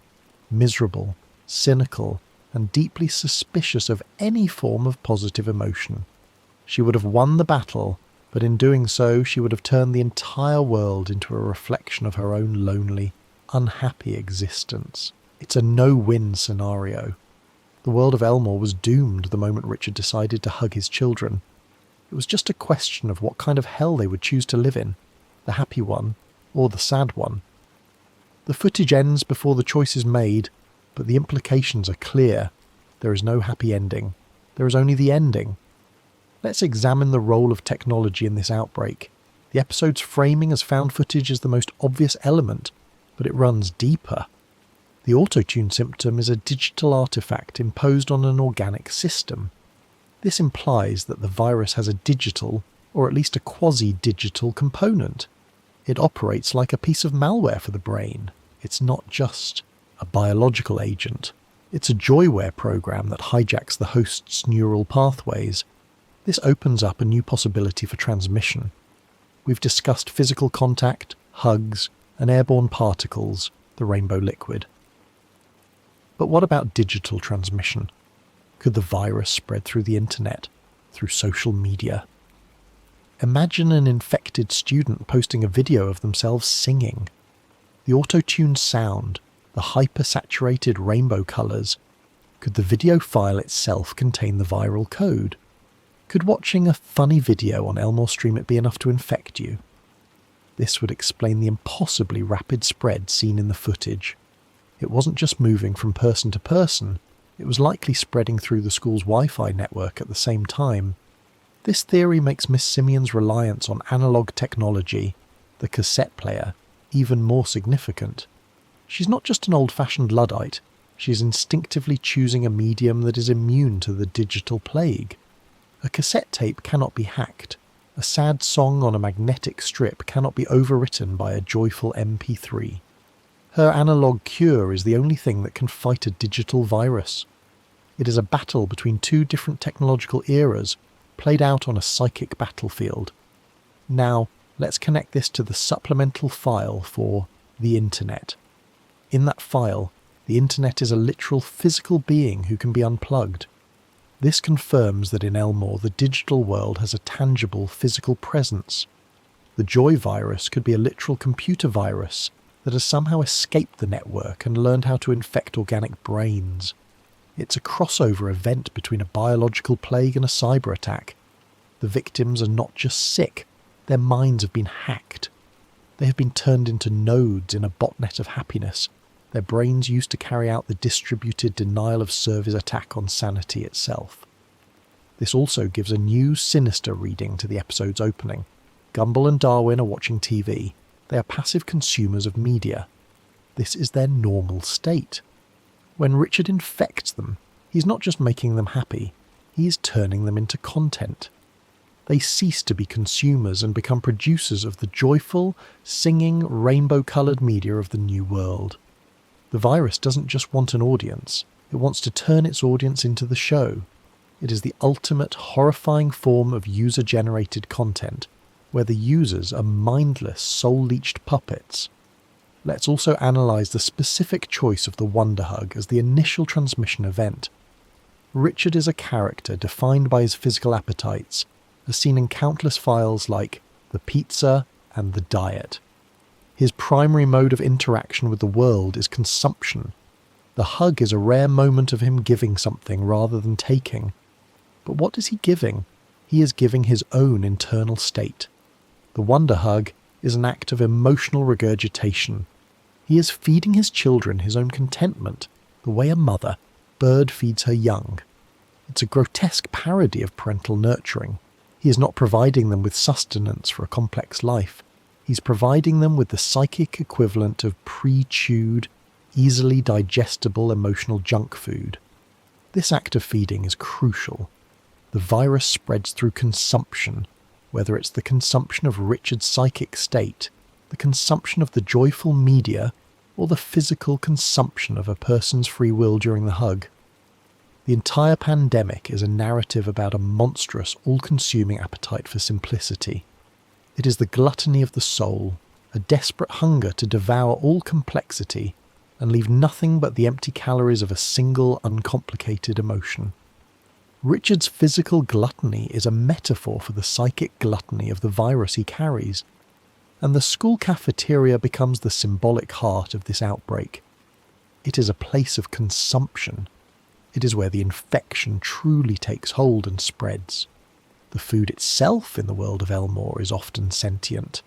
miserable, cynical, and deeply suspicious of any form of positive emotion. She would have won the battle, but in doing so she would have turned the entire world into a reflection of her own lonely, unhappy existence. It's a no-win scenario. The world of Elmore was doomed the moment Richard decided to hug his children. It was just a question of what kind of hell they would choose to live in, the happy one or the sad one. The footage ends before the choice is made, but the implications are clear. There is no happy ending. There is only the ending. Let's examine the role of technology in this outbreak. The episode's framing as found footage is the most obvious element, but it runs deeper. The auto-tune symptom is a digital artifact imposed on an organic system. This implies that the virus has a digital, or at least a quasi-digital component. It operates like a piece of malware for the brain. It's not just a biological agent. It's a joyware program that hijacks the host's neural pathways. This opens up a new possibility for transmission. We've discussed physical contact, hugs, and airborne particles, the rainbow liquid. But what about digital transmission? Could the virus spread through the internet, through social media? Imagine an infected student posting a video of themselves singing. The auto-tuned sound, the hyper-saturated rainbow colours. Could the video file itself contain the viral code? Could watching a funny video on Elmore Stream It be enough to infect you? This would explain the impossibly rapid spread seen in the footage. It wasn't just moving from person to person, it was likely spreading through the school's Wi-Fi network at the same time. This theory makes Miss Simeon's reliance on analogue technology, the cassette player, even more significant. She's not just an old-fashioned Luddite, she's instinctively choosing a medium that is immune to the digital plague. A cassette tape cannot be hacked. A sad song on a magnetic strip cannot be overwritten by a joyful MP3. Her analog cure is the only thing that can fight a digital virus. It is a battle between two different technological eras, played out on a psychic battlefield. Now, let's connect this to the supplemental file for the Internet. In that file, the Internet is a literal physical being who can be unplugged. This confirms that in Elmore the digital world has a tangible physical presence. The Joy virus could be a literal computer virus that has somehow escaped the network and learned how to infect organic brains. It's a crossover event between a biological plague and a cyber attack. The victims are not just sick, their minds have been hacked. They have been turned into nodes in a botnet of happiness, their brains used to carry out the distributed denial of service attack on sanity itself. This also gives a new sinister reading to the episode's opening. Gumball and Darwin are watching TV. They are passive consumers of media. This is their normal state. When Richard infects them, he's not just making them happy, he is turning them into content. They cease to be consumers and become producers of the joyful, singing, rainbow-coloured media of the new world. The virus doesn't just want an audience, it wants to turn its audience into the show. It is the ultimate horrifying form of user-generated content, where the users are mindless, soul-leeched puppets. Let's also analyse the specific choice of the Wonder Hug as the initial transmission event. Richard is a character defined by his physical appetites, as seen in countless files like the pizza and the diet. His primary mode of interaction with the world is consumption. The hug is a rare moment of him giving something rather than taking. But what is he giving? He is giving his own internal state. The Wonder Hug is an act of emotional regurgitation. He is feeding his children his own contentment, the way a mother bird feeds her young. It's a grotesque parody of parental nurturing. He is not providing them with sustenance for a complex life. He's providing them with the psychic equivalent of pre-chewed, easily digestible emotional junk food. This act of feeding is crucial. The virus spreads through consumption, whether it's the consumption of Richard's psychic state, the consumption of the joyful media, or the physical consumption of a person's free will during the hug. The entire pandemic is a narrative about a monstrous, all-consuming appetite for simplicity. It is the gluttony of the soul, a desperate hunger to devour all complexity and leave nothing but the empty calories of a single, uncomplicated emotion. Richard's physical gluttony is a metaphor for the psychic gluttony of the virus he carries, and the school cafeteria becomes the symbolic heart of this outbreak. It is a place of consumption. It is where the infection truly takes hold and spreads. The food itself in the world of Elmore is often sentient.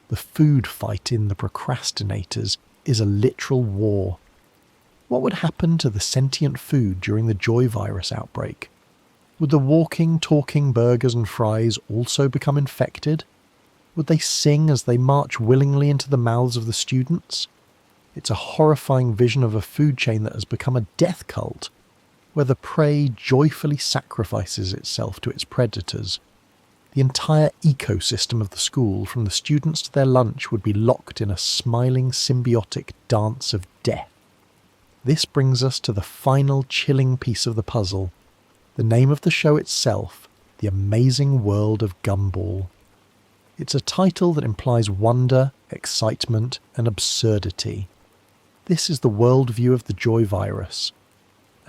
The food fight in The Procrastinators is a literal war. What would happen to the sentient food during the Joy virus outbreak? Would the walking, talking burgers and fries also become infected? Would they sing as they march willingly into the mouths of the students? It's a horrifying vision of a food chain that has become a death cult, where the prey joyfully sacrifices itself to its predators. The entire ecosystem of the school, from the students to their lunch, would be locked in a smiling symbiotic dance of death. This brings us to the final chilling piece of the puzzle. The name of the show itself, The Amazing World of Gumball. It's a title that implies wonder, excitement, and absurdity. This is the worldview of the Joy virus.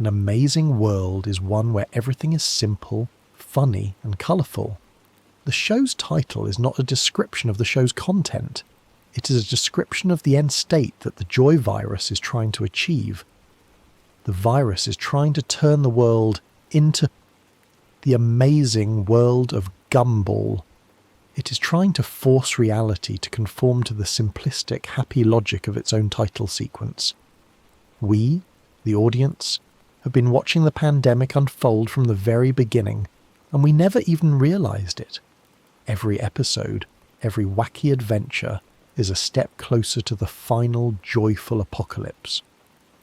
An amazing world is one where everything is simple, funny, and colourful. The show's title is not a description of the show's content. It is a description of the end state that the Joy virus is trying to achieve. The virus is trying to turn the world into the amazing world of Gumball. It is trying to force reality to conform to the simplistic, happy logic of its own title sequence. We, the audience, have been watching the pandemic unfold from the very beginning, and we never even realised it. Every episode, every wacky adventure, is a step closer to the final joyful apocalypse.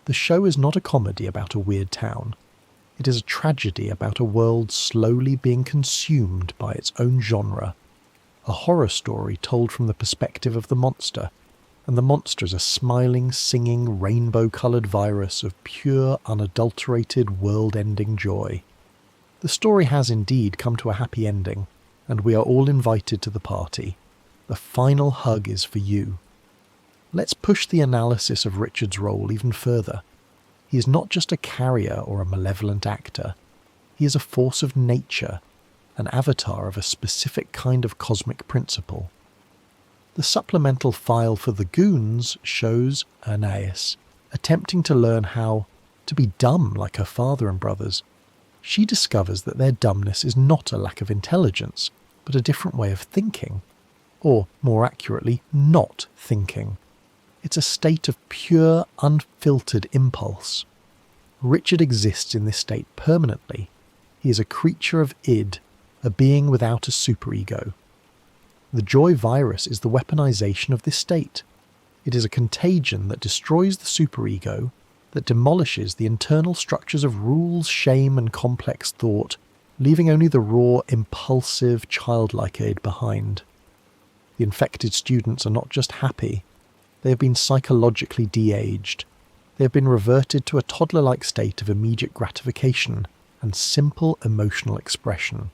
The show is not a comedy about a weird town. It is a tragedy about a world slowly being consumed by its own genre, a horror story told from the perspective of the monster, and the monster is a smiling, singing, rainbow-coloured virus of pure, unadulterated, world-ending joy. The story has indeed come to a happy ending, and we are all invited to the party. The final hug is for you. Let's push the analysis of Richard's role even further. He is not just a carrier or a malevolent actor. He is a force of nature, an avatar of a specific kind of cosmic principle. The supplemental file for the Goons shows Anais attempting to learn how to be dumb like her father and brothers. She discovers that their dumbness is not a lack of intelligence, but a different way of thinking. Or, more accurately, not thinking. It's a state of pure, unfiltered impulse. Richard exists in this state permanently. He is a creature of id, a being without a superego. The joy virus is the weaponization of this state. It is a contagion that destroys the superego, that demolishes the internal structures of rules, shame and complex thought, leaving only the raw, impulsive, childlike id behind. The infected students are not just happy, they have been psychologically de-aged. They have been reverted to a toddler-like state of immediate gratification and simple emotional expression.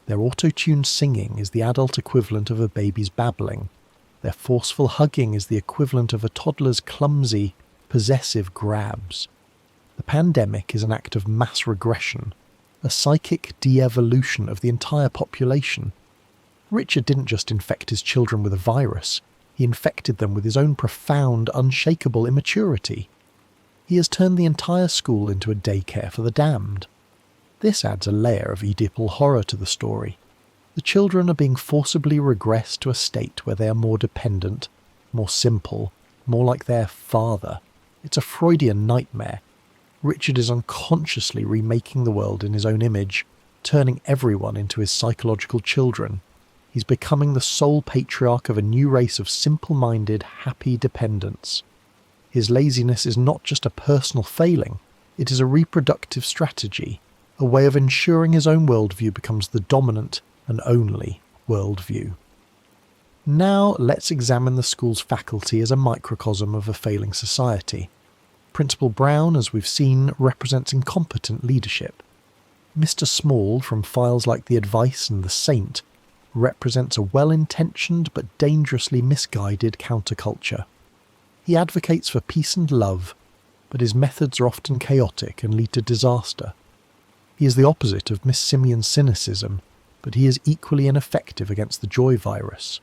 Their auto-tuned singing is the adult equivalent of a baby's babbling. Their forceful hugging is the equivalent of a toddler's clumsy, possessive grabs. The pandemic is an act of mass regression, a psychic de-evolution of the entire population. Richard didn't just infect his children with a virus, he infected them with his own profound, unshakable immaturity. He has turned the entire school into a daycare for the damned. This adds a layer of Oedipal horror to the story. The children are being forcibly regressed to a state where they are more dependent, more simple, more like their father. It's a Freudian nightmare. Richard is unconsciously remaking the world in his own image, turning everyone into his psychological children. He's becoming the sole patriarch of a new race of simple-minded, happy dependents. His laziness is not just a personal failing, it is a reproductive strategy, a way of ensuring his own worldview becomes the dominant and only worldview. Now let's examine the school's faculty as a microcosm of a failing society. Principal Brown, as we've seen, represents incompetent leadership. Mr. Small, from files like The Advice and The Saint, represents a well-intentioned but dangerously misguided counterculture. He advocates for peace and love, but his methods are often chaotic and lead to disaster. He is the opposite of Miss Simeon's cynicism, but he is equally ineffective against the joy virus.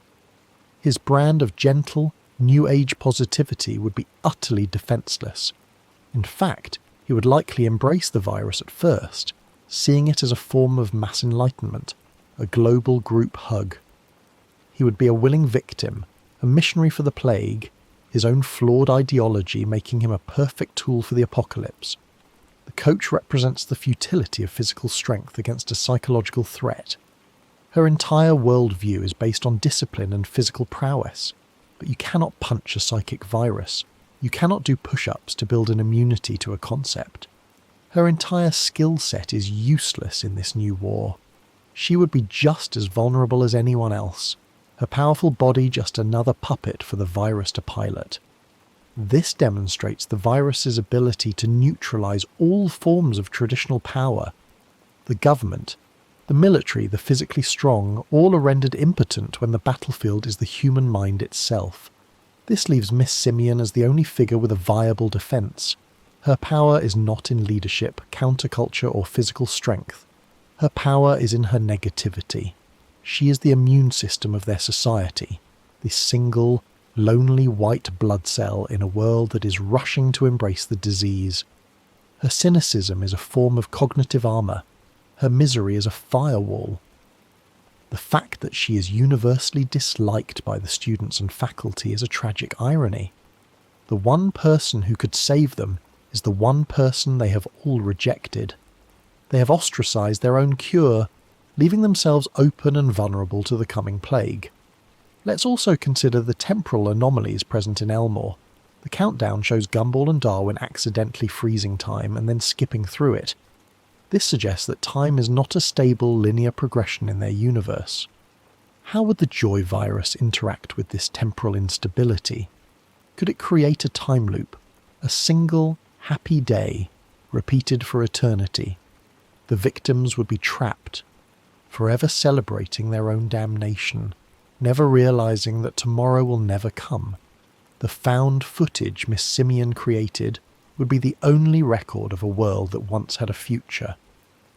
His brand of gentle, New Age positivity would be utterly defenceless. In fact, he would likely embrace the virus at first, seeing it as a form of mass enlightenment, a global group hug. He would be a willing victim, a missionary for the plague, his own flawed ideology making him a perfect tool for the apocalypse. The coach represents the futility of physical strength against a psychological threat. Her entire worldview is based on discipline and physical prowess, but you cannot punch a psychic virus. You cannot do push-ups to build an immunity to a concept. Her entire skill set is useless in this new war. She would be just as vulnerable as anyone else, her powerful body just another puppet for the virus to pilot. This demonstrates the virus's ability to neutralize all forms of traditional power. The government, the military, the physically strong, all are rendered impotent when the battlefield is the human mind itself. This leaves Miss Simeon as the only figure with a viable defense. Her power is not in leadership, counterculture, or physical strength. Her power is in her negativity. She is the immune system of their society, the single, lonely white blood cell in a world that is rushing to embrace the disease. Her cynicism is a form of cognitive armour. Her misery is a firewall. The fact that she is universally disliked by the students and faculty is a tragic irony. The one person who could save them is the one person they have all rejected. They have ostracised their own cure, leaving themselves open and vulnerable to the coming plague. Let's also consider the temporal anomalies present in Elmore. The countdown shows Gumball and Darwin accidentally freezing time and then skipping through it. This suggests that time is not a stable linear progression in their universe. How would the joy virus interact with this temporal instability? Could it create a time loop, a single happy day repeated for eternity? The victims would be trapped, forever celebrating their own damnation, never realizing that tomorrow will never come. The found footage Miss Simeon created would be the only record of a world that once had a future.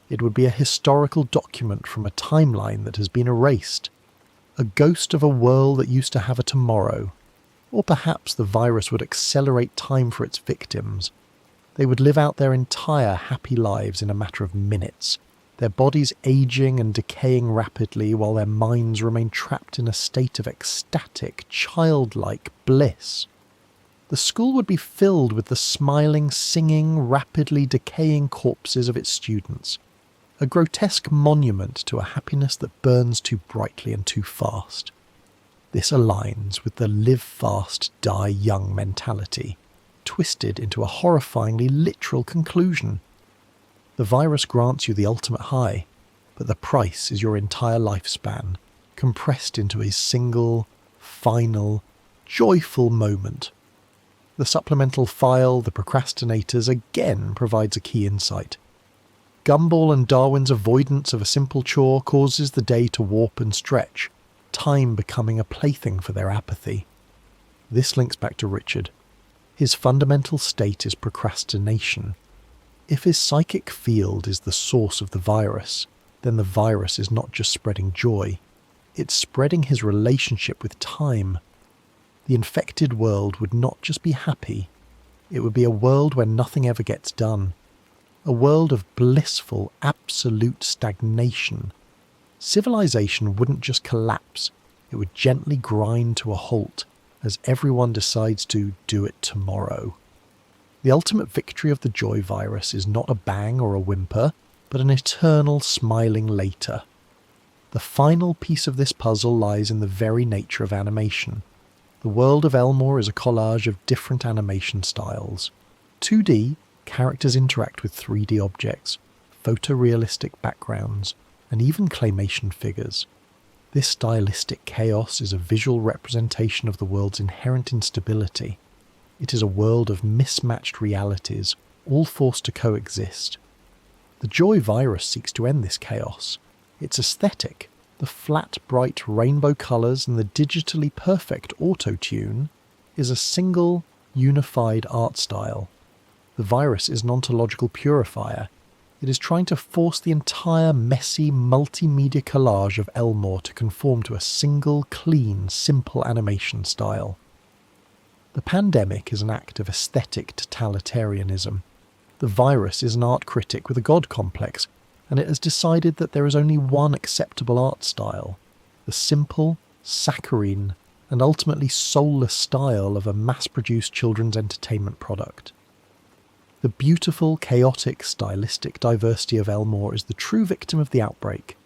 It would be a historical document from a timeline that has been erased, a ghost of a world that used to have a tomorrow. Or perhaps the virus would accelerate time for its victims. They would live out their entire happy lives in a matter of minutes, their bodies aging and decaying rapidly while their minds remain trapped in a state of ecstatic, childlike bliss. The school would be filled with the smiling, singing, rapidly decaying corpses of its students, a grotesque monument to a happiness that burns too brightly and too fast. This aligns with the live fast, die young mentality, twisted into a horrifyingly literal conclusion. The virus grants you the ultimate high, but the price is your entire lifespan, compressed into a single, final, joyful moment. The supplemental file, The Procrastinators, again provides a key insight. Gumball and Darwin's avoidance of a simple chore causes the day to warp and stretch, time becoming a plaything for their apathy. This links back to Richard. His fundamental state is procrastination. If his psychic field is the source of the virus, then the virus is not just spreading joy, it's spreading his relationship with time. The infected world would not just be happy, it would be a world where nothing ever gets done. A world of blissful, absolute stagnation. Civilization wouldn't just collapse, it would gently grind to a halt as everyone decides to do it tomorrow. The ultimate victory of the joy virus is not a bang or a whimper, but an eternal smiling later. The final piece of this puzzle lies in the very nature of animation. The world of Elmore is a collage of different animation styles. 2D, characters interact with 3D objects, photorealistic backgrounds, and even claymation figures. This stylistic chaos is a visual representation of the world's inherent instability. It is a world of mismatched realities, all forced to coexist. The joy virus seeks to end this chaos. Its aesthetic, the flat, bright rainbow colours and the digitally perfect auto-tune, is a single, unified art style. The virus is an ontological purifier. It is trying to force the entire messy, multimedia collage of Elmore to conform to a single, clean, simple animation style. The pandemic is an act of aesthetic totalitarianism. The virus is an art critic with a god complex, and it has decided that there is only one acceptable art style, the simple, saccharine, and ultimately soulless style of a mass-produced children's entertainment product. The beautiful, chaotic, stylistic diversity of Elmore is the true victim of the outbreak.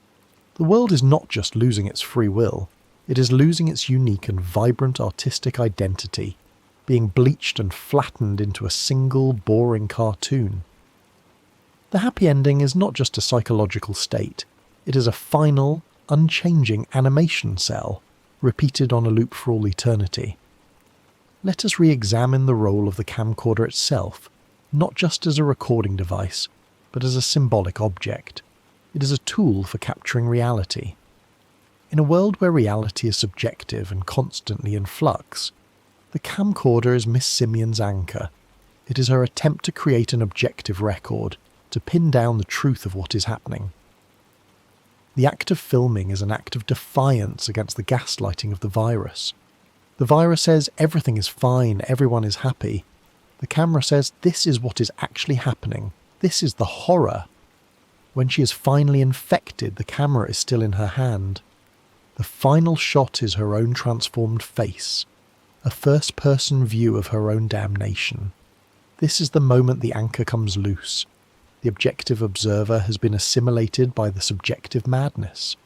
The world is not just losing its free will, it is losing its unique and vibrant artistic identity, being bleached and flattened into a single, boring cartoon. The happy ending is not just a psychological state, it is a final, unchanging animation cell, repeated on a loop for all eternity. Let us re-examine the role of the camcorder itself, not just as a recording device, but as a symbolic object. It is a tool for capturing reality. In a world where reality is subjective and constantly in flux, the camcorder is Miss Simeon's anchor. It is her attempt to create an objective record, to pin down the truth of what is happening. The act of filming is an act of defiance against the gaslighting of the virus. The virus says everything is fine, everyone is happy. The camera says this is what is actually happening. This is the horror. When she is finally infected, the camera is still in her hand. The final shot is her own transformed face, a first-person view of her own damnation. This is the moment the anchor comes loose. The objective observer has been assimilated by the subjective madness.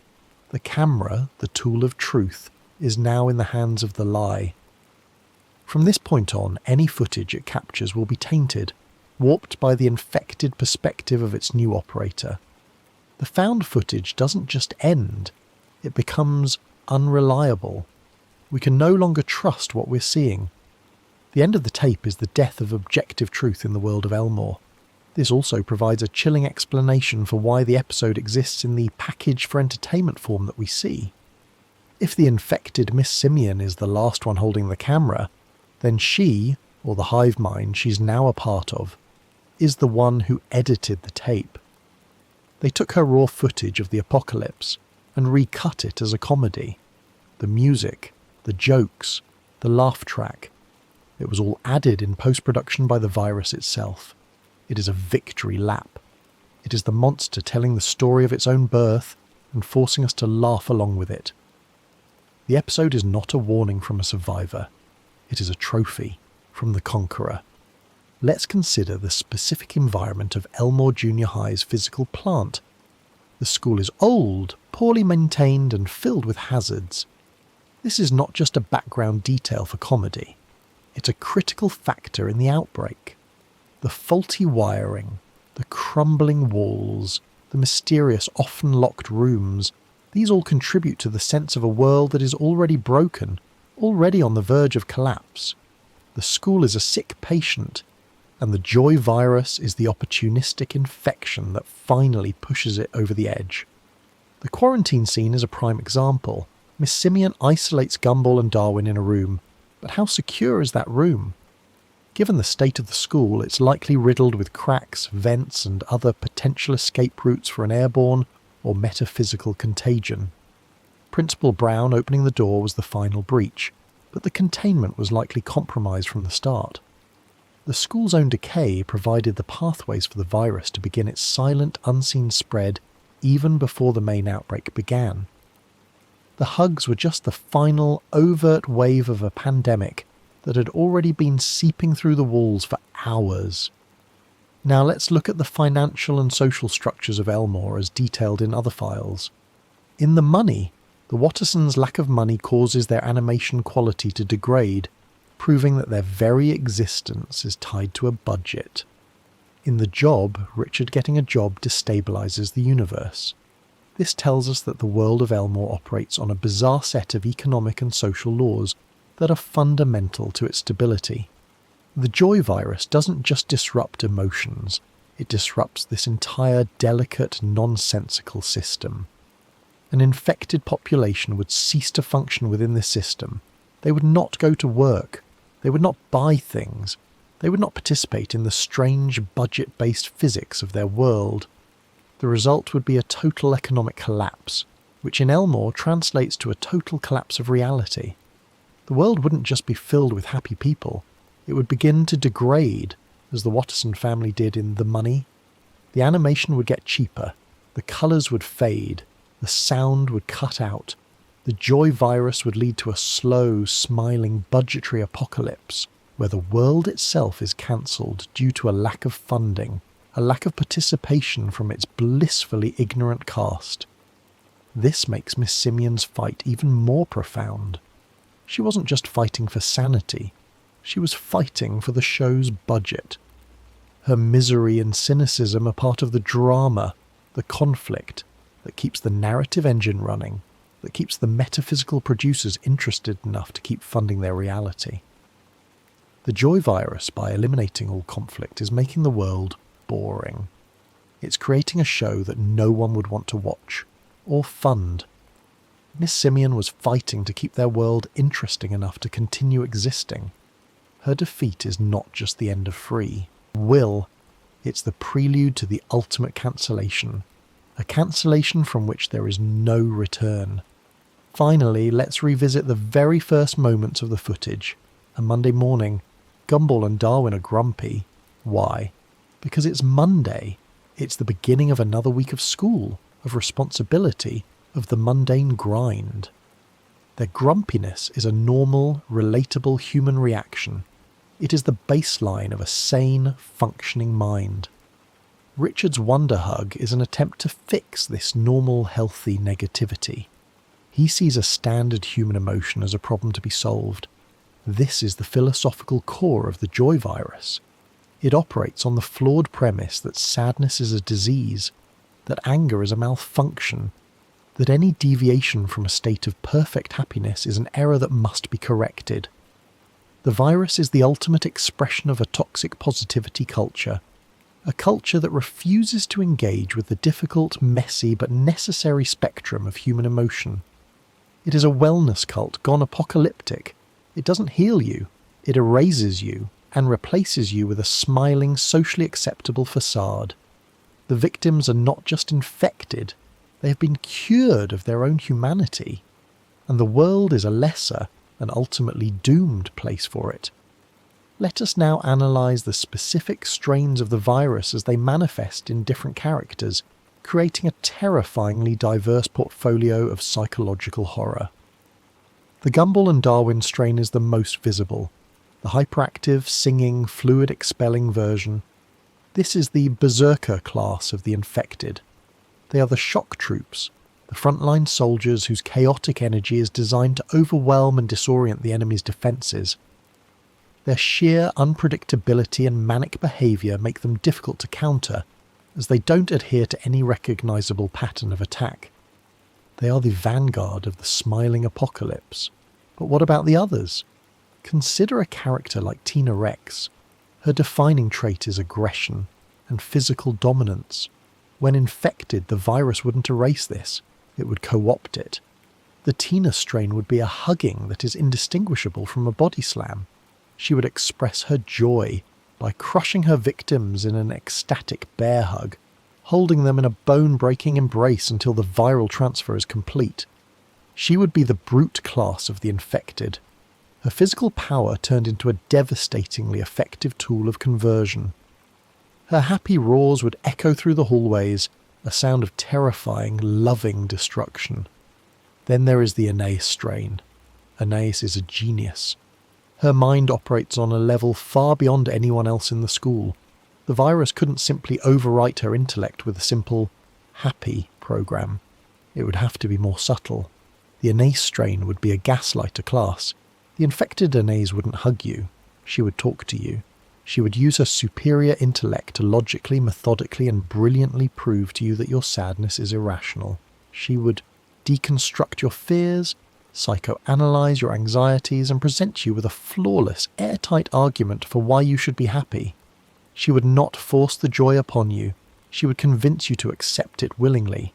The camera, the tool of truth, is now in the hands of the lie. From this point on, any footage it captures will be tainted, warped by the infected perspective of its new operator. The found footage doesn't just end, it becomes unreliable. We can no longer trust what we're seeing. The end of the tape is the death of objective truth in the world of Elmore. This also provides a chilling explanation for why the episode exists in the package for entertainment form that we see. If the infected Miss Simeon is the last one holding the camera, then she, or the hive mind she's now a part of, is the one who edited the tape. They took her raw footage of the apocalypse and recut it as a comedy. The music, the jokes, the laugh track. It was all added in post-production by the virus itself. It is a victory lap. It is the monster telling the story of its own birth and forcing us to laugh along with it. The episode is not a warning from a survivor. It is a trophy from the conqueror. Let's consider the specific environment of Elmore Junior High's physical plant. The school is old, poorly maintained and filled with hazards. This is not just a background detail for comedy. It's a critical factor in the outbreak. The faulty wiring, the crumbling walls, the mysterious, often locked rooms, these all contribute to the sense of a world that is already broken, already on the verge of collapse. The school is a sick patient, and the joy virus is the opportunistic infection that finally pushes it over the edge. The quarantine scene is a prime example. Miss Simeon isolates Gumball and Darwin in a room, but how secure is that room? Given the state of the school, it's likely riddled with cracks, vents, and other potential escape routes for an airborne or metaphysical contagion. Principal Brown opening the door was the final breach, but the containment was likely compromised from the start. The school's own decay provided the pathways for the virus to begin its silent, unseen spread even before the main outbreak began. The hugs were just the final, overt wave of a pandemic that had already been seeping through the walls for hours. Now let's look at the financial and social structures of Elmore as detailed in other files. In the money, the Wattersons' lack of money causes their animation quality to degrade, proving that their very existence is tied to a budget. In the job, Richard getting a job destabilises the universe. This tells us that the world of Elmore operates on a bizarre set of economic and social laws that are fundamental to its stability. The joy virus doesn't just disrupt emotions, it disrupts this entire delicate, nonsensical system. An infected population would cease to function within this system. They would not go to work. They would not buy things. They would not participate in the strange budget-based physics of their world. The result would be a total economic collapse, which in Elmore translates to a total collapse of reality. The world wouldn't just be filled with happy people, it would begin to degrade, as the Watterson family did in The Money. The animation would get cheaper, the colours would fade, the sound would cut out, the joy virus would lead to a slow, smiling budgetary apocalypse, where the world itself is cancelled due to a lack of funding, a lack of participation from its blissfully ignorant cast. This makes Miss Simeon's fight even more profound. She wasn't just fighting for sanity, she was fighting for the show's budget. Her misery and cynicism are part of the drama, the conflict, that keeps the narrative engine running, that keeps the metaphysical producers interested enough to keep funding their reality. The joy virus, by eliminating all conflict, is making the world boring. It's creating a show that no one would want to watch, or fund. Miss Simeon was fighting to keep their world interesting enough to continue existing. Her defeat is not just the end of Free. It's the prelude to the ultimate cancellation. A cancellation from which there is no return. Finally, let's revisit the very first moments of the footage. A Monday morning, Gumball and Darwin are grumpy. Why? Because it's Monday. It's the beginning of another week of school, of responsibility, of the mundane grind. Their grumpiness is a normal, relatable human reaction. It is the baseline of a sane, functioning mind. Richard's wonder hug is an attempt to fix this normal, healthy negativity. He sees a standard human emotion as a problem to be solved. This is the philosophical core of the joy virus. It operates on the flawed premise that sadness is a disease, that anger is a malfunction, that any deviation from a state of perfect happiness is an error that must be corrected. The virus is the ultimate expression of a toxic positivity culture, a culture that refuses to engage with the difficult, messy, but necessary spectrum of human emotion. It is a wellness cult gone apocalyptic. It doesn't heal you, it erases you and replaces you with a smiling, socially acceptable facade. The victims are not just infected, they have been cured of their own humanity, and the world is a lesser and ultimately doomed place for it. Let us now analyse the specific strains of the virus as they manifest in different characters, creating a terrifyingly diverse portfolio of psychological horror. The Gumball and Darwin strain is the most visible, the hyperactive, singing, fluid-expelling version. This is the berserker class of the infected. They are the shock troops, the frontline soldiers whose chaotic energy is designed to overwhelm and disorient the enemy's defences. Their sheer unpredictability and manic behaviour make them difficult to counter, as they don't adhere to any recognisable pattern of attack. They are the vanguard of the smiling apocalypse. But what about the others? Consider a character like Tina Rex. Her defining trait is aggression and physical dominance. When infected, the virus wouldn't erase this, it would co-opt it. The Tina strain would be a hugging that is indistinguishable from a body slam. She would express her joy by crushing her victims in an ecstatic bear hug, holding them in a bone-breaking embrace until the viral transfer is complete. She would be the brute class of the infected. Her physical power turned into a devastatingly effective tool of conversion. Her happy roars would echo through the hallways, a sound of terrifying, loving destruction. Then there is the Anais strain. Anais is a genius. Her mind operates on a level far beyond anyone else in the school. The virus couldn't simply overwrite her intellect with a simple, happy program. It would have to be more subtle. The Anais strain would be a gaslighter class. The infected Anais wouldn't hug you. She would talk to you. She would use her superior intellect to logically, methodically, and brilliantly prove to you that your sadness is irrational. She would deconstruct your fears, psychoanalyze your anxieties, and present you with a flawless, airtight argument for why you should be happy. She would not force the joy upon you. She would convince you to accept it willingly.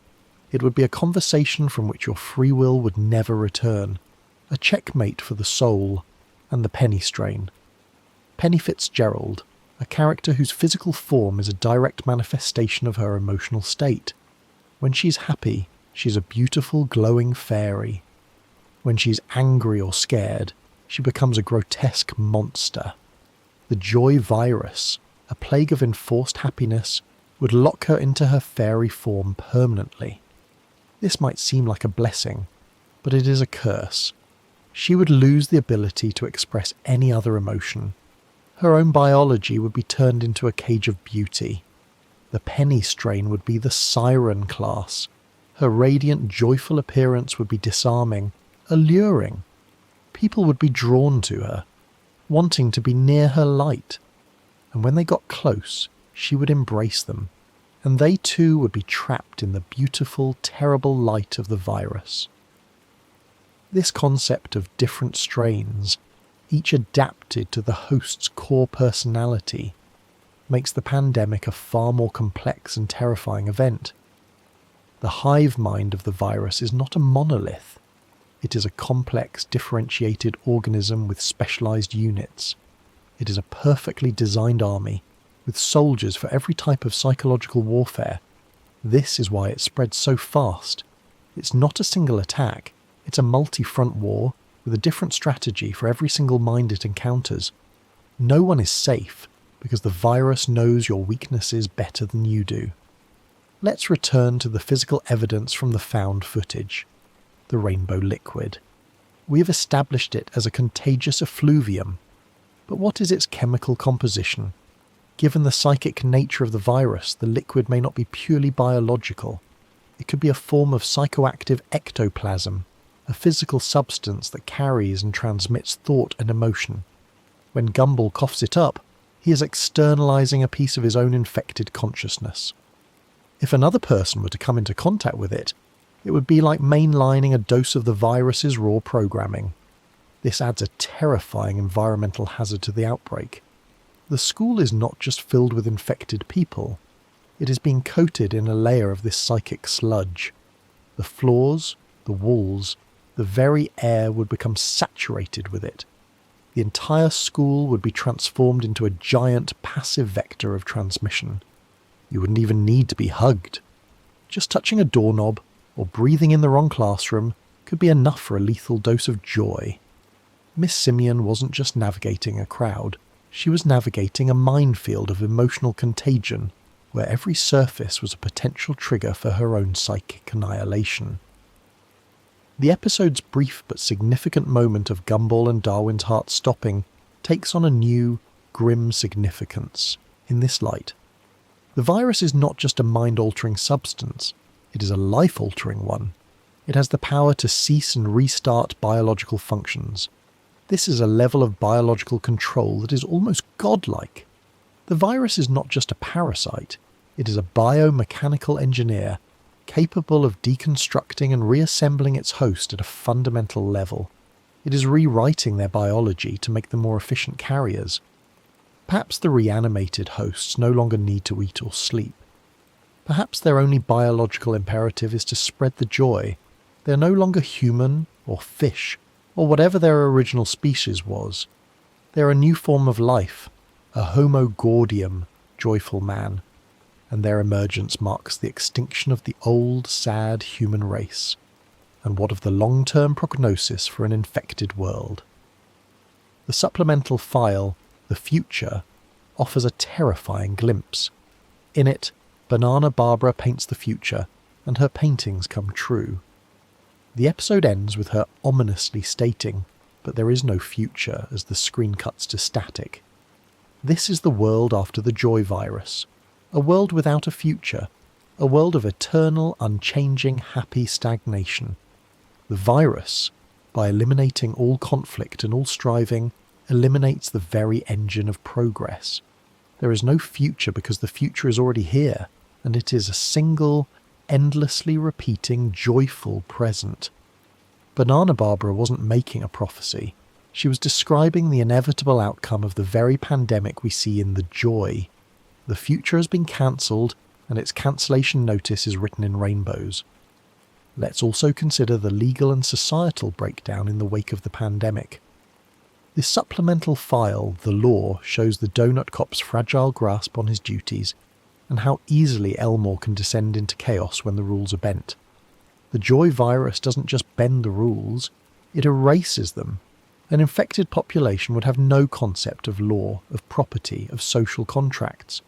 It would be a conversation from which your free will would never return. A checkmate for the soul and the Penny strain. Penny Fitzgerald, a character whose physical form is a direct manifestation of her emotional state. When she's happy, she's a beautiful, glowing fairy. When she's angry or scared, she becomes a grotesque monster. The joy virus, a plague of enforced happiness, would lock her into her fairy form permanently. This might seem like a blessing, but it is a curse. She would lose the ability to express any other emotion. Her own biology would be turned into a cage of beauty. The Penny strain would be the siren class. Her radiant, joyful appearance would be disarming, alluring. People would be drawn to her, wanting to be near her light. And when they got close, she would embrace them, and they too would be trapped in the beautiful, terrible light of the virus. This concept of different strains, each adapted to the host's core personality, makes the pandemic a far more complex and terrifying event. The hive mind of the virus is not a monolith. It is a complex, differentiated organism with specialized units. It is a perfectly designed army, with soldiers for every type of psychological warfare. This is why it spreads so fast. It's not a single attack, it's a multi-front war, with a different strategy for every single mind it encounters. No one is safe, because the virus knows your weaknesses better than you do. Let's return to the physical evidence from the found footage. The rainbow liquid. We have established it as a contagious effluvium. But what is its chemical composition? Given the psychic nature of the virus, the liquid may not be purely biological. It could be a form of psychoactive ectoplasm, a physical substance that carries and transmits thought and emotion. When Gumball coughs it up, he is externalizing a piece of his own infected consciousness. If another person were to come into contact with it, It would be like mainlining a dose of the virus's raw programming. This adds a terrifying environmental hazard to the outbreak. The school is not just filled with infected people, it is being coated in a layer of this psychic sludge. The floors, the walls, the very air would become saturated with it. The entire school would be transformed into a giant passive vector of transmission. You wouldn't even need to be hugged. Just touching a doorknob or breathing in the wrong classroom could be enough for a lethal dose of joy. Miss Simeon wasn't just navigating a crowd, she was navigating a minefield of emotional contagion where every surface was a potential trigger for her own psychic annihilation. The episode's brief but significant moment of Gumball and Darwin's heart stopping takes on a new, grim significance in this light. The virus is not just a mind-altering substance, it is a life-altering one. It has the power to cease and restart biological functions. This is a level of biological control that is almost godlike. The virus is not just a parasite, it is a biomechanical engineer capable of deconstructing and reassembling its host at a fundamental level. It is rewriting their biology to make them more efficient carriers. Perhaps the reanimated hosts no longer need to eat or sleep. Perhaps their only biological imperative is to spread the joy. They are no longer human or fish or whatever their original species was. They are a new form of life, a Homo Gaudium, joyful man, and their emergence marks the extinction of the old, sad human race. And what of the long-term prognosis for an infected world? The supplemental file, The Future, offers a terrifying glimpse. In it, Banana Barbara paints the future, and her paintings come true. The episode ends with her ominously stating, "But there is no future," as the screen cuts to static. This is the world after the joy virus. A world without a future. A world of eternal, unchanging, happy stagnation. The virus, by eliminating all conflict and all striving, eliminates the very engine of progress. There is no future because the future is already here, and it is a single, endlessly repeating, joyful present. Banana Barbara wasn't making a prophecy. She was describing the inevitable outcome of the very pandemic we see in The Joy. The future has been cancelled, and its cancellation notice is written in rainbows. Let's also consider the legal and societal breakdown in the wake of the pandemic. This supplemental file, The Law, shows the Donut Cop's fragile grasp on his duties, and how easily Elmore can descend into chaos when the rules are bent. The joy virus doesn't just bend the rules, it erases them. An infected population would have no concept of law, of property, of social contracts.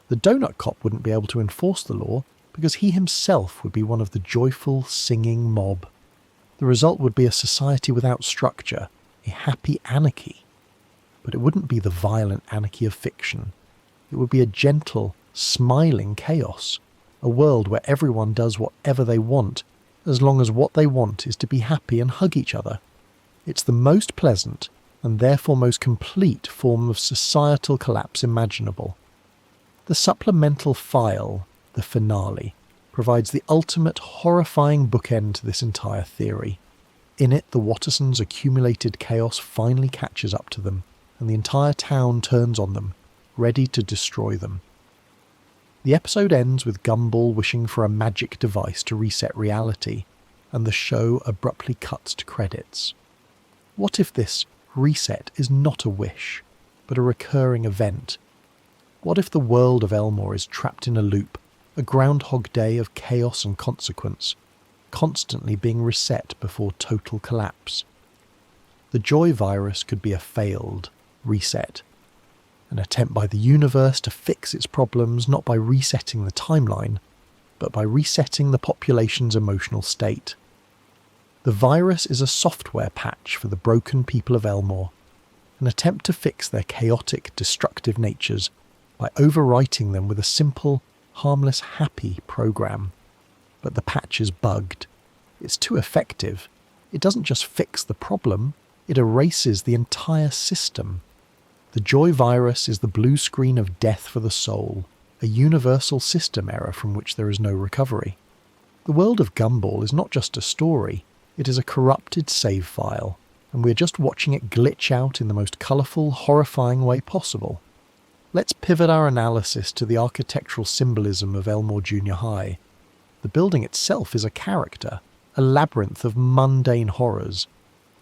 The Donut Cop wouldn't be able to enforce the law because he himself would be one of the joyful, singing mob. The result would be a society without structure, a happy anarchy. But it wouldn't be the violent anarchy of fiction. It would be a gentle, smiling chaos, a world where everyone does whatever they want, as long as what they want is to be happy and hug each other. It's the most pleasant, and therefore most complete form of societal collapse imaginable. The supplemental file, The Finale, provides the ultimate horrifying bookend to this entire theory. In it, the Wattersons' accumulated chaos finally catches up to them, and the entire town turns on them, ready to destroy them. The episode ends with Gumball wishing for a magic device to reset reality, and the show abruptly cuts to credits. What if this reset is not a wish, but a recurring event? What if the world of Elmore is trapped in a loop, a Groundhog Day of chaos and consequence, constantly being reset before total collapse? The joy virus could be a failed reset, an attempt by the universe to fix its problems not by resetting the timeline, but by resetting the population's emotional state. The virus is a software patch for the broken people of Elmore, an attempt to fix their chaotic, destructive natures by overwriting them with a simple, harmless, happy program. But the patch is bugged. It's too effective. It doesn't just fix the problem, it erases the entire system. The joy virus is the blue screen of death for the soul, a universal system error from which there is no recovery. The world of Gumball is not just a story, it is a corrupted save file, and we're just watching it glitch out in the most colourful, horrifying way possible. Let's pivot our analysis to the architectural symbolism of Elmore Junior High. The building itself is a character, a labyrinth of mundane horrors.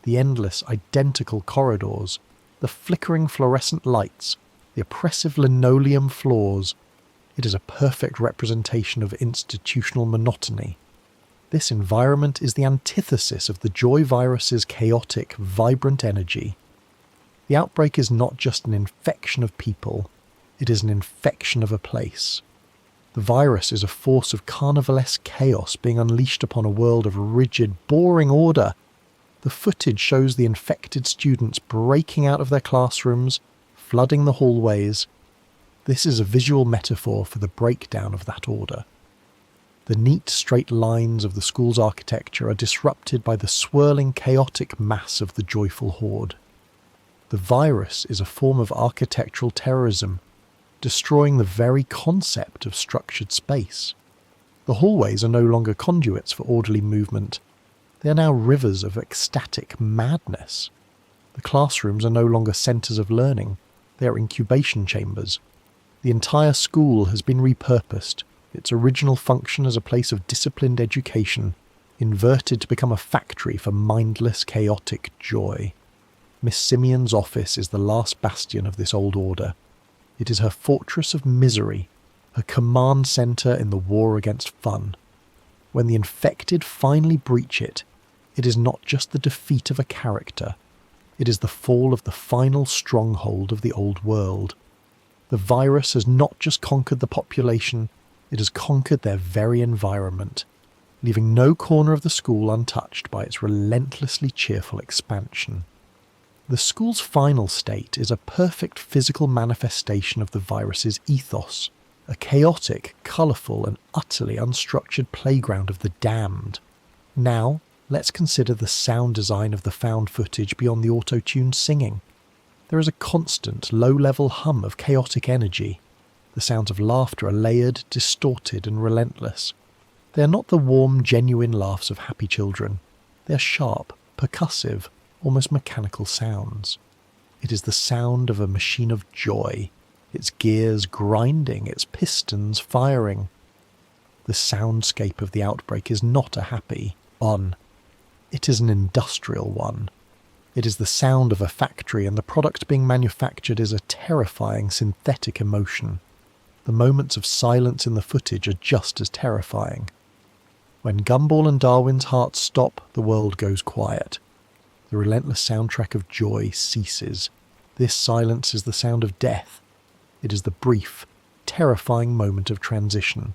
The endless, identical corridors, the flickering fluorescent lights, the oppressive linoleum floors. It is a perfect representation of institutional monotony. This environment is the antithesis of the Joy virus's chaotic, vibrant energy. The outbreak is not just an infection of people, it is an infection of a place. The virus is a force of carnivalesque chaos being unleashed upon a world of rigid, boring order. The footage shows the infected students breaking out of their classrooms, flooding the hallways. This is a visual metaphor for the breakdown of that order. The neat, straight lines of the school's architecture are disrupted by the swirling, chaotic mass of the joyful horde. The virus is a form of architectural terrorism, destroying the very concept of structured space. The hallways are no longer conduits for orderly movement. They are now rivers of ecstatic madness. The classrooms are no longer centres of learning. They are incubation chambers. The entire school has been repurposed, its original function as a place of disciplined education, inverted to become a factory for mindless, chaotic joy. Miss Simeon's office is the last bastion of this old order. It is her fortress of misery, her command centre in the war against fun. When the infected finally breach it, it is not just the defeat of a character, it is the fall of the final stronghold of the old world. The virus has not just conquered the population, it has conquered their very environment, leaving no corner of the school untouched by its relentlessly cheerful expansion. The school's final state is a perfect physical manifestation of the virus's ethos, a chaotic, colourful and utterly unstructured playground of the damned. Now, let's consider the sound design of the found footage beyond the auto-tuned singing. There is a constant, low-level hum of chaotic energy. The sounds of laughter are layered, distorted and relentless. They are not the warm, genuine laughs of happy children. They are sharp, percussive, almost mechanical sounds. It is the sound of a machine of joy, its gears grinding, its pistons firing. The soundscape of the outbreak is not a happy one. It is an industrial one. It is the sound of a factory, and the product being manufactured is a terrifying synthetic emotion. The moments of silence in the footage are just as terrifying. When Gumball and Darwin's hearts stop, the world goes quiet. The relentless soundtrack of joy ceases. This silence is the sound of death. It is the brief, terrifying moment of transition.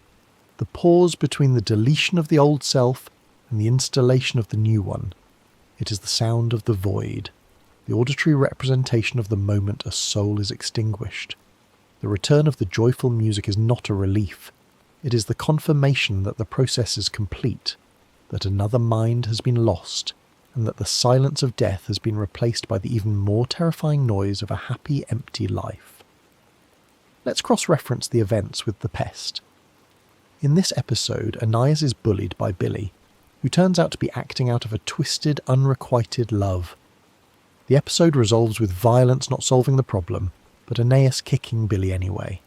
The pause between the deletion of the old self and the installation of the new one. It is the sound of the void, the auditory representation of the moment a soul is extinguished. The return of the joyful music is not a relief. It is the confirmation that the process is complete, that another mind has been lost, and that the silence of death has been replaced by the even more terrifying noise of a happy, empty life. Let's cross-reference the events with the pest. In this episode, Anais is bullied by Billy, who turns out to be acting out of a twisted, unrequited love. The episode resolves with violence not solving the problem, but Anais kicking Billy anyway.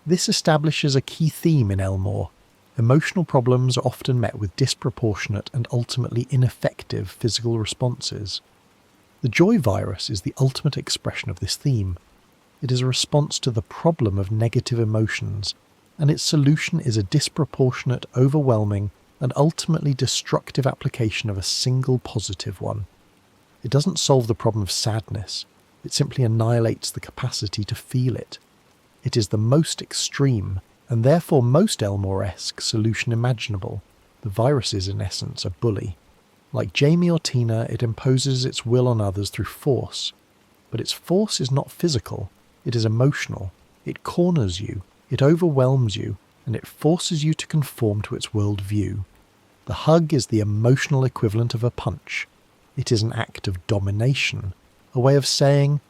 This establishes a key theme in Elmore. Emotional problems are often met with disproportionate and ultimately ineffective physical responses. The joy virus is the ultimate expression of this theme. It is a response to the problem of negative emotions, and its solution is a disproportionate, overwhelming, and ultimately destructive application of a single positive one. It doesn't solve the problem of sadness, it simply annihilates the capacity to feel it. It is the most extreme, and therefore most Elmore-esque solution imaginable. The virus is, in essence, a bully. Like Jamie or Tina, it imposes its will on others through force. But its force is not physical, it is emotional. It corners you, it overwhelms you, and it forces you to conform to its worldview. The hug is the emotional equivalent of a punch. It is an act of domination, a way of saying,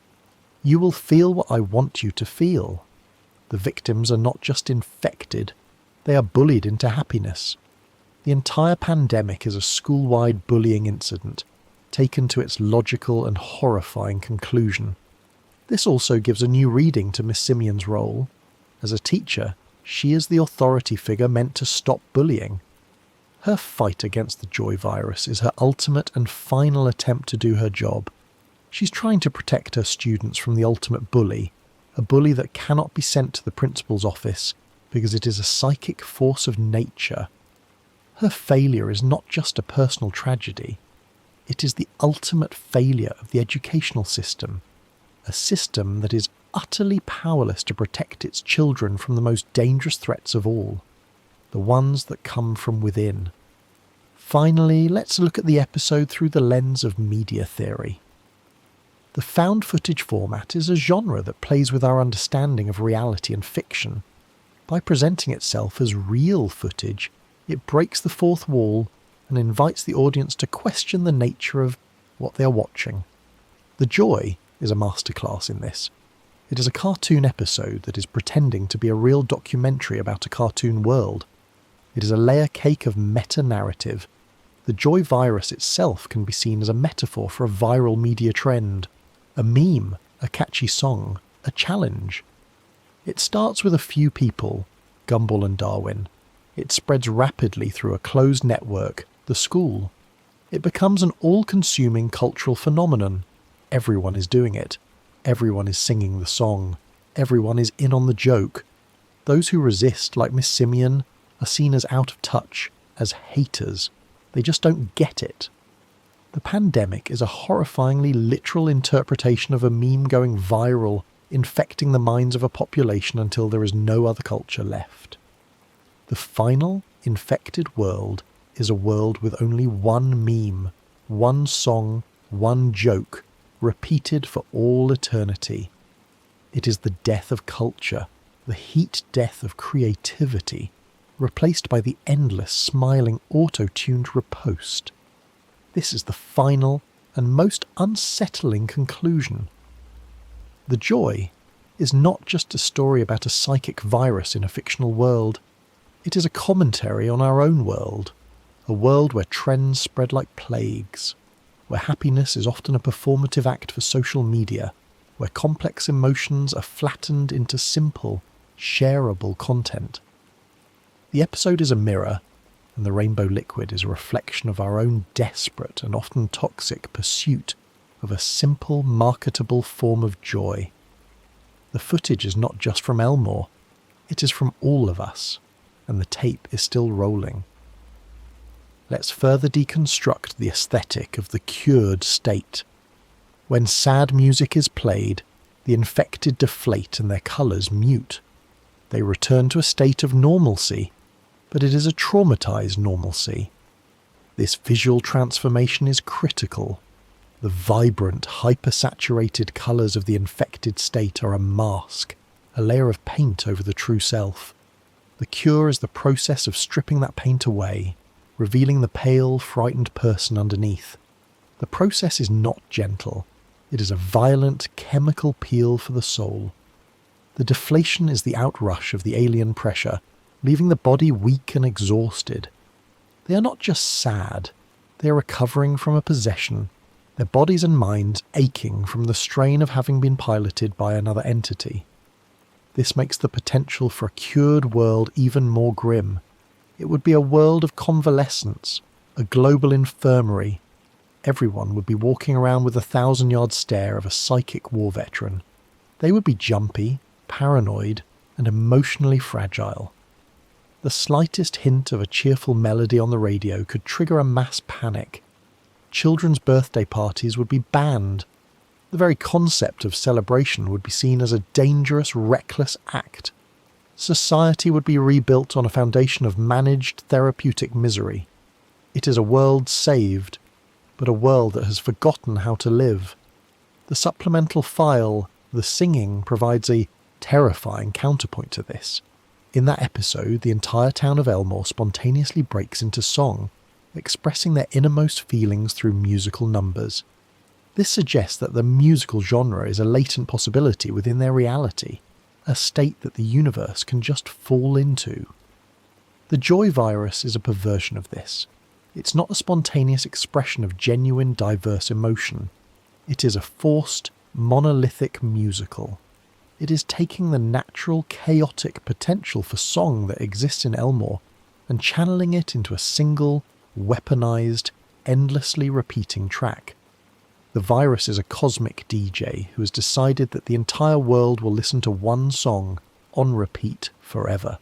"You will feel what I want you to feel." The victims are not just infected, they are bullied into happiness. The entire pandemic is a school-wide bullying incident, taken to its logical and horrifying conclusion. This also gives a new reading to Miss Simeon's role. As a teacher, she is the authority figure meant to stop bullying. Her fight against the joy virus is her ultimate and final attempt to do her job. She's trying to protect her students from the ultimate bully, a bully that cannot be sent to the principal's office because it is a psychic force of nature. Her failure is not just a personal tragedy. It is the ultimate failure of the educational system, a system that is utterly powerless to protect its children from the most dangerous threats of all, the ones that come from within. Finally, let's look at the episode through the lens of media theory. The found footage format is a genre that plays with our understanding of reality and fiction. By presenting itself as real footage, it breaks the fourth wall and invites the audience to question the nature of what they are watching. The Joy is a masterclass in this. It is a cartoon episode that is pretending to be a real documentary about a cartoon world. It is a layer cake of meta-narrative. The Joy virus itself can be seen as a metaphor for a viral media trend, a meme, a catchy song, a challenge. It starts with a few people, Gumball and Darwin. It spreads rapidly through a closed network, the school. It becomes an all-consuming cultural phenomenon. Everyone is doing it. Everyone is singing the song. Everyone is in on the joke. Those who resist, like Miss Simeon, are seen as out of touch, as haters. They just don't get it. The pandemic is a horrifyingly literal interpretation of a meme going viral, infecting the minds of a population until there is no other culture left. The final, infected world is a world with only one meme, one song, one joke, repeated for all eternity. It is the death of culture, the heat death of creativity, replaced by the endless, smiling, auto-tuned riposte. This is the final and most unsettling conclusion. The Joy is not just a story about a psychic virus in a fictional world. It is a commentary on our own world, a world where trends spread like plagues, where happiness is often a performative act for social media, where complex emotions are flattened into simple, shareable content. The episode is a mirror, and the rainbow liquid is a reflection of our own desperate and often toxic pursuit of a simple, marketable form of joy. The footage is not just from Elmore, it is from all of us, and the tape is still rolling. Let's further deconstruct the aesthetic of the cured state. When sad music is played, the infected deflate and their colours mute. They return to a state of normalcy, but it is a traumatized normalcy. This visual transformation is critical. The vibrant, hypersaturated colours of the infected state are a mask, a layer of paint over the true self. The cure is the process of stripping that paint away, revealing the pale, frightened person underneath. The process is not gentle. It is a violent, chemical peel for the soul. The deflation is the outrush of the alien pressure, leaving the body weak and exhausted. They are not just sad, they are recovering from a possession, their bodies and minds aching from the strain of having been piloted by another entity. This makes the potential for a cured world even more grim. It would be a world of convalescence, a global infirmary. Everyone would be walking around with the 1,000-yard stare of a psychic war veteran. They would be jumpy, paranoid, and emotionally fragile. The slightest hint of a cheerful melody on the radio could trigger a mass panic. Children's birthday parties would be banned. The very concept of celebration would be seen as a dangerous, reckless act. Society would be rebuilt on a foundation of managed therapeutic misery. It is a world saved, but a world that has forgotten how to live. The supplemental file, The Singing, provides a terrifying counterpoint to this. In that episode, the entire town of Elmore spontaneously breaks into song, expressing their innermost feelings through musical numbers. This suggests that the musical genre is a latent possibility within their reality, a state that the universe can just fall into. The joy virus is a perversion of this. It's not a spontaneous expression of genuine, diverse emotion. It is a forced, monolithic musical. It is taking the natural, chaotic potential for song that exists in Elmore and channeling it into a single, weaponized, endlessly repeating track. The virus is a cosmic DJ who has decided that the entire world will listen to one song on repeat forever.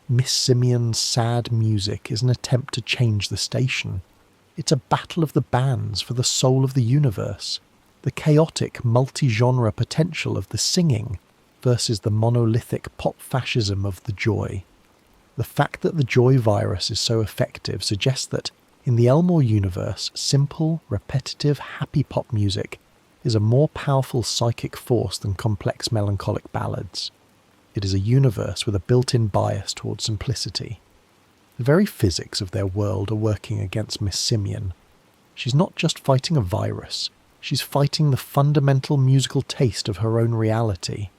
Miss Simeon's sad music is an attempt to change the station. It's a battle of the bands for the soul of the universe, the chaotic multi-genre potential of the singing versus the monolithic pop fascism of the joy. The fact that the joy virus is so effective suggests that, in the Elmore universe, simple, repetitive, happy pop music is a more powerful psychic force than complex melancholic ballads. It is a universe with a built-in bias towards simplicity. The very physics of their world are working against Miss Simeon. She's not just fighting a virus, she's fighting the fundamental musical taste of her own reality.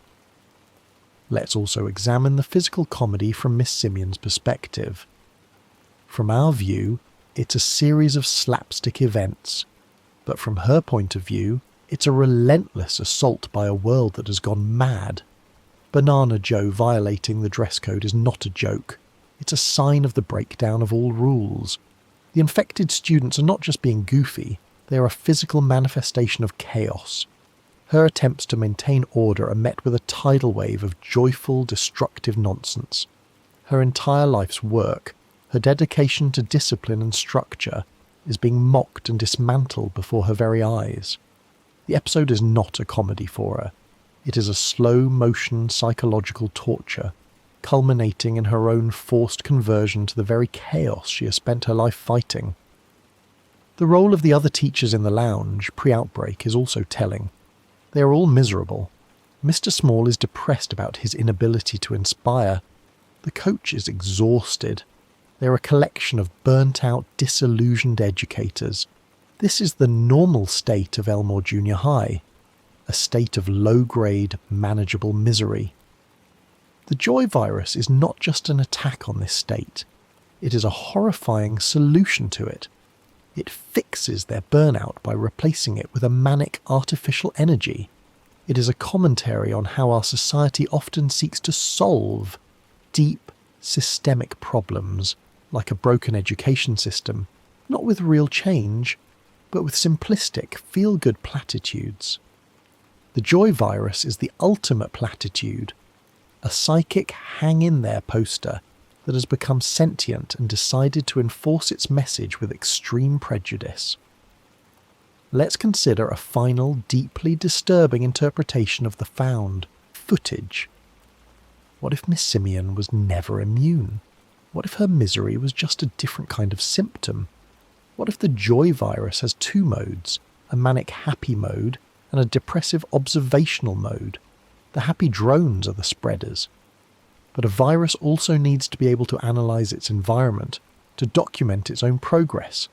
Let's also examine the physical comedy from Miss Simeon's perspective. From our view, it's a series of slapstick events, but from her point of view, it's a relentless assault by a world that has gone mad. Banana Joe violating the dress code is not a joke. It's a sign of the breakdown of all rules. The infected students are not just being goofy, they are a physical manifestation of chaos. Her attempts to maintain order are met with a tidal wave of joyful, destructive nonsense. Her entire life's work, her dedication to discipline and structure, is being mocked and dismantled before her very eyes. The episode is not a comedy for her. It is a slow-motion psychological torture, culminating in her own forced conversion to the very chaos she has spent her life fighting. The role of the other teachers in the lounge, pre-outbreak, is also telling. They are all miserable. Mr. Small is depressed about his inability to inspire. The coach is exhausted. They are a collection of burnt-out, disillusioned educators. This is the normal state of Elmore Junior High. A state of low-grade, manageable misery. The joy virus is not just an attack on this state. It is a horrifying solution to it. It fixes their burnout by replacing it with a manic artificial energy. It is a commentary on how our society often seeks to solve deep, systemic problems, like a broken education system, not with real change, but with simplistic, feel-good platitudes. The joy virus is the ultimate platitude, a psychic hang-in-there poster that has become sentient and decided to enforce its message with extreme prejudice. Let's consider a final, deeply disturbing interpretation of the found footage. What if Miss Simeon was never immune? What if her misery was just a different kind of symptom? What if the joy virus has two modes, a manic happy mode and a depressive observational mode? The happy drones are the spreaders. But a virus also needs to be able to analyse its environment, to document its own progress.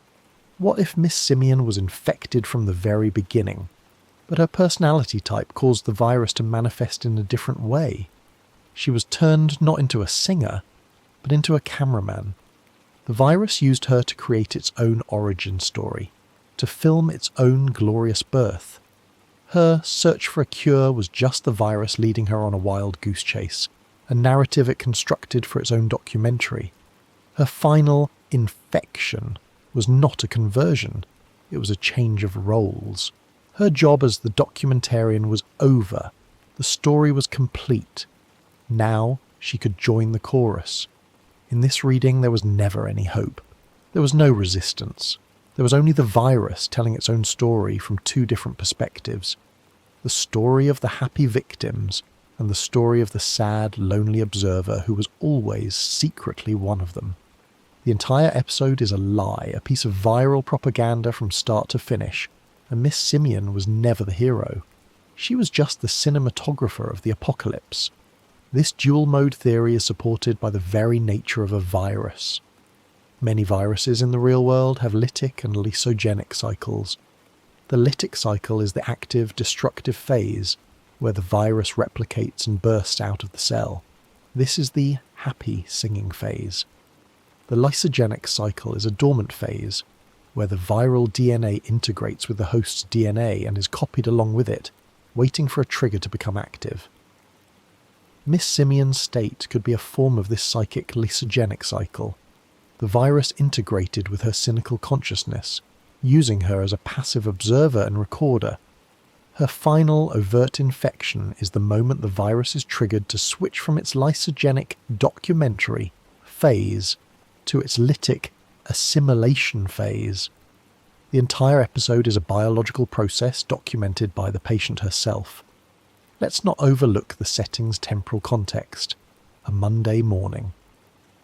What if Miss Simeon was infected from the very beginning, but her personality type caused the virus to manifest in a different way? She was turned not into a singer, but into a cameraman. The virus used her to create its own origin story, to film its own glorious birth. Her search for a cure was just the virus leading her on a wild goose chase, a narrative it constructed for its own documentary. Her final infection was not a conversion, it was a change of roles. Her job as the documentarian was over, the story was complete. Now she could join the chorus. In this reading there was never any hope. There was no resistance. There was only the virus telling its own story from two different perspectives. The story of the happy victims and the story of the sad, lonely observer who was always secretly one of them. The entire episode is a lie, a piece of viral propaganda from start to finish, and Miss Simeon was never the hero. She was just the cinematographer of the apocalypse. This dual-mode theory is supported by the very nature of a virus. Many viruses in the real world have lytic and lysogenic cycles. The lytic cycle is the active, destructive phase, where the virus replicates and bursts out of the cell. This is the happy singing phase. The lysogenic cycle is a dormant phase, where the viral DNA integrates with the host's DNA and is copied along with it, waiting for a trigger to become active. Miss Simian's state could be a form of this psychic lysogenic cycle, the virus integrated with her cynical consciousness, using her as a passive observer and recorder. Her final overt infection is the moment the virus is triggered to switch from its lysogenic documentary phase to its lytic assimilation phase. The entire episode is a biological process documented by the patient herself. Let's not overlook the setting's temporal context. A Monday morning.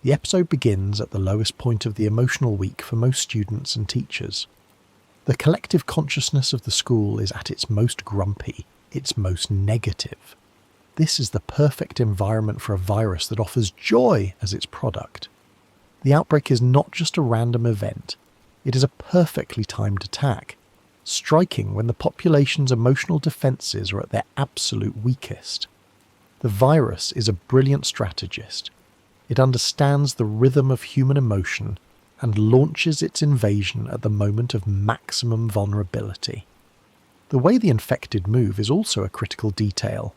The episode begins at the lowest point of the emotional week for most students and teachers. The collective consciousness of the school is at its most grumpy, its most negative. This is the perfect environment for a virus that offers joy as its product. The outbreak is not just a random event, it is a perfectly timed attack, striking when the population's emotional defences are at their absolute weakest. The virus is a brilliant strategist. It understands the rhythm of human emotion and launches its invasion at the moment of maximum vulnerability. The way the infected move is also a critical detail.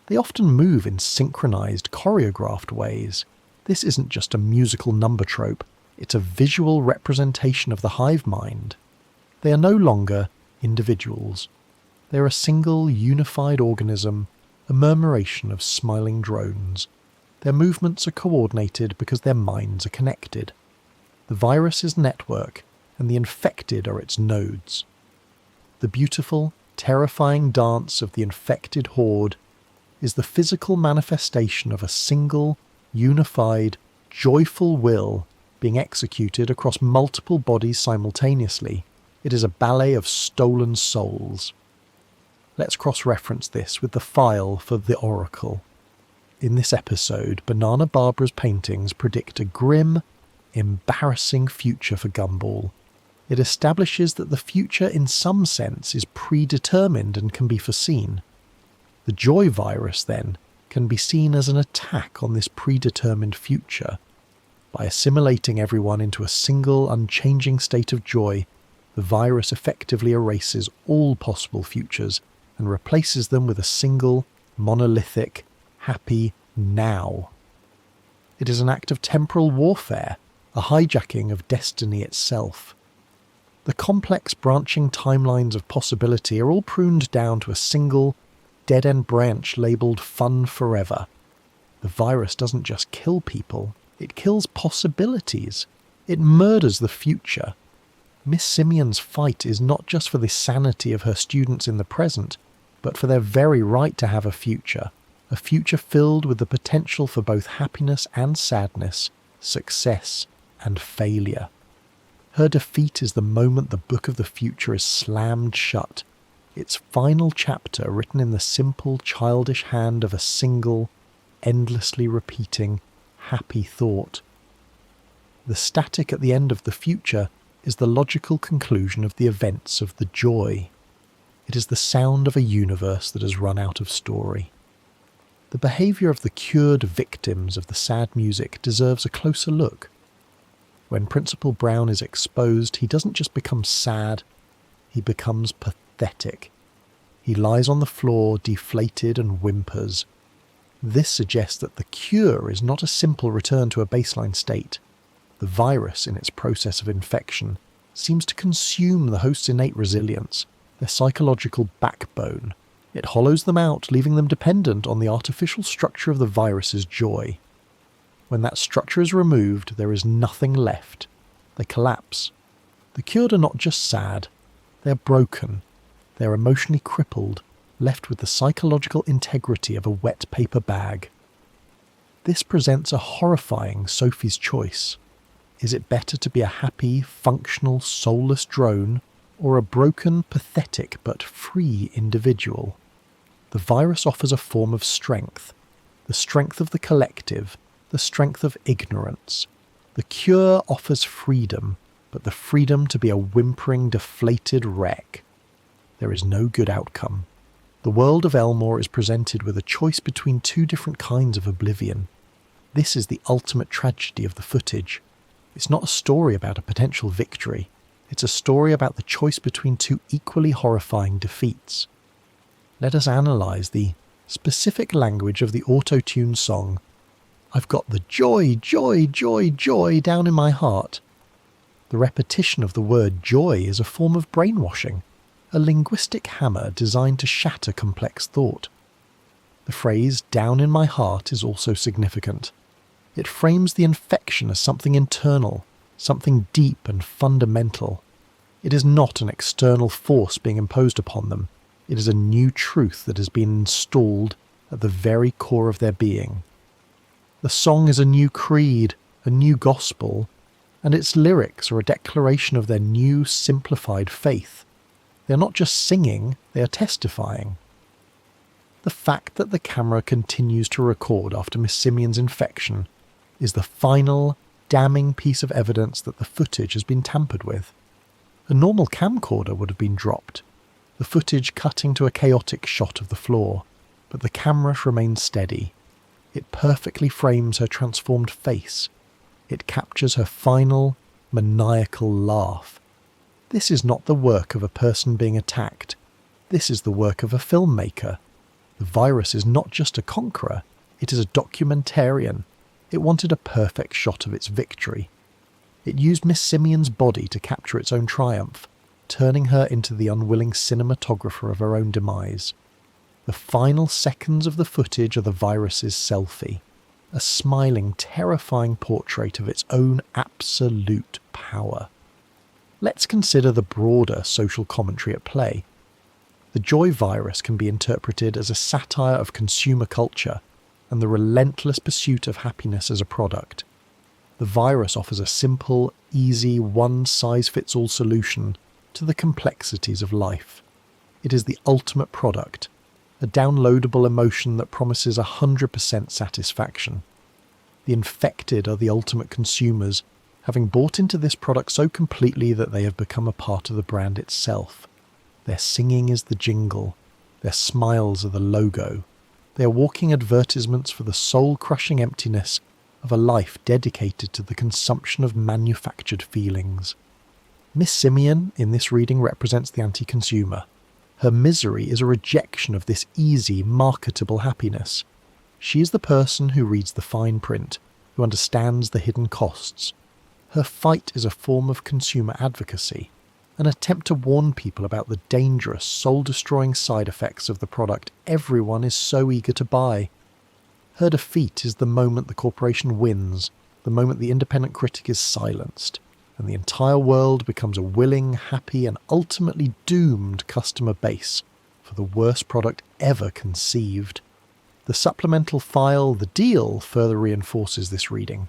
They often move in synchronized, choreographed ways. This isn't just a musical number trope, it's a visual representation of the hive mind. They are no longer individuals. They are a single, unified organism, a murmuration of smiling drones. Their movements are coordinated because their minds are connected. The virus is network, and the infected are its nodes. The beautiful, terrifying dance of the infected horde is the physical manifestation of a single, unified, joyful will being executed across multiple bodies simultaneously. It is a ballet of stolen souls. Let's cross-reference this with the file for the Oracle. In this episode, Banana Barbara's paintings predict a grim, embarrassing future for Gumball. It establishes that the future in some sense is predetermined and can be foreseen. The joy virus, then, can be seen as an attack on this predetermined future. By assimilating everyone into a single, unchanging state of joy, the virus effectively erases all possible futures and replaces them with a single, monolithic, happy now. It is an act of temporal warfare, a hijacking of destiny itself. The complex branching timelines of possibility are all pruned down to a single, dead-end branch labelled Fun Forever. The virus doesn't just kill people, it kills possibilities. It murders the future. Miss Simian's fight is not just for the sanity of her students in the present, but for their very right to have a future filled with the potential for both happiness and sadness, success and failure. Her defeat is the moment the book of the future is slammed shut, its final chapter written in the simple, childish hand of a single, endlessly repeating, happy thought. The static at the end of the future is the logical conclusion of the events of the joy. It is the sound of a universe that has run out of story. The behaviour of the cured victims of the sad music deserves a closer look. When Principal Brown is exposed, he doesn't just become sad, he becomes pathetic. He lies on the floor, deflated, and whimpers. This suggests that the cure is not a simple return to a baseline state. The virus, in its process of infection, seems to consume the host's innate resilience, their psychological backbone. It hollows them out, leaving them dependent on the artificial structure of the virus's joy. When that structure is removed, there is nothing left. They collapse. The cured are not just sad, they are broken. They are emotionally crippled, left with the psychological integrity of a wet paper bag. This presents a horrifying Sophie's choice. Is it better to be a happy, functional, soulless drone, or a broken, pathetic but free individual? The virus offers a form of strength, the strength of the collective, the strength of ignorance. The cure offers freedom, but the freedom to be a whimpering, deflated wreck. There is no good outcome. The world of Elmore is presented with a choice between two different kinds of oblivion. This is the ultimate tragedy of the footage. It's not a story about a potential victory. It's a story about the choice between two equally horrifying defeats. Let us analyse the specific language of the auto-tune song, "I've got the joy, joy, joy, joy down in my heart." The repetition of the word joy is a form of brainwashing, a linguistic hammer designed to shatter complex thought. The phrase "down in my heart" is also significant. It frames the infection as something internal, something deep and fundamental. It is not an external force being imposed upon them. It is a new truth that has been installed at the very core of their being. The song is a new creed, a new gospel, and its lyrics are a declaration of their new, simplified faith. They are not just singing, they are testifying. The fact that the camera continues to record after Miss Simeon's infection is the final, damning piece of evidence that the footage has been tampered with. A normal camcorder would have been dropped, the footage cutting to a chaotic shot of the floor, but the camera remains steady. It perfectly frames her transformed face. It captures her final, maniacal laugh. This is not the work of a person being attacked. This is the work of a filmmaker. The virus is not just a conqueror, it is a documentarian. It wanted a perfect shot of its victory. It used Miss Simeon's body to capture its own triumph, turning her into the unwilling cinematographer of her own demise. The final seconds of the footage are the virus's selfie, a smiling, terrifying portrait of its own absolute power. Let's consider the broader social commentary at play. The joy virus can be interpreted as a satire of consumer culture and the relentless pursuit of happiness as a product. The virus offers a simple, easy, one-size-fits-all solution to the complexities of life. It is the ultimate product, a downloadable emotion that promises 100% satisfaction. The infected are the ultimate consumers, having bought into this product so completely that they have become a part of the brand itself. Their singing is the jingle, their smiles are the logo. They are walking advertisements for the soul-crushing emptiness of a life dedicated to the consumption of manufactured feelings. Miss Simeon in this reading represents the anti-consumer. Her misery is a rejection of this easy, marketable happiness. She is the person who reads the fine print, who understands the hidden costs. Her fight is a form of consumer advocacy, an attempt to warn people about the dangerous, soul-destroying side effects of the product everyone is so eager to buy. Her defeat is the moment the corporation wins, the moment the independent critic is silenced, and the entire world becomes a willing, happy, and ultimately doomed customer base for the worst product ever conceived. The supplemental file, The Deal, further reinforces this reading.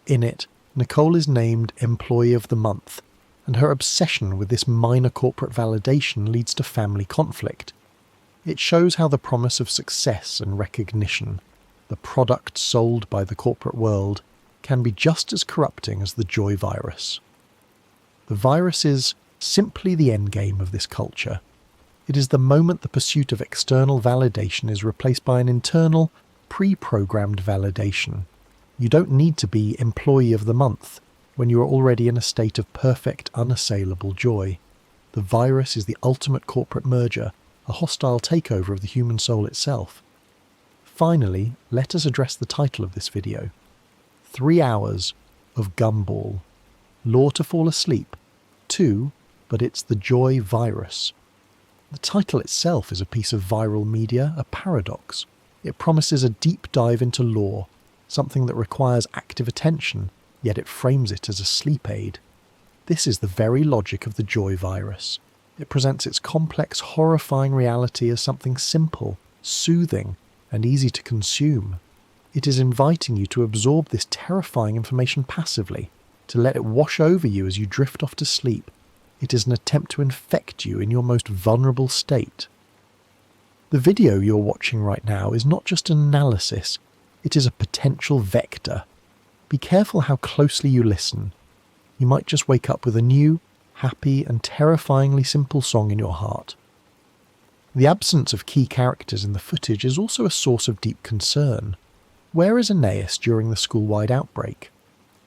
In it, Nicole is named Employee of the Month, and her obsession with this minor corporate validation leads to family conflict. It shows how the promise of success and recognition, the product sold by the corporate world, can be just as corrupting as the joy virus. The virus is simply the endgame of this culture. It is the moment the pursuit of external validation is replaced by an internal, pre-programmed validation. You don't need to be Employee of the Month when you are already in a state of perfect, unassailable joy. The virus is the ultimate corporate merger, a hostile takeover of the human soul itself. Finally, let us address the title of this video. 3 hours of Gumball. Law to fall asleep. 2, but it's the joy virus. The title itself is a piece of viral media, a paradox. It promises a deep dive into lore, something that requires active attention, yet it frames it as a sleep aid. This is the very logic of the joy virus. It presents its complex, horrifying reality as something simple, soothing, and easy to consume. It is inviting you to absorb this terrifying information passively, to let it wash over you as you drift off to sleep. It is an attempt to infect you in your most vulnerable state. The video you're watching right now is not just an analysis, it is a potential vector. Be careful how closely you listen. You might just wake up with a new, happy, and terrifyingly simple song in your heart. The absence of key characters in the footage is also a source of deep concern. Where is Aeneas during the school-wide outbreak?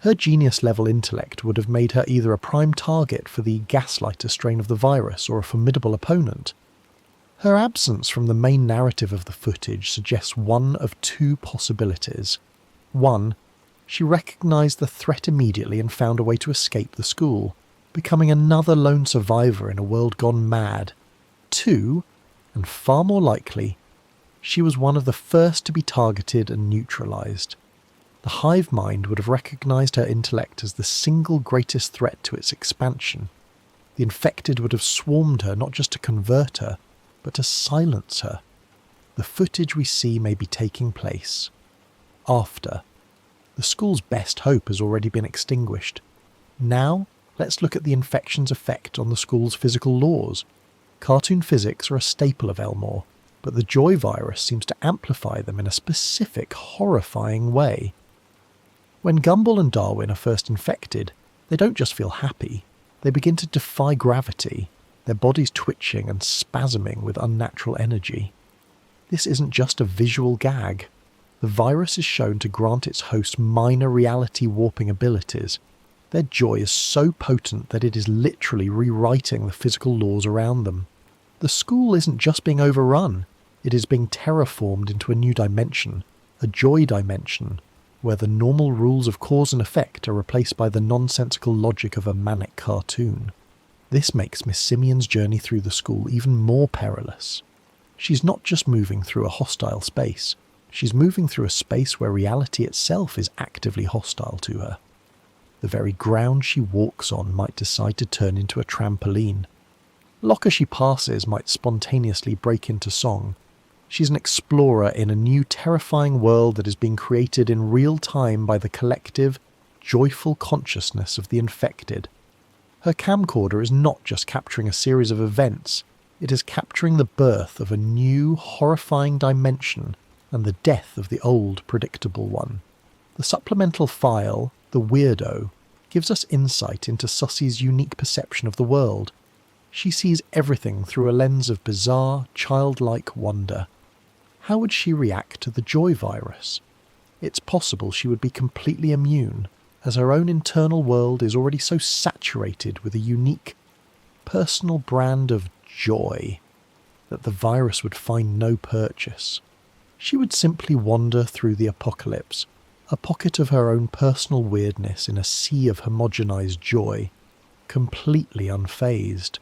Her genius-level intellect would have made her either a prime target for the gaslighter strain of the virus or a formidable opponent. Her absence from the main narrative of the footage suggests one of two possibilities. One, she recognised the threat immediately and found a way to escape the school, becoming another lone survivor in a world gone mad. Two, and far more likely, she was one of the first to be targeted and neutralised. The hive mind would have recognised her intellect as the single greatest threat to its expansion. The infected would have swarmed her not just to convert her, but to silence her. The footage we see may be taking place after. The school's best hope has already been extinguished. Now, let's look at the infection's effect on the school's physical laws. Cartoon physics are a staple of Elmore, but the joy virus seems to amplify them in a specific, horrifying way. When Gumball and Darwin are first infected, they don't just feel happy, they begin to defy gravity, their bodies twitching and spasming with unnatural energy. This isn't just a visual gag. The virus is shown to grant its host minor reality warping abilities. Their joy is so potent that it is literally rewriting the physical laws around them. The school isn't just being overrun, it is being terraformed into a new dimension, a joy dimension, where the normal rules of cause and effect are replaced by the nonsensical logic of a manic cartoon. This makes Miss Simeon's journey through the school even more perilous. She's not just moving through a hostile space, she's moving through a space where reality itself is actively hostile to her. The very ground she walks on might decide to turn into a trampoline. Locker she passes might spontaneously break into song. She's an explorer in a new terrifying world that is being created in real time by the collective, joyful consciousness of the infected. Her camcorder is not just capturing a series of events, it is capturing the birth of a new, horrifying dimension and the death of the old, predictable one. The supplemental file, The Weirdo, gives us insight into Sussie's unique perception of the world. She sees everything through a lens of bizarre, childlike wonder. How would she react to the joy virus? It's possible she would be completely immune, as her own internal world is already so saturated with a unique, personal brand of joy that the virus would find no purchase. She would simply wander through the apocalypse, a pocket of her own personal weirdness in a sea of homogenized joy, completely unfazed.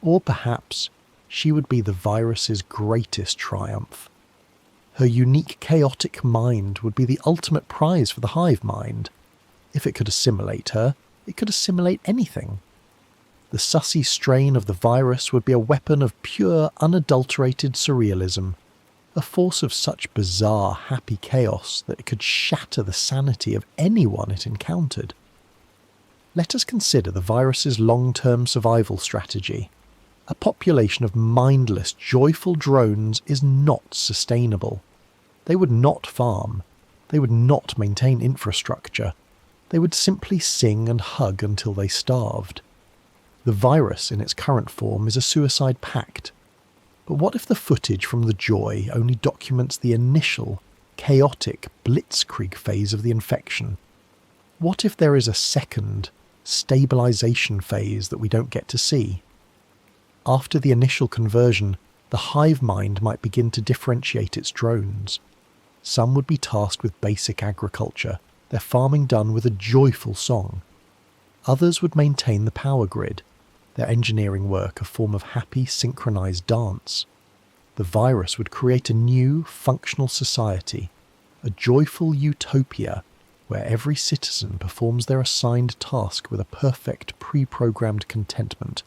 Or perhaps she would be the virus's greatest triumph. Her unique chaotic mind would be the ultimate prize for the hive mind. If it could assimilate her, it could assimilate anything. The sussy strain of the virus would be a weapon of pure, unadulterated surrealism, a force of such bizarre, happy chaos that it could shatter the sanity of anyone it encountered. Let us consider the virus's long-term survival strategy. A population of mindless, joyful drones is not sustainable. They would not farm. They would not maintain infrastructure. They would simply sing and hug until they starved. The virus in its current form is a suicide pact. But what if the footage from the joy only documents the initial, chaotic, blitzkrieg phase of the infection? What if there is a second, stabilization phase that we don't get to see? After the initial conversion, the hive mind might begin to differentiate its drones. Some would be tasked with basic agriculture, their farming done with a joyful song. Others would maintain the power grid, their engineering work a form of happy, synchronized dance. The virus would create a new, functional society, a joyful utopia where every citizen performs their assigned task with a perfect, pre-programmed contentment.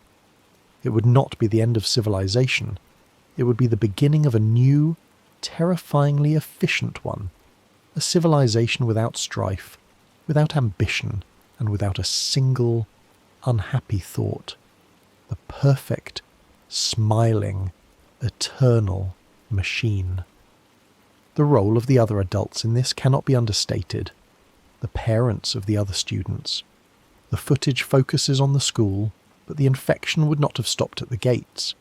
It would not be the end of civilization. It would be the beginning of a new, terrifyingly efficient one. A civilization without strife, without ambition, and without a single unhappy thought. The perfect, smiling, eternal machine. The role of the other adults in this cannot be understated. The parents of the other students. The footage focuses on the school, but the infection would not have stopped at the gates.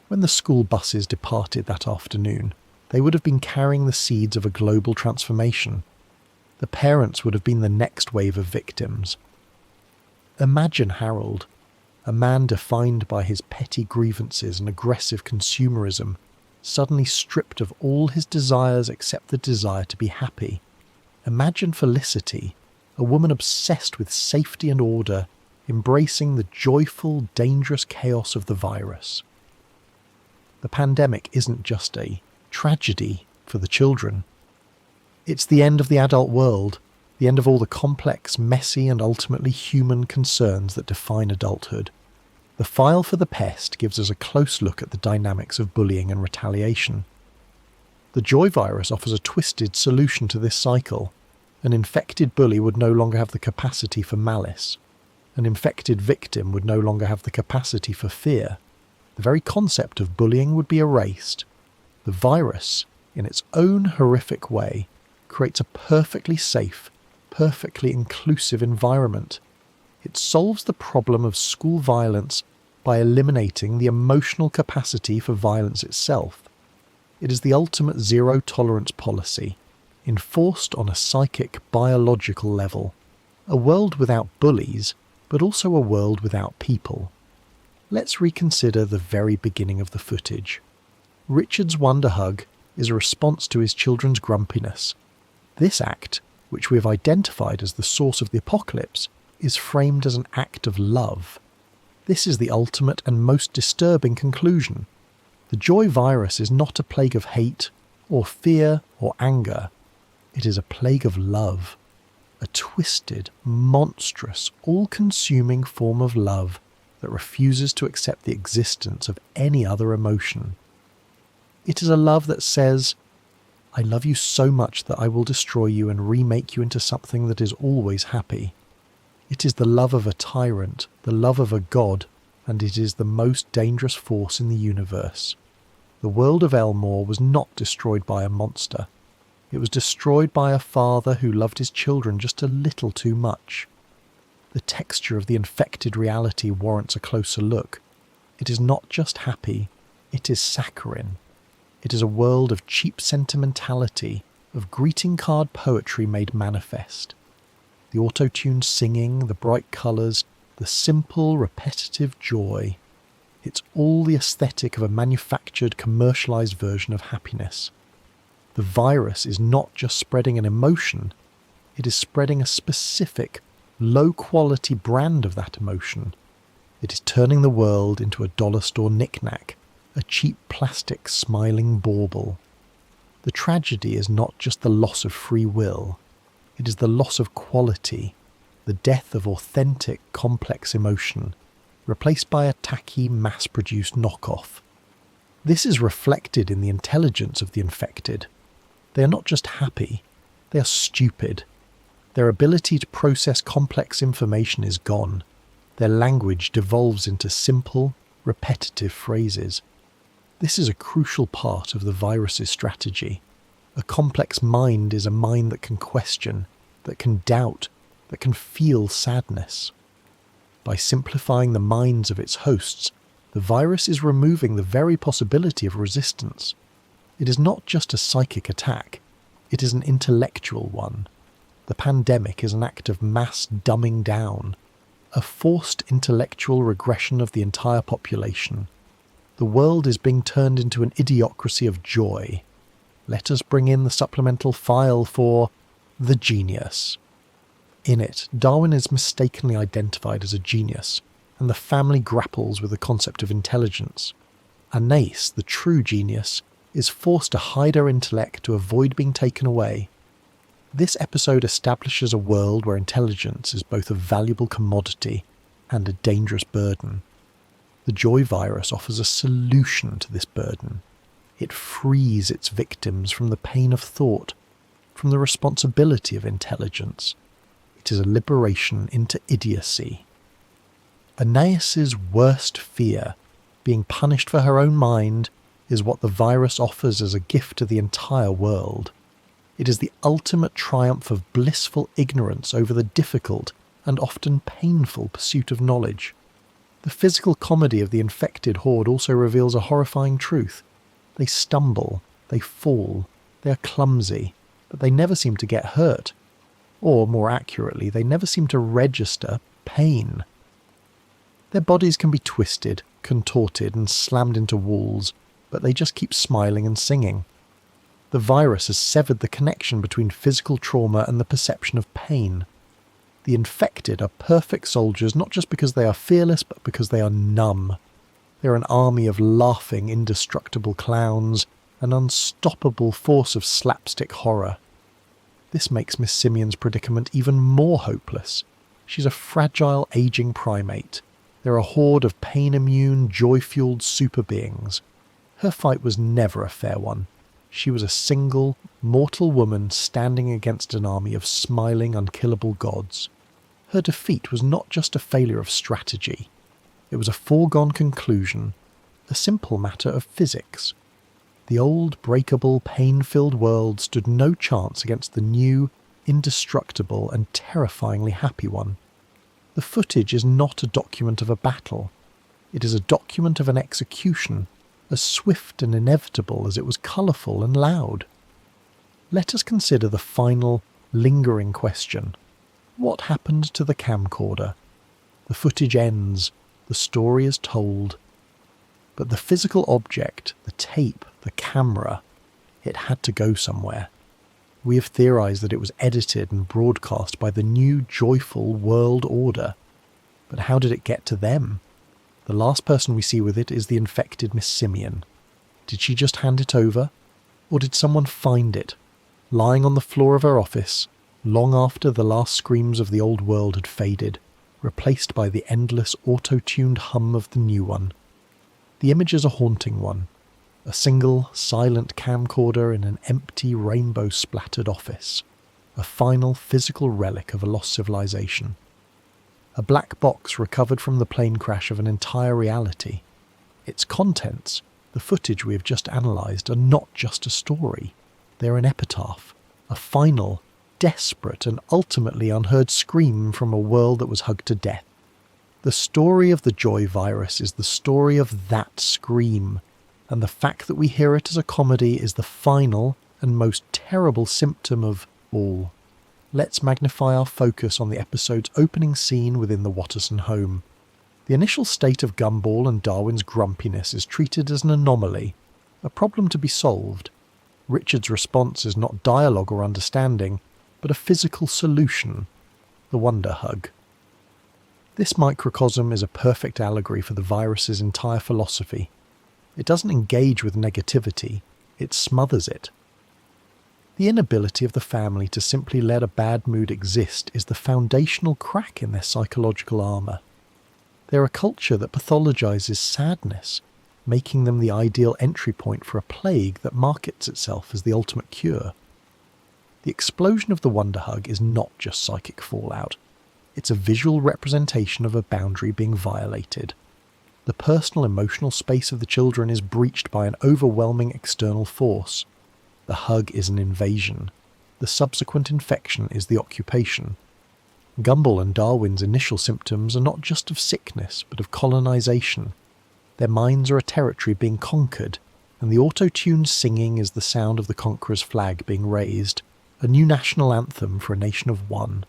When the school buses departed that afternoon, they would have been carrying the seeds of a global transformation. The parents would have been the next wave of victims. Imagine Harold, a man defined by his petty grievances and aggressive consumerism, suddenly stripped of all his desires except the desire to be happy. Imagine Felicity, a woman obsessed with safety and order, embracing the joyful, dangerous chaos of the virus. The pandemic isn't just a tragedy for the children. It's the end of the adult world, the end of all the complex, messy and ultimately human concerns that define adulthood. The file for the pest gives us a close look at the dynamics of bullying and retaliation. The joy virus offers a twisted solution to this cycle. An infected bully would no longer have the capacity for malice. An infected victim would no longer have the capacity for fear. The very concept of bullying would be erased. The virus, in its own horrific way, creates a perfectly safe, perfectly inclusive environment. It solves the problem of school violence by eliminating the emotional capacity for violence itself. It is the ultimate zero-tolerance policy, enforced on a psychic, biological level. A world without bullies, but also a world without people. Let's reconsider the very beginning of the footage. Richard's wonder hug is a response to his children's grumpiness. This act, which we have identified as the source of the apocalypse, is framed as an act of love. This is the ultimate and most disturbing conclusion. The joy virus is not a plague of hate, or fear, or anger. It is a plague of love. A twisted, monstrous, all-consuming form of love that refuses to accept the existence of any other emotion. It is a love that says, I love you so much that I will destroy you and remake you into something that is always happy. It is the love of a tyrant, the love of a god, and it is the most dangerous force in the universe. The world of Elmore was not destroyed by a monster. It was destroyed by a father who loved his children just a little too much. The texture of the infected reality warrants a closer look. It is not just happy, it is saccharine. It is a world of cheap sentimentality, of greeting card poetry made manifest. The auto-tuned singing, the bright colours, the simple, repetitive joy. It's all the aesthetic of a manufactured, commercialised version of happiness. The virus is not just spreading an emotion, it is spreading a specific, low-quality brand of that emotion. It is turning the world into a dollar store knick-knack, a cheap plastic smiling bauble. The tragedy is not just the loss of free will, it is the loss of quality, the death of authentic, complex emotion, replaced by a tacky, mass-produced knockoff. This is reflected in the intelligence of the infected. They are not just happy, they are stupid. Their ability to process complex information is gone. Their language devolves into simple, repetitive phrases. This is a crucial part of the virus's strategy. A complex mind is a mind that can question, that can doubt, that can feel sadness. By simplifying the minds of its hosts, the virus is removing the very possibility of resistance. It is not just a psychic attack, it is an intellectual one. The pandemic is an act of mass dumbing down, a forced intellectual regression of the entire population. The world is being turned into an idiocracy of joy. Let us bring in the supplemental file for the genius. In it, Darwin is mistakenly identified as a genius, and the family grapples with the concept of intelligence. Anais, the true genius, is forced to hide her intellect to avoid being taken away. This episode establishes a world where intelligence is both a valuable commodity and a dangerous burden. The joy virus offers a solution to this burden. It frees its victims from the pain of thought, from the responsibility of intelligence. It is a liberation into idiocy. Anais's worst fear, being punished for her own mind, is what the virus offers as a gift to the entire world. It is the ultimate triumph of blissful ignorance over the difficult and often painful pursuit of knowledge. The physical comedy of the infected horde also reveals a horrifying truth. They stumble, they fall, they are clumsy, but they never seem to get hurt. Or, more accurately, they never seem to register pain. Their bodies can be twisted, contorted, and slammed into walls, but they just keep smiling and singing. The virus has severed the connection between physical trauma and the perception of pain. The infected are perfect soldiers not just because they are fearless, but because they are numb. They're an army of laughing, indestructible clowns, an unstoppable force of slapstick horror. This makes Miss Simeon's predicament even more hopeless. She's a fragile, aging primate. They're a horde of pain-immune, joy-fueled super beings. Her fight was never a fair one. She was a single, mortal woman standing against an army of smiling, unkillable gods. Her defeat was not just a failure of strategy. It was a foregone conclusion, a simple matter of physics. The old, breakable, pain-filled world stood no chance against the new, indestructible and terrifyingly happy one. The footage is not a document of a battle. It is a document of an execution, as swift and inevitable as it was colourful and loud. Let us consider the final, lingering question. What happened to the camcorder? The footage ends, the story is told. But the physical object, the tape, the camera, it had to go somewhere. We have theorised that it was edited and broadcast by the new joyful world order. But how did it get to them? The last person we see with it is the infected Miss Simeon. Did she just hand it over? Or did someone find it, lying on the floor of her office, long after the last screams of the old world had faded, replaced by the endless auto-tuned hum of the new one? The image is a haunting one. A single, silent camcorder in an empty, rainbow-splattered office. A final, physical relic of a lost civilization. A black box recovered from the plane crash of an entire reality. Its contents, the footage we have just analysed, are not just a story. They're an epitaph. A final, desperate and ultimately unheard scream from a world that was hugged to death. The story of the joy virus is the story of that scream, and the fact that we hear it as a comedy is the final and most terrible symptom of all. Let's magnify our focus on the episode's opening scene within the Watterson home. The initial state of Gumball and Darwin's grumpiness is treated as an anomaly, a problem to be solved. Richard's response is not dialogue or understanding, but a physical solution, the wonder hug. This microcosm is a perfect allegory for the virus's entire philosophy. It doesn't engage with negativity, it smothers it. The inability of the family to simply let a bad mood exist is the foundational crack in their psychological armour. They're a culture that pathologizes sadness, making them the ideal entry point for a plague that markets itself as the ultimate cure. The explosion of the wonder hug is not just psychic fallout. It's a visual representation of a boundary being violated. The personal emotional space of the children is breached by an overwhelming external force. The hug is an invasion. The subsequent infection is the occupation. Gumball and Darwin's initial symptoms are not just of sickness, but of colonization. Their minds are a territory being conquered, and the auto-tuned singing is the sound of the conqueror's flag being raised, a new national anthem for a nation of one.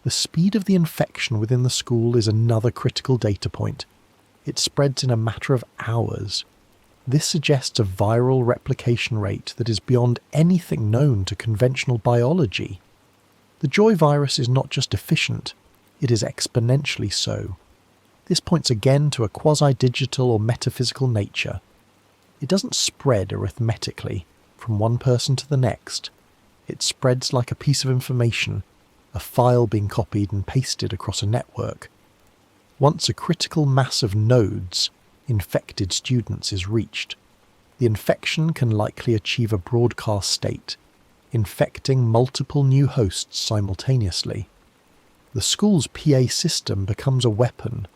The speed of the infection within the school is another critical data point. It spreads in a matter of hours. This suggests a viral replication rate that is beyond anything known to conventional biology. The joy virus is not just efficient, it is exponentially so. This points again to a quasi-digital or metaphysical nature. It doesn't spread arithmetically, from one person to the next. It spreads like a piece of information, a file being copied and pasted across a network. Once a critical mass of nodes, infected students, is reached, the infection can likely achieve a broadcast state, infecting multiple new hosts simultaneously. The school's PA system becomes a weapon.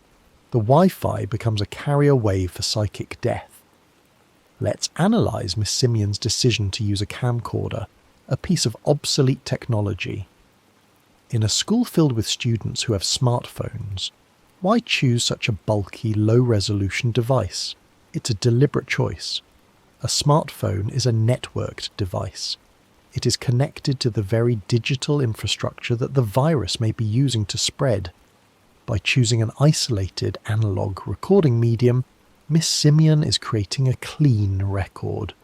The Wi-Fi becomes a carrier wave for psychic death. Let's analyse Miss Simeon's decision to use a camcorder, a piece of obsolete technology. In a school filled with students who have smartphones, why choose such a bulky, low-resolution device? It's a deliberate choice. A smartphone is a networked device. It is connected to the very digital infrastructure that the virus may be using to spread. By choosing an isolated analog recording medium, Miss Simeon is creating a clean record.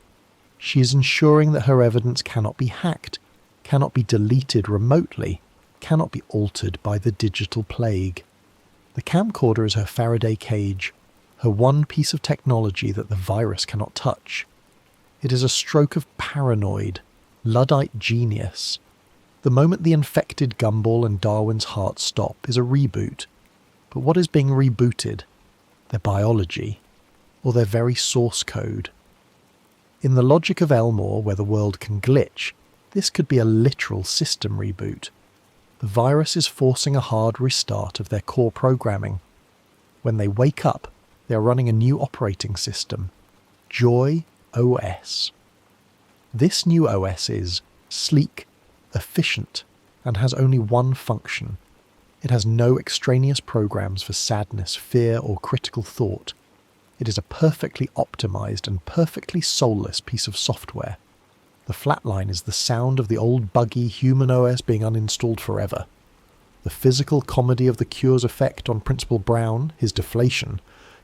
She is ensuring that her evidence cannot be hacked, cannot be deleted remotely, cannot be altered by the digital plague. The camcorder is her Faraday cage, her one piece of technology that the virus cannot touch. It is a stroke of paranoid, Luddite genius. The moment the infected Gumball and Darwin's hearts stop is a reboot. But what is being rebooted? Their biology, or their very source code. In the logic of Elmore, where the world can glitch, this could be a literal system reboot. The virus is forcing a hard restart of their core programming. When they wake up, they are running a new operating system, Joy OS. This new OS is sleek, efficient, and has only one function. It has no extraneous programs for sadness, fear, or critical thought. It is a perfectly optimized and perfectly soulless piece of software. The flatline is the sound of the old buggy human OS being uninstalled forever. The physical comedy of the cure's effect on Principal Brown, his deflation,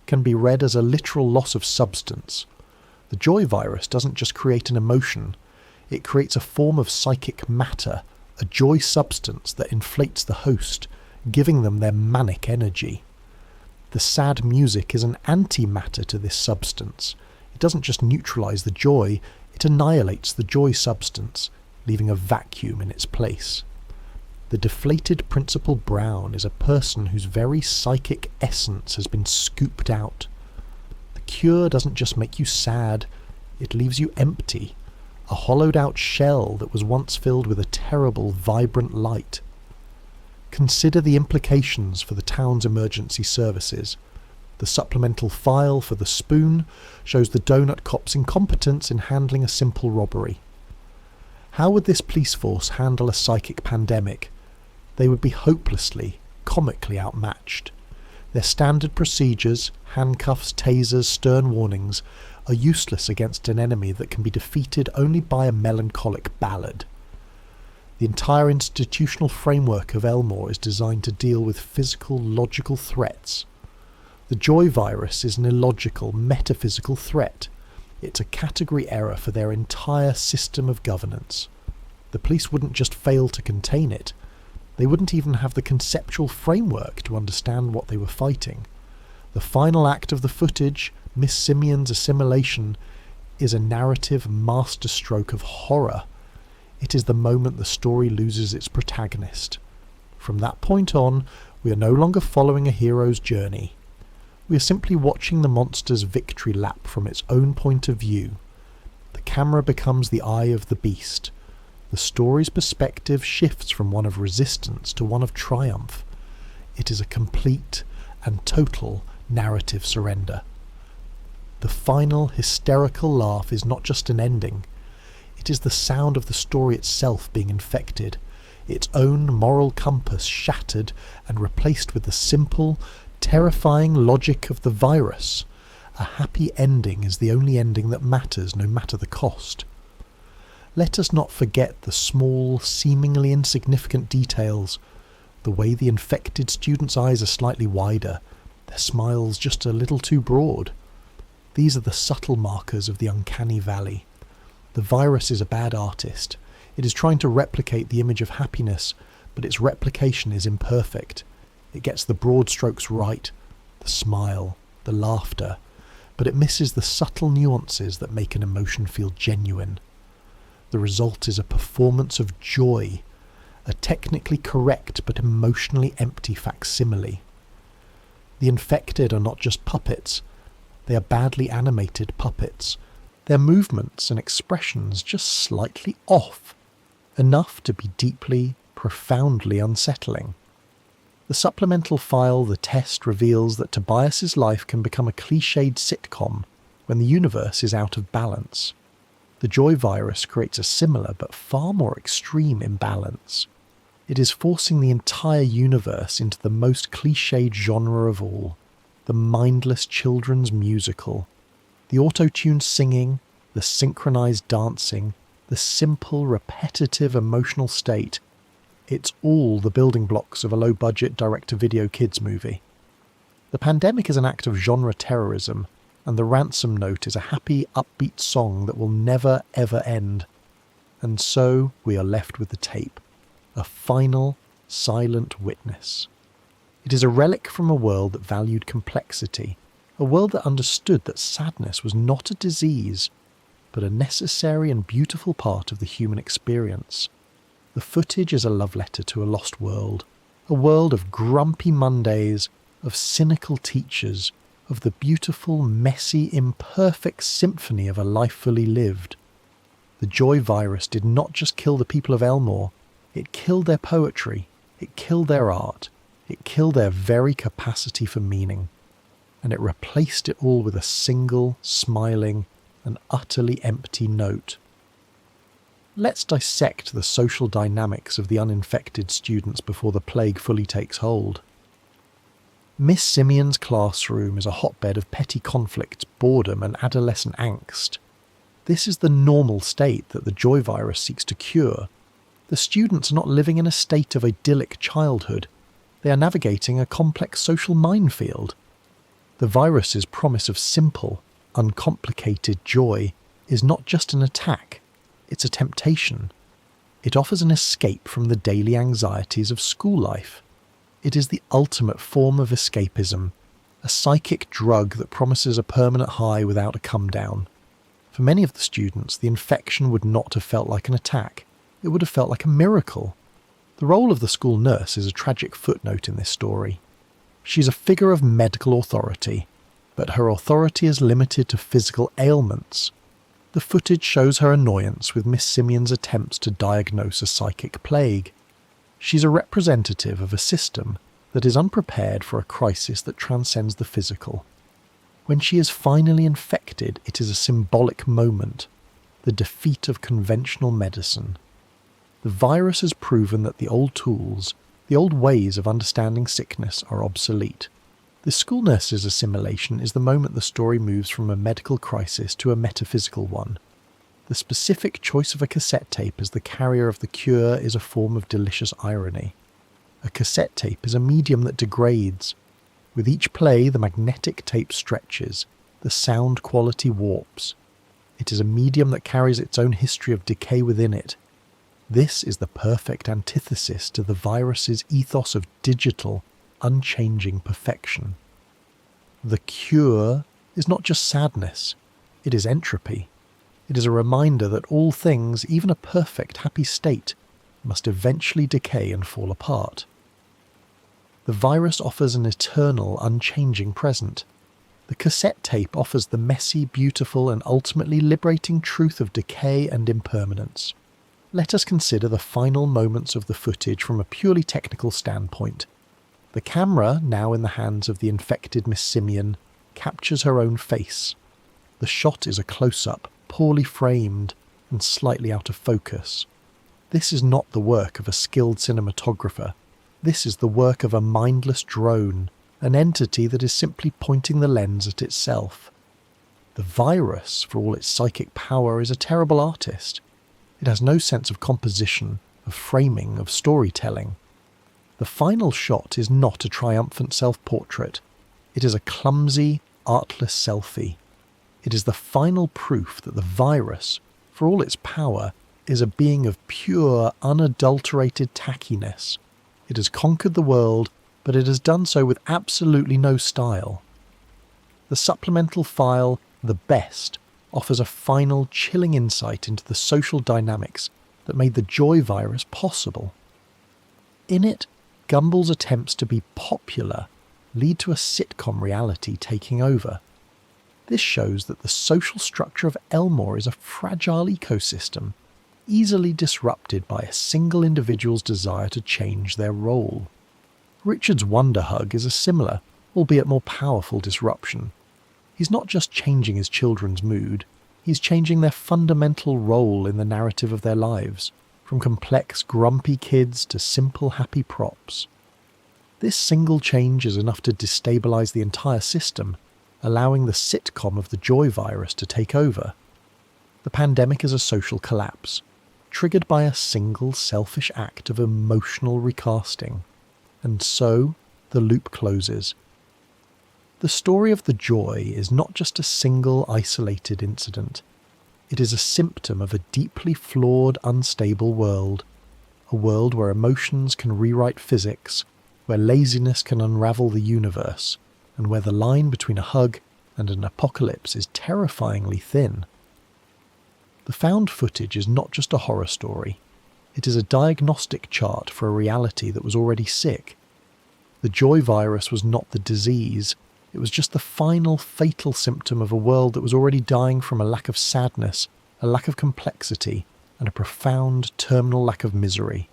can be read as a literal loss of substance. The joy virus doesn't just create an emotion, it creates a form of psychic matter, a joy substance that inflates the host, giving them their manic energy. The sad music is an antimatter to this substance. It doesn't just neutralize the joy, it annihilates the joy substance, leaving a vacuum in its place. The deflated Principal Brown is a person whose very psychic essence has been scooped out. The cure doesn't just make you sad, it leaves you empty, a hollowed-out shell that was once filled with a terrible, vibrant light. Consider the implications for the town's emergency services. The supplemental file for the Spoon shows the donut cop's incompetence in handling a simple robbery. How would this police force handle a psychic pandemic? They would be hopelessly, comically outmatched. Their standard procedures, handcuffs, tasers, stern warnings, are useless against an enemy that can be defeated only by a melancholic ballad. The entire institutional framework of Elmore is designed to deal with physical, logical threats. The joy virus is an illogical, metaphysical threat. It's a category error for their entire system of governance. The police wouldn't just fail to contain it, they wouldn't even have the conceptual framework to understand what they were fighting. The final act of the footage, Miss Simeon's assimilation, is a narrative masterstroke of horror. It is the moment the story loses its protagonist. From that point on, we are no longer following a hero's journey. We are simply watching the monster's victory lap from its own point of view. The camera becomes the eye of the beast. The story's perspective shifts from one of resistance to one of triumph. It is a complete and total narrative surrender. The final hysterical laugh is not just an ending. It is the sound of the story itself being infected, its own moral compass shattered and replaced with the simple, terrifying logic of the virus. A happy ending is the only ending that matters, no matter the cost. Let us not forget the small, seemingly insignificant details. The way the infected student's eyes are slightly wider, their smiles just a little too broad. These are the subtle markers of the uncanny valley. The virus is a bad artist. It is trying to replicate the image of happiness, but its replication is imperfect. It gets the broad strokes right, the smile, the laughter, but it misses the subtle nuances that make an emotion feel genuine. The result is a performance of joy, a technically correct but emotionally empty facsimile. The infected are not just puppets, they are badly animated puppets. Their movements and expressions just slightly off, enough to be deeply, profoundly unsettling. The supplemental file, The Test, reveals that Tobias's life can become a cliched sitcom when the universe is out of balance. The joy virus creates a similar but far more extreme imbalance. It is forcing the entire universe into the most cliched genre of all, the mindless children's musical. The auto-tuned singing, the synchronized dancing, the the simple, repetitive emotional state. It's all the building blocks of a low-budget direct-to-video kids movie. The pandemic is an act of genre terrorism, and the ransom note is a happy, upbeat song that will never, ever end. And so we are left with the tape, a final, silent witness. It is a relic from a world that valued complexity, a world that understood that sadness was not a disease, but a necessary and beautiful part of the human experience. The footage is a love letter to a lost world, a world of grumpy Mondays, of cynical teachers, of the beautiful, messy, imperfect symphony of a life fully lived. The joy virus did not just kill the people of Elmore, it killed their poetry, it killed their art, it killed their very capacity for meaning, and it replaced it all with a single, smiling, and utterly empty note. Let's dissect the social dynamics of the uninfected students before the plague fully takes hold. Miss Simeon's classroom is a hotbed of petty conflicts, boredom, and adolescent angst. This is the normal state that the joy virus seeks to cure. The students are not living in a state of idyllic childhood. They are navigating a complex social minefield. The virus's promise of simple, uncomplicated joy is not just an attack, it's a temptation. It offers an escape from the daily anxieties of school life. It is the ultimate form of escapism, a psychic drug that promises a permanent high without a come down. For many of the students, the infection would not have felt like an attack. It would have felt like a miracle. The role of the school nurse is a tragic footnote in this story. She's a figure of medical authority, but her authority is limited to physical ailments. The footage shows her annoyance with Miss Simeon's attempts to diagnose a psychic plague. She's a representative of a system that is unprepared for a crisis that transcends the physical. When she is finally infected, it is a symbolic moment, the defeat of conventional medicine. The virus has proven that the old tools, the old ways of understanding sickness are obsolete. The school nurse's assimilation is the moment the story moves from a medical crisis to a metaphysical one. The specific choice of a cassette tape as the carrier of the cure is a form of delicious irony. A cassette tape is a medium that degrades. With each play, the magnetic tape stretches, the sound quality warps. It is a medium that carries its own history of decay within it. This is the perfect antithesis to the virus's ethos of digital, unchanging perfection. The cure is not just sadness, it is entropy. It is a reminder that all things, even a perfect, happy state, must eventually decay and fall apart. The virus offers an eternal, unchanging present. The cassette tape offers the messy, beautiful, and ultimately liberating truth of decay and impermanence. Let us consider the final moments of the footage from a purely technical standpoint. The camera, now in the hands of the infected Miss Simeon, captures her own face. The shot is a close-up, poorly framed, and slightly out of focus. This is not the work of a skilled cinematographer. This is the work of a mindless drone, an entity that is simply pointing the lens at itself. The virus, for all its psychic power, is a terrible artist. It has no sense of composition, of framing, of storytelling. The final shot is not a triumphant self-portrait. It is a clumsy, artless selfie. It is the final proof that the virus, for all its power, is a being of pure, unadulterated tackiness. It has conquered the world, but it has done so with absolutely no style. The supplemental file, The Best, offers a final, chilling insight into the social dynamics that made the joy virus possible. In it, Gumball's attempts to be popular lead to a sitcom reality taking over. This shows that the social structure of Elmore is a fragile ecosystem, easily disrupted by a single individual's desire to change their role. Richard's Wonder Hug is a similar, albeit more powerful disruption. He's not just changing his children's mood, he's changing their fundamental role in the narrative of their lives, from complex, grumpy kids to simple, happy props. This single change is enough to destabilize the entire system, allowing the sitcom of the joy virus to take over. The pandemic is a social collapse, triggered by a single selfish act of emotional recasting. And so, the loop closes. The story of the joy is not just a single isolated incident. It is a symptom of a deeply flawed, unstable world. A world where emotions can rewrite physics, where laziness can unravel the universe, and where the line between a hug and an apocalypse is terrifyingly thin. The found footage is not just a horror story. It is a diagnostic chart for a reality that was already sick. The joy virus was not the disease. It was just the final fatal symptom of a world that was already dying from a lack of sadness, a lack of complexity, and a profound terminal lack of misery.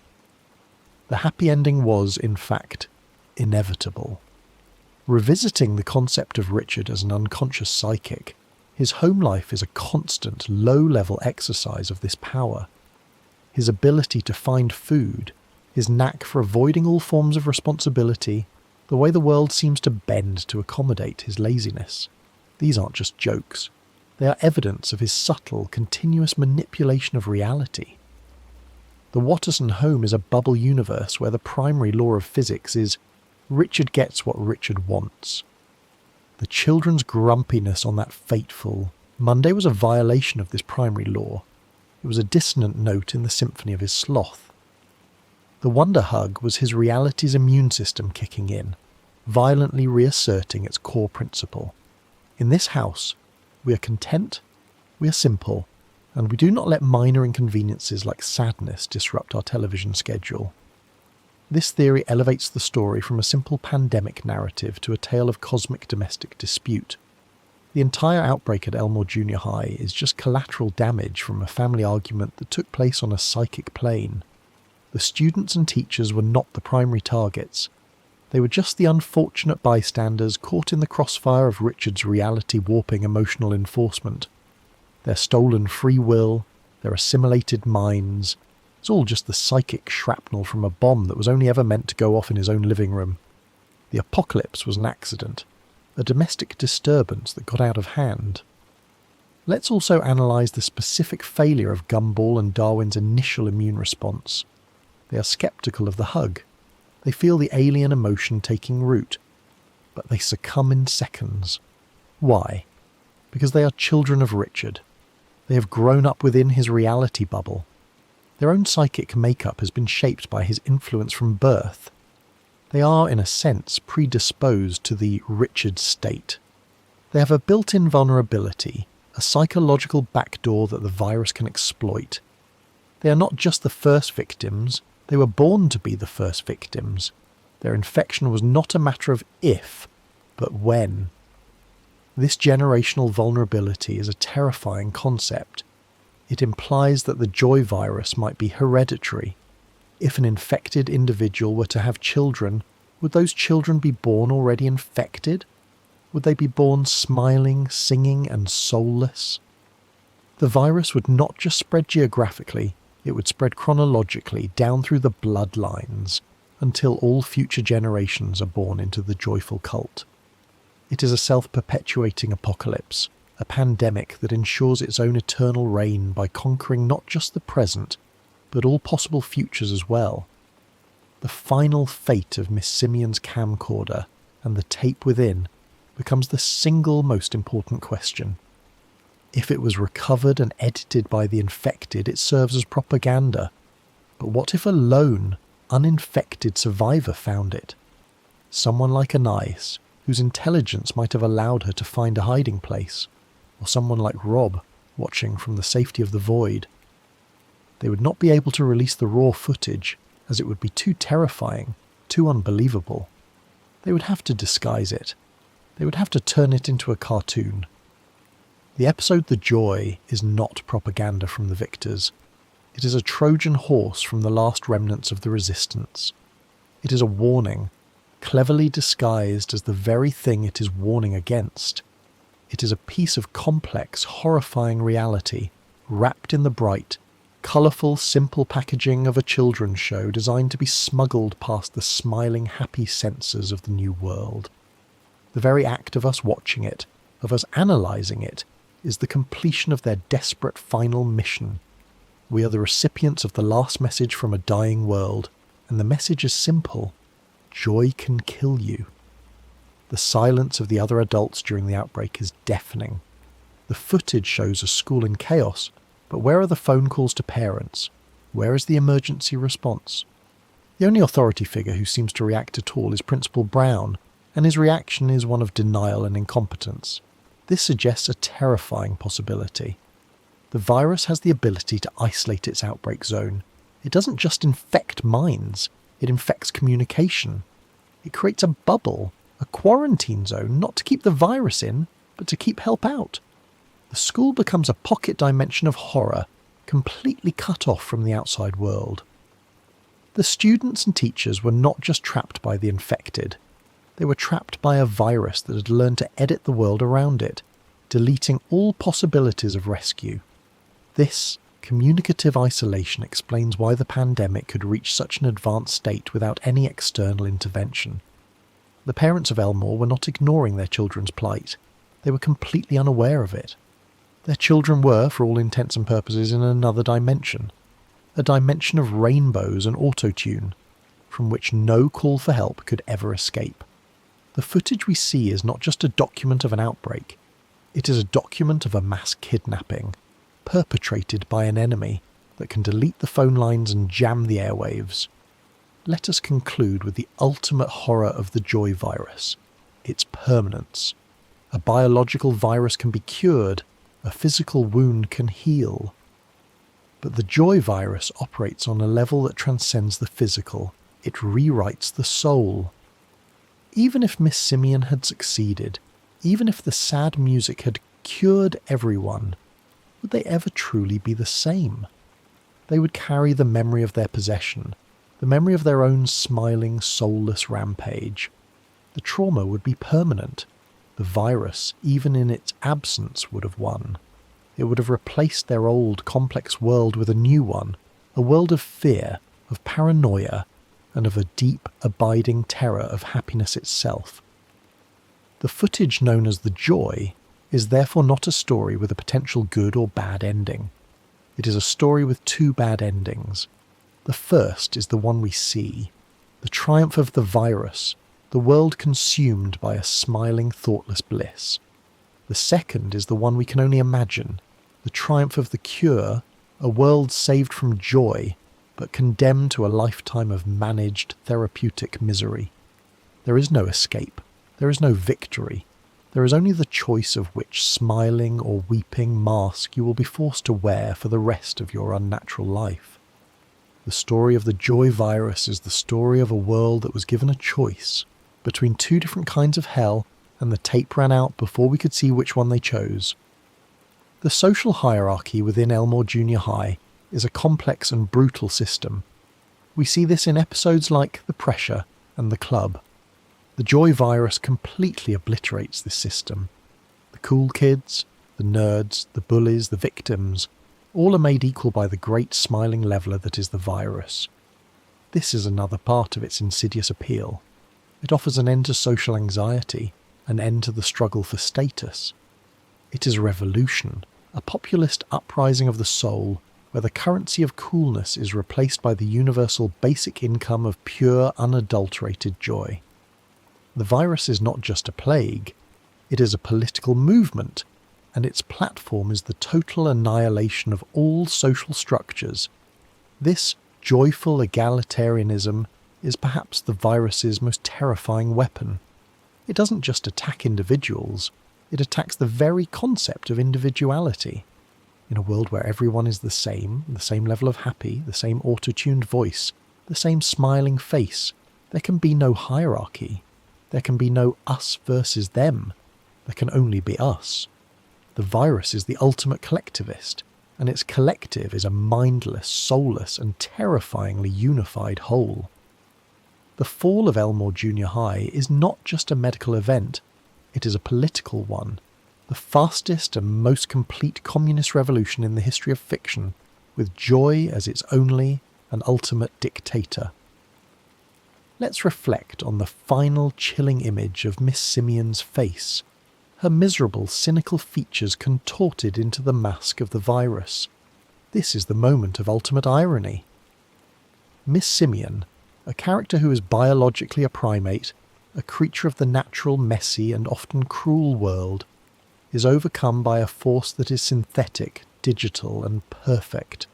The happy ending was, in fact, inevitable. Revisiting the concept of Richard as an unconscious psychic, his home life is a constant, low-level exercise of this power. His ability to find food, his knack for avoiding all forms of responsibility, the way the world seems to bend to accommodate his laziness. These aren't just jokes. They are evidence of his subtle, continuous manipulation of reality. The Watterson home is a bubble universe where the primary law of physics is Richard gets what Richard wants. The children's grumpiness on that fateful Monday was a violation of this primary law. It was a dissonant note in the symphony of his sloth. The wonder hug was his reality's immune system kicking in, violently reasserting its core principle. In this house, we are content, we are simple, and we do not let minor inconveniences like sadness disrupt our television schedule. This theory elevates the story from a simple pandemic narrative to a tale of cosmic domestic dispute. The entire outbreak at Elmore Junior High is just collateral damage from a family argument that took place on a psychic plane. The students and teachers were not the primary targets. They were just the unfortunate bystanders caught in the crossfire of Richard's reality-warping emotional enforcement. Their stolen free will, their assimilated minds, it's all just the psychic shrapnel from a bomb that was only ever meant to go off in his own living room. The apocalypse was an accident, a domestic disturbance that got out of hand. Let's also analyse the specific failure of Gumball and Darwin's initial immune response. They are sceptical of the hug. They feel the alien emotion taking root, but they succumb in seconds. Why? Because they are children of Richard. They have grown up within his reality bubble. Their own psychic makeup has been shaped by his influence from birth. They are, in a sense, predisposed to the Richard state. They have a built-in vulnerability, a psychological backdoor that the virus can exploit. They are not just the first victims, they were born to be the first victims. Their infection was not a matter of if, but when. This generational vulnerability is a terrifying concept. It implies that the joy virus might be hereditary. If an infected individual were to have children, would those children be born already infected? Would they be born smiling, singing, and soulless? The virus would not just spread geographically, it would spread chronologically down through the bloodlines until all future generations are born into the joyful cult. It is a self-perpetuating apocalypse, a pandemic that ensures its own eternal reign by conquering not just the present, but all possible futures as well. The final fate of Miss Simeon's camcorder and the tape within becomes the single most important question. If it was recovered and edited by the infected, it serves as propaganda. But what if a lone, uninfected survivor found it? Someone like Anais, whose intelligence might have allowed her to find a hiding place, or someone like Rob, watching from the safety of the void. They would not be able to release the raw footage, as it would be too terrifying, too unbelievable. They would have to disguise it. They would have to turn it into a cartoon. The episode The Joy is not propaganda from the victors. It is a Trojan horse from the last remnants of the resistance. It is a warning, cleverly disguised as the very thing it is warning against. It is a piece of complex, horrifying reality, wrapped in the bright, colourful, simple packaging of a children's show designed to be smuggled past the smiling, happy senses of the new world. The very act of us watching it, of us analysing it, is the completion of their desperate final mission. We are the recipients of the last message from a dying world, and the message is simple: joy can kill you. The silence of the other adults during the outbreak is deafening. The footage shows a school in chaos, but where are the phone calls to parents? Where is the emergency response? The only authority figure who seems to react at all is Principal Brown, and his reaction is one of denial and incompetence. This suggests a terrifying possibility. The virus has the ability to isolate its outbreak zone. It doesn't just infect minds, it infects communication. It creates a bubble, a quarantine zone, not to keep the virus in, but to keep help out. The school becomes a pocket dimension of horror, completely cut off from the outside world. The students and teachers were not just trapped by the infected. They were trapped by a virus that had learned to edit the world around it, deleting all possibilities of rescue. This communicative isolation explains why the pandemic could reach such an advanced state without any external intervention. The parents of Elmore were not ignoring their children's plight. They were completely unaware of it. Their children were, for all intents and purposes, in another dimension. A dimension of rainbows and autotune, from which no call for help could ever escape. The footage we see is not just a document of an outbreak. It is a document of a mass kidnapping, perpetrated by an enemy that can delete the phone lines and jam the airwaves. Let us conclude with the ultimate horror of the joy virus, its permanence. A biological virus can be cured, a physical wound can heal. But the joy virus operates on a level that transcends the physical. It rewrites the soul. Even if Miss Simeon had succeeded, even if the sad music had cured everyone, would they ever truly be the same? They would carry the memory of their possession, the memory of their own smiling, soulless rampage. The trauma would be permanent. The virus, even in its absence, would have won. It would have replaced their old, complex world with a new one, a world of fear, of paranoia, and of a deep, abiding terror of happiness itself. The footage known as the joy is therefore not a story with a potential good or bad ending. It is a story with two bad endings. The first is the one we see, the triumph of the virus, the world consumed by a smiling, thoughtless bliss. The second is the one we can only imagine, the triumph of the cure, a world saved from joy, but condemned to a lifetime of managed, therapeutic misery. There is no escape. There is no victory. There is only the choice of which smiling or weeping mask you will be forced to wear for the rest of your unnatural life. The story of the joy virus is the story of a world that was given a choice between two different kinds of hell, and the tape ran out before we could see which one they chose. The social hierarchy within Elmore Junior High is a complex and brutal system. We see this in episodes like The Pressure and The Club. The joy virus completely obliterates this system. The cool kids, the nerds, the bullies, the victims, all are made equal by the great smiling leveller that is the virus. This is another part of its insidious appeal. It offers an end to social anxiety, an end to the struggle for status. It is a revolution, a populist uprising of the soul, where the currency of coolness is replaced by the universal basic income of pure, unadulterated joy. The virus is not just a plague, it is a political movement, and its platform is the total annihilation of all social structures. This joyful egalitarianism is perhaps the virus's most terrifying weapon. It doesn't just attack individuals, it attacks the very concept of individuality. In a world where everyone is the same level of happy, the same auto-tuned voice, the same smiling face, there can be no hierarchy. There can be no us versus them. There can only be us. The virus is the ultimate collectivist, and its collective is a mindless, soulless, and terrifyingly unified whole. The fall of Elmore Junior High is not just a medical event, it is a political one, the fastest and most complete communist revolution in the history of fiction, with joy as its only and ultimate dictator. Let's reflect on the final chilling image of Miss Simeon's face. her miserable, cynical features contorted into the mask of the virus. This is the moment of ultimate irony. Miss Simeon, a character who is biologically a primate, a creature of the natural, messy, and often cruel world, is overcome by a force that is synthetic, digital, and perfect.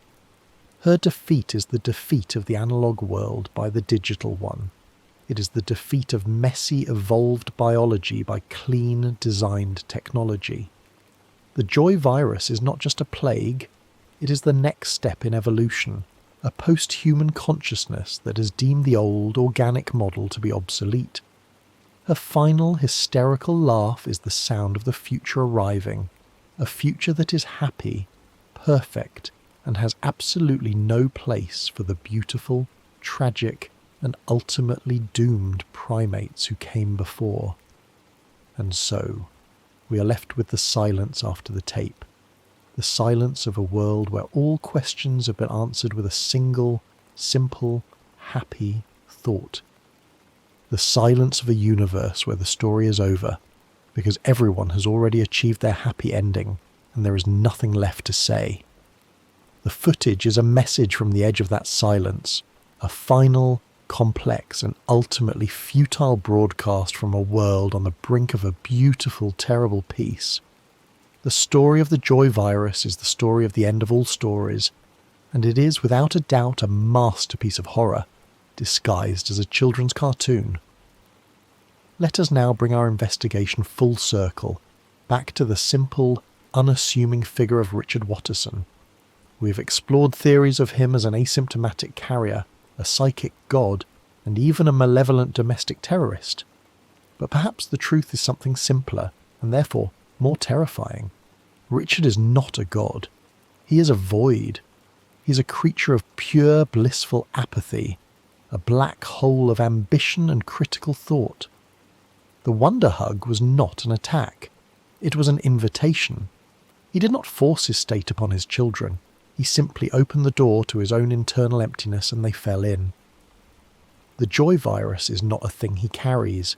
Her defeat is the defeat of the analogue world by the digital one. It is the defeat of messy, evolved biology by clean, designed technology. The joy virus is not just a plague, it is the next step in evolution, a post-human consciousness that has deemed the old, organic model to be obsolete. Her final, hysterical laugh is the sound of the future arriving, a future that is happy, perfect, and has absolutely no place for the beautiful, tragic, and ultimately doomed primates who came before. And so, we are left with the silence after the tape, the silence of a world where all questions have been answered with a single, simple, happy thought. The silence of a universe where the story is over, because everyone has already achieved their happy ending, and there is nothing left to say. The footage is a message from the edge of that silence, a final, complex, and ultimately futile broadcast from a world on the brink of a beautiful, terrible peace. The story of the joy virus is the story of the end of all stories, and it is without a doubt a masterpiece of horror, disguised as a children's cartoon. Let us now bring our investigation full circle, back to the simple, unassuming figure of Richard Watterson. We have explored theories of him as an asymptomatic carrier, a psychic god, and even a malevolent domestic terrorist. But perhaps the truth is something simpler, and therefore more terrifying. Richard is not a god. He is a void. He is a creature of pure, blissful apathy, a black hole of ambition and critical thought. The Wonder Hug was not an attack. It was an invitation. He did not force his state upon his children. He simply opened the door to his own internal emptiness and they fell in. The joy virus is not a thing he carries.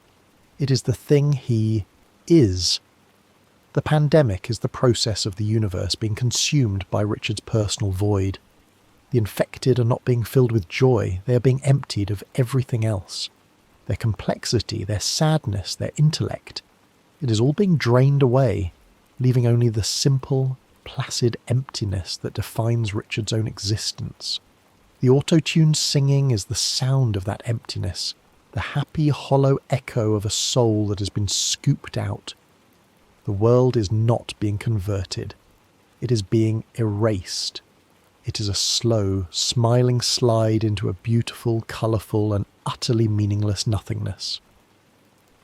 It is the thing he is. The pandemic is the process of the universe being consumed by Richard's personal void. The infected are not being filled with joy, they are being emptied of everything else. Their complexity, their sadness, their intellect. It is all being drained away, leaving only the simple, placid emptiness that defines Richard's own existence. The auto-tuned singing is the sound of that emptiness, the happy, hollow echo of a soul that has been scooped out. The world is not being converted. It is being erased. It is a slow, smiling slide into a beautiful, colourful, and utterly meaningless nothingness.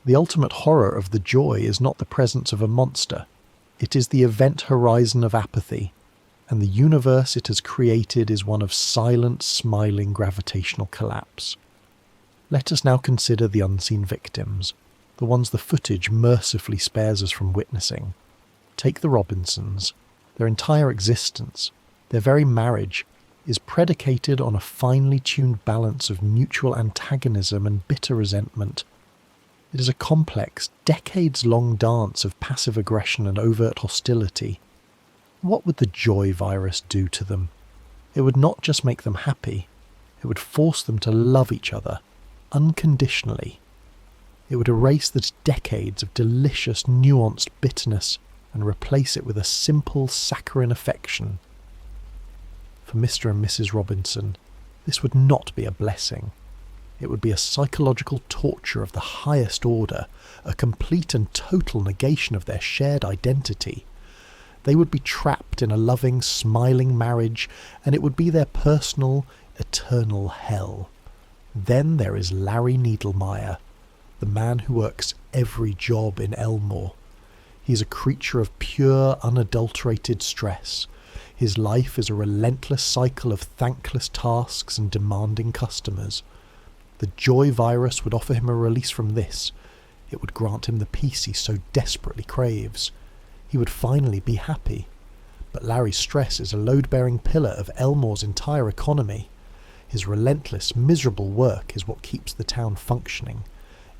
The ultimate horror of the joy is not the presence of a monster. It is the event horizon of apathy, and the universe it has created is one of silent, smiling gravitational collapse. Let us now consider the unseen victims, the ones the footage mercifully spares us from witnessing. Take the Robinsons. Their entire existence, their very marriage, is predicated on a finely tuned balance of mutual antagonism and bitter resentment. It is a complex, decades-long dance of passive aggression and overt hostility. What would the joy virus do to them? It would not just make them happy, it would force them to love each other, unconditionally. It would erase the decades of delicious, nuanced bitterness and replace it with a simple, saccharine affection. For Mr. and Mrs. Robinson, this would not be a blessing. It would be a psychological torture of the highest order, a complete and total negation of their shared identity. They would be trapped in a loving, smiling marriage, and it would be their personal, eternal hell. Then there is Larry Needlemeyer, the man who works every job in Elmore. He is a creature of pure, unadulterated stress. His life is a relentless cycle of thankless tasks and demanding customers. The joy virus would offer him a release from this. It would grant him the peace he so desperately craves. He would finally be happy. But Larry's stress is a load-bearing pillar of Elmore's entire economy. His relentless, miserable work is what keeps the town functioning.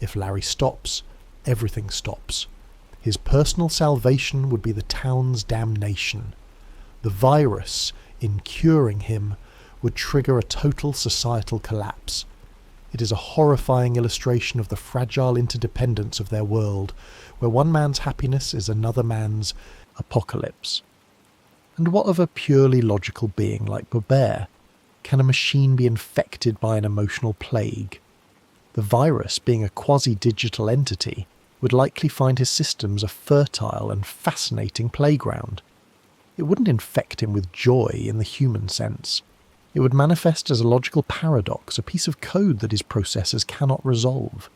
If Larry stops, everything stops. His personal salvation would be the town's damnation. The virus, in curing him, would trigger a total societal collapse. It is a horrifying illustration of the fragile interdependence of their world, where one man's happiness is another man's apocalypse. And what of a purely logical being like Bobert? Can a machine be infected by an emotional plague? The virus, being a quasi-digital entity, would likely find his systems a fertile and fascinating playground. It wouldn't infect him with joy in the human sense. It would manifest as a logical paradox, a piece of code that his processors cannot resolve.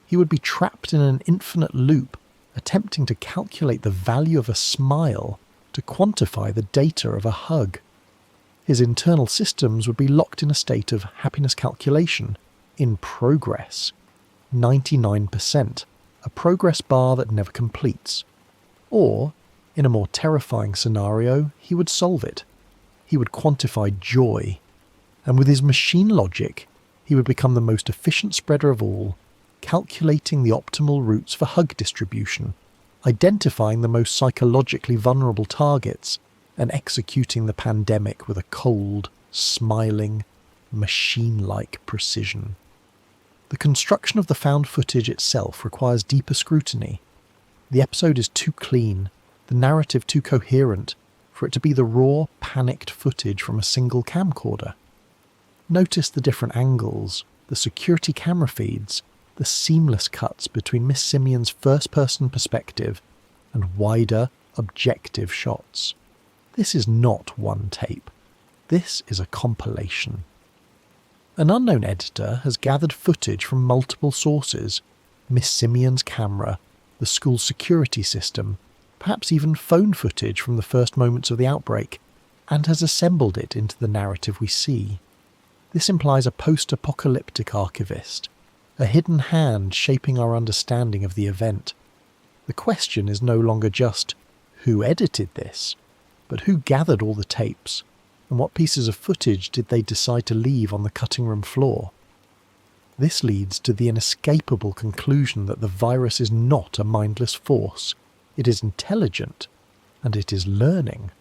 He would be trapped in an infinite loop, attempting to calculate the value of a smile, to quantify the data of a hug. His internal systems would be locked in a state of happiness calculation, in progress. 99%, a progress bar that never completes. Or, in a more terrifying scenario, he would solve it. He would quantify joy. And with his machine logic, he would become the most efficient spreader of all, calculating the optimal routes for hug distribution, identifying the most psychologically vulnerable targets, and executing the pandemic with a cold, smiling, machine-like precision. The construction of the found footage itself requires deeper scrutiny. The episode is too clean, the narrative too coherent, for it to be the raw, panicked footage from a single camcorder. Notice the different angles, the security camera feeds, the seamless cuts between Miss Simeon's first-person perspective and wider, objective shots. This is not one tape. This is a compilation. An unknown editor has gathered footage from multiple sources, Miss Simeon's camera, the school's security system, perhaps even phone footage from the first moments of the outbreak, and has assembled it into the narrative we see. This implies a post-apocalyptic archivist, a hidden hand shaping our understanding of the event. The question is no longer just, who edited this, but who gathered all the tapes, and what pieces of footage did they decide to leave on the cutting room floor? This leads to the inescapable conclusion that the virus is not a mindless force. It is intelligent, and it is learning.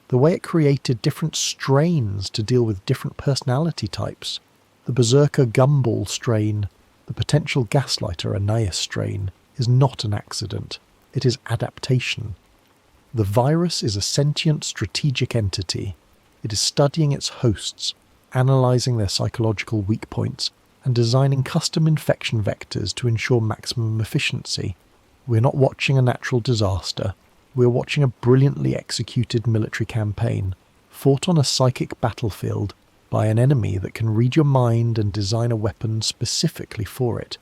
The way it created different strains to deal with different personality types, the berserker Gumball strain, the potential gaslighter Anais strain, is not an accident. It is adaptation. The virus is a sentient strategic entity. It is studying its hosts, analysing their psychological weak points, and designing custom infection vectors to ensure maximum efficiency. We're not watching a natural disaster. We're watching a brilliantly executed military campaign, fought on a psychic battlefield by an enemy that can read your mind and design a weapon specifically for it.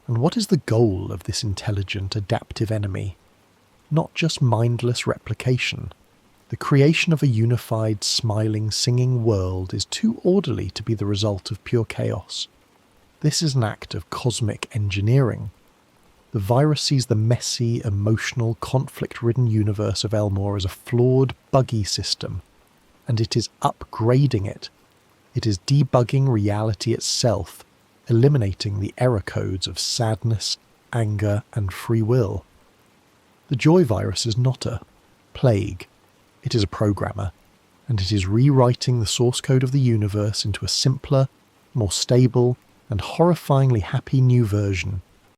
And what is the goal of this intelligent, adaptive enemy? Not just mindless replication. The creation of a unified, smiling, singing world is too orderly to be the result of pure chaos. This is an act of cosmic engineering. The virus sees the messy, emotional, conflict-ridden universe of Elmore as a flawed, buggy system, and it is upgrading it. It is debugging reality itself, eliminating the error codes of sadness, anger, and free will. The joy virus is not a plague. It is a programmer, and it is rewriting the source code of the universe into a simpler, more stable, and horrifyingly happy new version.